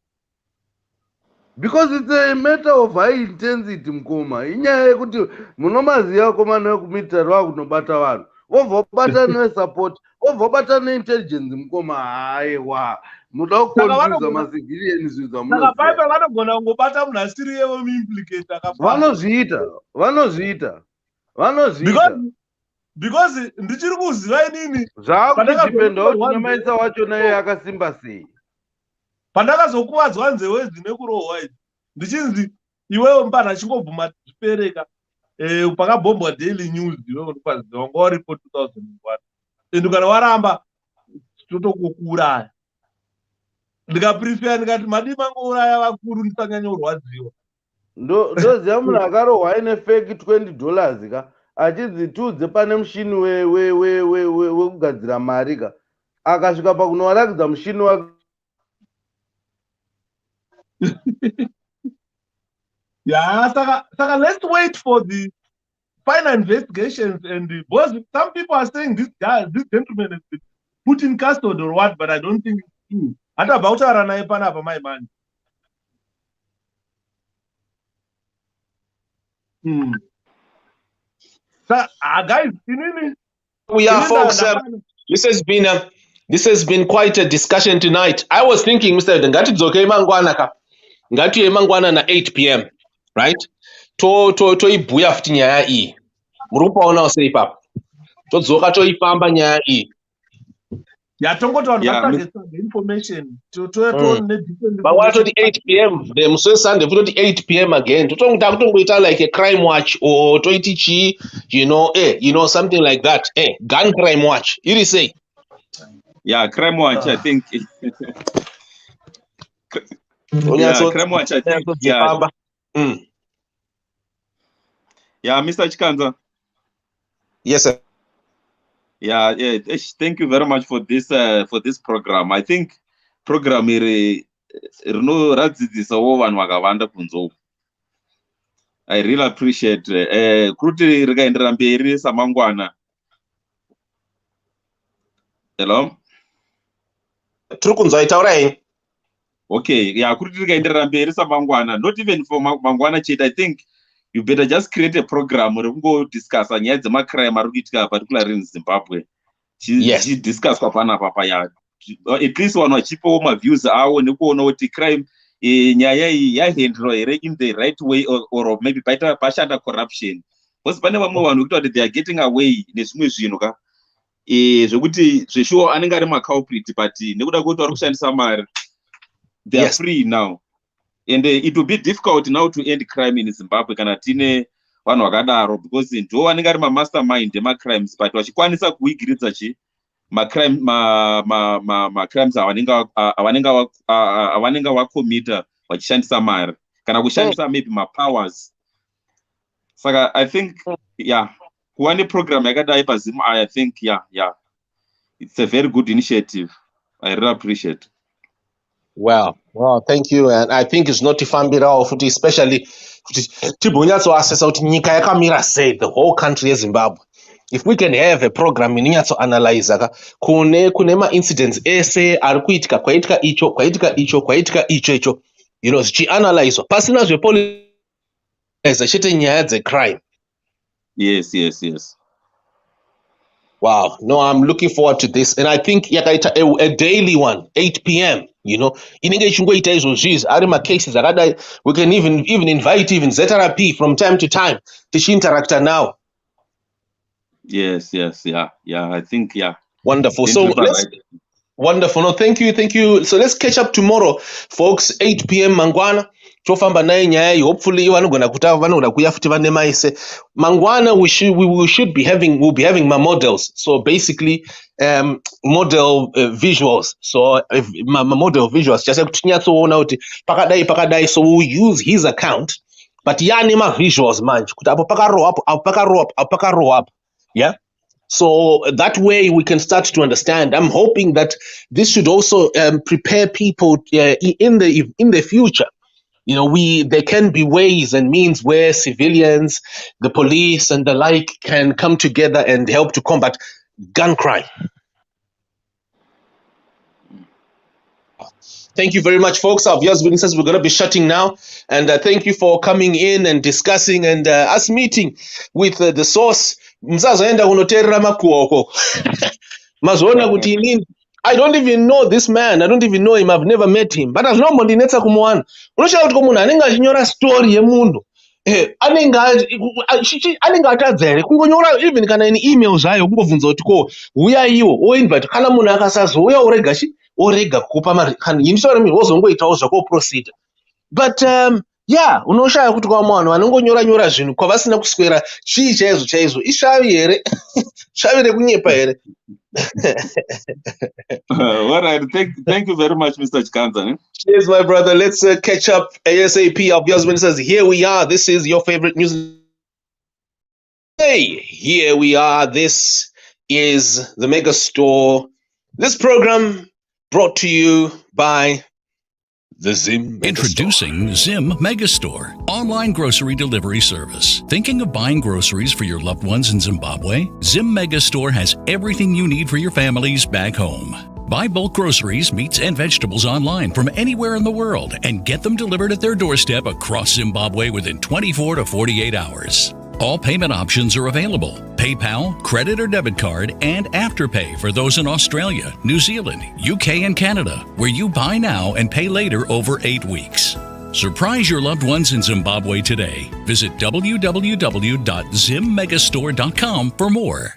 Because it's a matter of high intensity mukoma. Inyaya yekuti munomaziva vakomana vekumilitary vakunobata vanhu. Vobva nesupport, vobva neintelligence mukoma. Haiwa. Muda kuconfuse macivilian zvinhu zvamunoziva. Saka paipa vanogona kungobata munhu asiri yevo muimplicate akafa. Vanozviita. Because ndichiri kuziva inini zvakudipenda kuti Namaisa wacho naye akasimba sei. Pandakazokuvadzwa nzeve idzi nekurohwa idzi ndichinzi iwewe mbanha chingobvuma zvipereka pakabhombwa Daily News iwewe ndikwaziva wanga waripo 2001 and kana waramba totokuuraya. Ndikaprefera ndikati madi mangouraya vakuru ndisanyanya kurwadziwa. Ndoziva munhu akarohwa aine fake $20 ka achinzi tudze pane mushini wekugadzira mari ka akasvika pakunowarakidza mushini wake. Yeah, saka let's wait for the final investigations and because some people are saying this gentleman has been put in custody or what, but I don't think it's true. Hata bautaura naye panapa my man. So, guys, we are folks. This has been quite a discussion tonight. I was thinking, Mr. Ngatizoke mangwana ka. Ngatiye mangwana na 8 p.m. Right? To ibuya futi nyaya iyi. Muri kupaona sei papa? Todzoka toifamba nyaya iyi. Yatongotaura the information to but what to the 8 p.m. the Muswe Sunday to the 8 p.m. again to like a crime watch or to something like that gun crime watch you say crime watch I think crime watch I think Mr. Chikanza. Yes, sir. Yeah, thank you very much for this program. I think program rinoradzidzisawo vanhu vakawanda kunze. I really appreciate kuti rikaenderera mberi samangwana. Hello? Tiri kunzwa itaurai. Okay, yeah, kuti rikaenderera mberi samangwana, not even for mangwana chete. I think you better just create a program rekungodiscussa nyaya dzemacrime ari kuitika particularly in Zimbabwe. Chichidiscusswa panapa paya. At least vanhu vachipawo maviews avo nekuona kuti crime nyaya iyi yahandlwa here in the right way or maybe pashanda corruption. Because pane vamwe vanhu vekuita kuti they are getting away nezvimwe zvinhu ka. Zvekuti zveshuwa anenge ari maculprit but nekuda kwekuti vari kushandisa mari. They are free now. And it will be difficult now to end crime in Zimbabwe kana tine vanhu vakadaro because ndo vanenge ari mamastermind ema-crimes but vachikwanisa kuigiridza ma-crimes avanenge vakomita vachishandisa mari kana kushandisa maybe ma-powers. Saka I think kuva neprogram yakadai paZimeye, I think it's a very good initiative. I really appreciate. Wow, thank you. And I think it's not tifambirawo futi, especially tibonyatsoassesa kuti nyika yakamira sei, the whole country yeZimbabwe. If we can have a program inonyatsoanalyze kune ma-incidents ese ari kuitika, kwaitika icho, zvichianalyzwa pasina zvepolitics chete nyaya dzecrime. Yes. Wow, no, I'm looking forward to this. And I think yakaita a daily one, 8 p.m., inenge ichingoita izvozvizvi ari macases akadai. We can even invite even ZRP from time to time tichiinteracta now. Yes, I think, Wonderful. So wonderful. No, thank you. So let's catch up tomorrow, folks, 8 p.m. mangwana. Tofamba naye nyaya iyi, hopefully vanogona kuya futi vane maise. Mangwana we'll be having my models. So basically model visuals. So my model visuals just kuti tinyatsoona kuti pakadai, so we'll use his account but yani ma visuals manje kuti apo pakarow up. Yeah. So that way we can start to understand. I'm hoping that this should also prepare people in the future. There can be ways and means where civilians, the police, and the like can come together and help to combat gun crime. Thank you very much, folks. Our viewers, witnesses, we're going to be shutting now. And thank you for coming in and discussing and us meeting with the source. Mzazoenda kunoterera makuoko. Mazoona kuti inini. I don't even know this man. I don't even know him. I've never met him. But azvinombondinetsa kumuwana. Unoshaya kuti munhu anenge achinyora story yemunhu. Anenge atadza here kungonyora even kana in emails ayo kungobvunza kuti ko uya iwo oinvite kana munhu akasazouya orega kukupa yinditaura wozongoitawo zvako proceed. But unoshaya kuti kwa vanhu vanongonyora zvinhu kwavasina kuswera chii chaizvo ishavi here. Shavi rekunyepa here. All right, thank you very much, Mr. Chkanza. Cheers, my brother. Let's catch up ASAP. Our husband says, here we are. This is your favorite news. Hey, here we are. This is the Mega Store. This program brought to you by the Zim Megastore. Introducing Zim Megastore, online grocery delivery service. Thinking of buying groceries for your loved ones in Zimbabwe? Zim Megastore has everything you need for your families back home. Buy bulk groceries, meats, and vegetables online from anywhere in the world and get them delivered at their doorstep across Zimbabwe within 24 to 48 hours. All payment options are available: PayPal, credit or debit card, and Afterpay for those in Australia, New Zealand, UK, and Canada, where you buy now and pay later over 8 weeks. Surprise your loved ones in Zimbabwe today. Visit www.zimmegastore.com for more.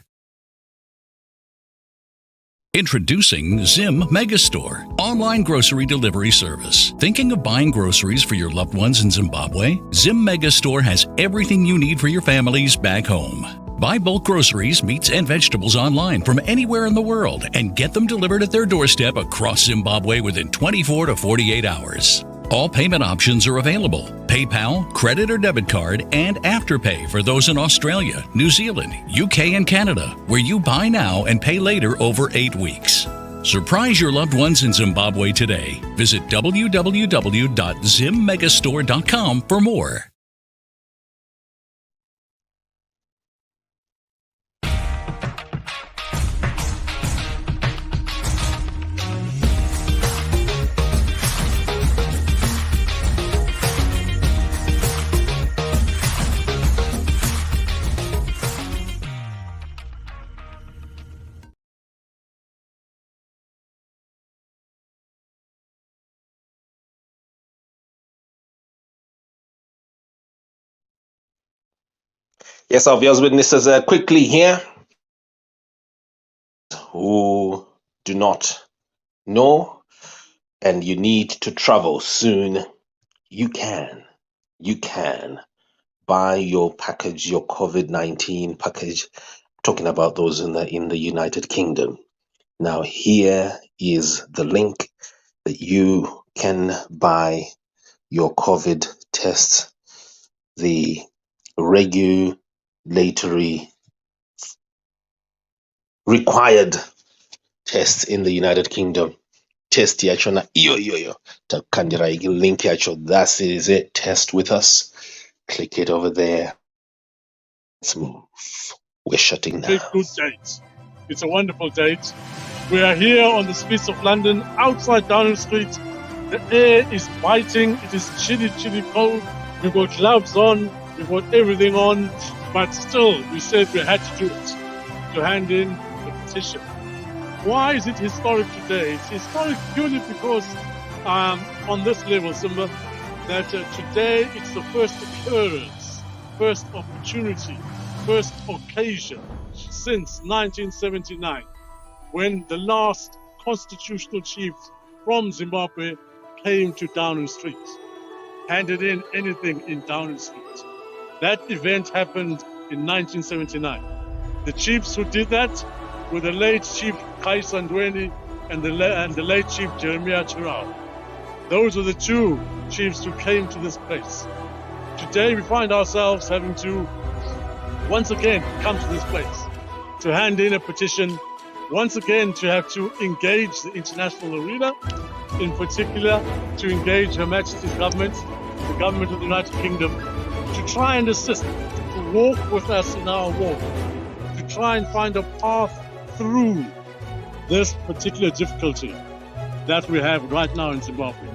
Introducing Zim Megastore, online grocery delivery service. Thinking of buying groceries for your loved ones in Zimbabwe? Zim Megastore has everything you need for your families back home. Buy bulk groceries, meats, and vegetables online from anywhere in the world and get them delivered at their doorstep across Zimbabwe within 24 to 48 hours. All payment options are available: PayPal, credit or debit card, and Afterpay for those in Australia, New Zealand, UK, and Canada, where you buy now and pay later over 8 weeks. Surprise your loved ones in Zimbabwe today. Visit www.zimmegastore.com for more. Yes, our viewers, witnesses, quickly here, who do not know and you need to travel soon, you can buy your package, your COVID-19 package, talking about those in the United Kingdom. Now, here is the link that you can buy your COVID tests, the regulatory required tests in the United Kingdom. Test yacho na iyo takandira link yacho. That is it. Test with us. Click it over there. Let's move. We're shutting now. Take good date. It's a wonderful date. We are here on the streets of London, outside Downing Street. The air is biting. It is chilly cold. We've got gloves on. We've got everything on. But still, we said we had to do it, to hand in the petition. Why is it historic today? It's historic purely because on this level, Simba, that today it's the first occurrence, first opportunity, first occasion since 1979, when the last constitutional chief from Zimbabwe came to Downing Street, handed in anything in Downing Street. That event happened in 1979. The chiefs who did that were the late Chief Kaisa Ndweni and the late Chief Jeremiah Chirao. Those were the two chiefs who came to this place. Today we find ourselves having to once again come to this place to hand in a petition, once again to have to engage the international arena, in particular to engage Her Majesty's government, the government of the United Kingdom, to try and assist, to walk with us in our walk, to try and find a path through this particular difficulty that we have right now in Zimbabwe.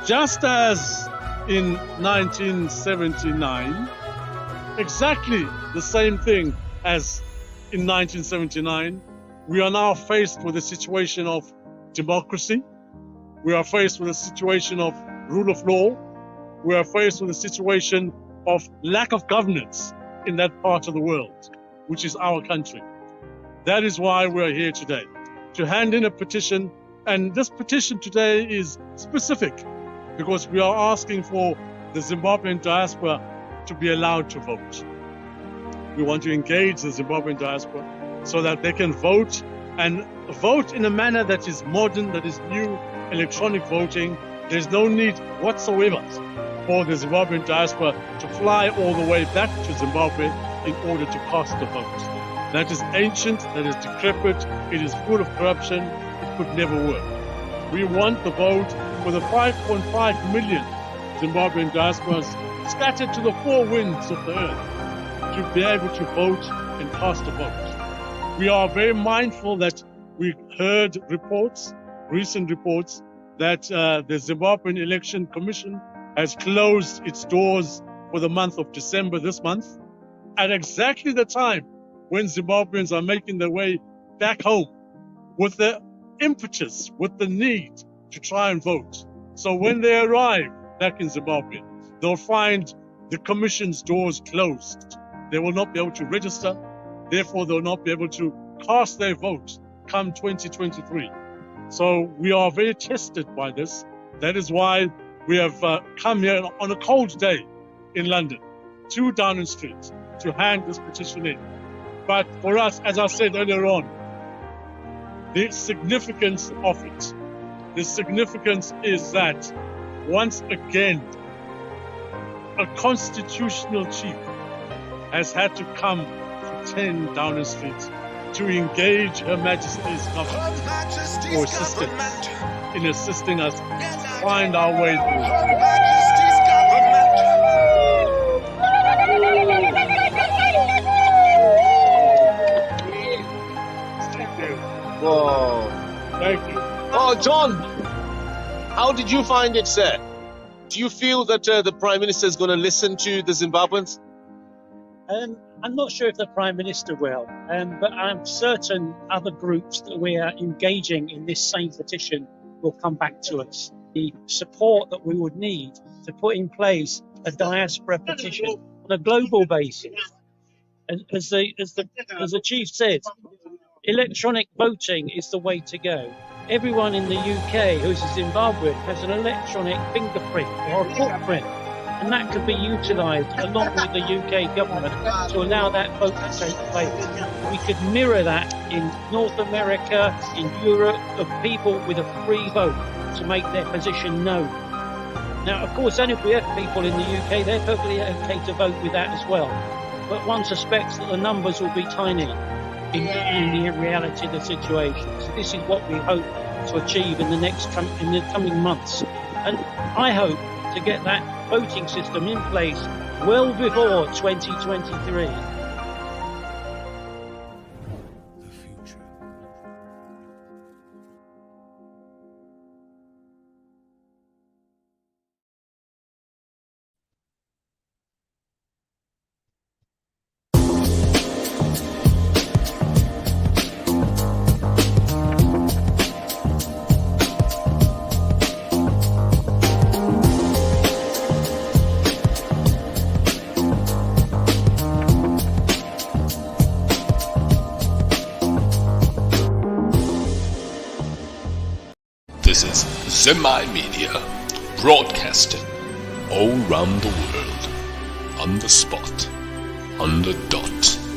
Just as in 1979, exactly the same thing as in 1979, we are now faced with a situation of democracy. We are faced with a situation of rule of law. We are faced with a situation of lack of governance in that part of the world, which is our country. That is why we're here today, to hand in a petition. And this petition today is specific because we are asking for the Zimbabwean diaspora to be allowed to vote. We want to engage the Zimbabwean diaspora so that they can vote, and vote in a manner that is modern, that is new, electronic voting. There's no need whatsoever for the Zimbabwean diaspora to fly all the way back to Zimbabwe in order to cast a vote. That is ancient, that is decrepit, it is full of corruption, it could never work. We want the vote for the 5.5 million Zimbabwean diasporas scattered to the four winds of the earth to be able to vote and cast a vote. We are very mindful that we heard reports, recent reports, that the Zimbabwean Election Commission has closed its doors for the month of December this month, at exactly the time when Zimbabweans are making their way back home with the impetus, with the need to try and vote. So when they arrive back in Zimbabwe, they'll find the Commission's doors closed. They will not be able to register, therefore they'll not be able to cast their vote come 2023. So we are very tested by this. That is why we have come here on a cold day in London to Downing Street to hand this petition in. But for us, as I said earlier on, the significance of it the significance is that once again, a constitutional chief has had to come to 10 Downing Street to engage Her Majesty's government for assistance in assisting us find our way Whoa. Thank you. Oh, John, how did you find it, sir? Do you feel that the Prime Minister is going to listen to the Zimbabweans? I'm not sure if the Prime Minister will, but I'm certain other groups that we are engaging in this same petition will come back to us. The support that we would need to put in place a diaspora petition on a global basis. As the Chief said, electronic voting is the way to go. Everyone in the UK who's a Zimbabwean has an electronic fingerprint or a footprint, and that could be utilised along with the UK government to allow that vote to take place. We could mirror that in North America, in Europe, of people with a free vote to make their position known. Now, of course, only if we have people in the UK, they're perfectly okay to vote with that as well. But one suspects that the numbers will be tiny in the reality of the situation. So this is what we hope to achieve in the coming months. And I hope to get that voting system in place well before 2023. This is Zimeye Media, broadcasting all round the world, on the spot, on the dot.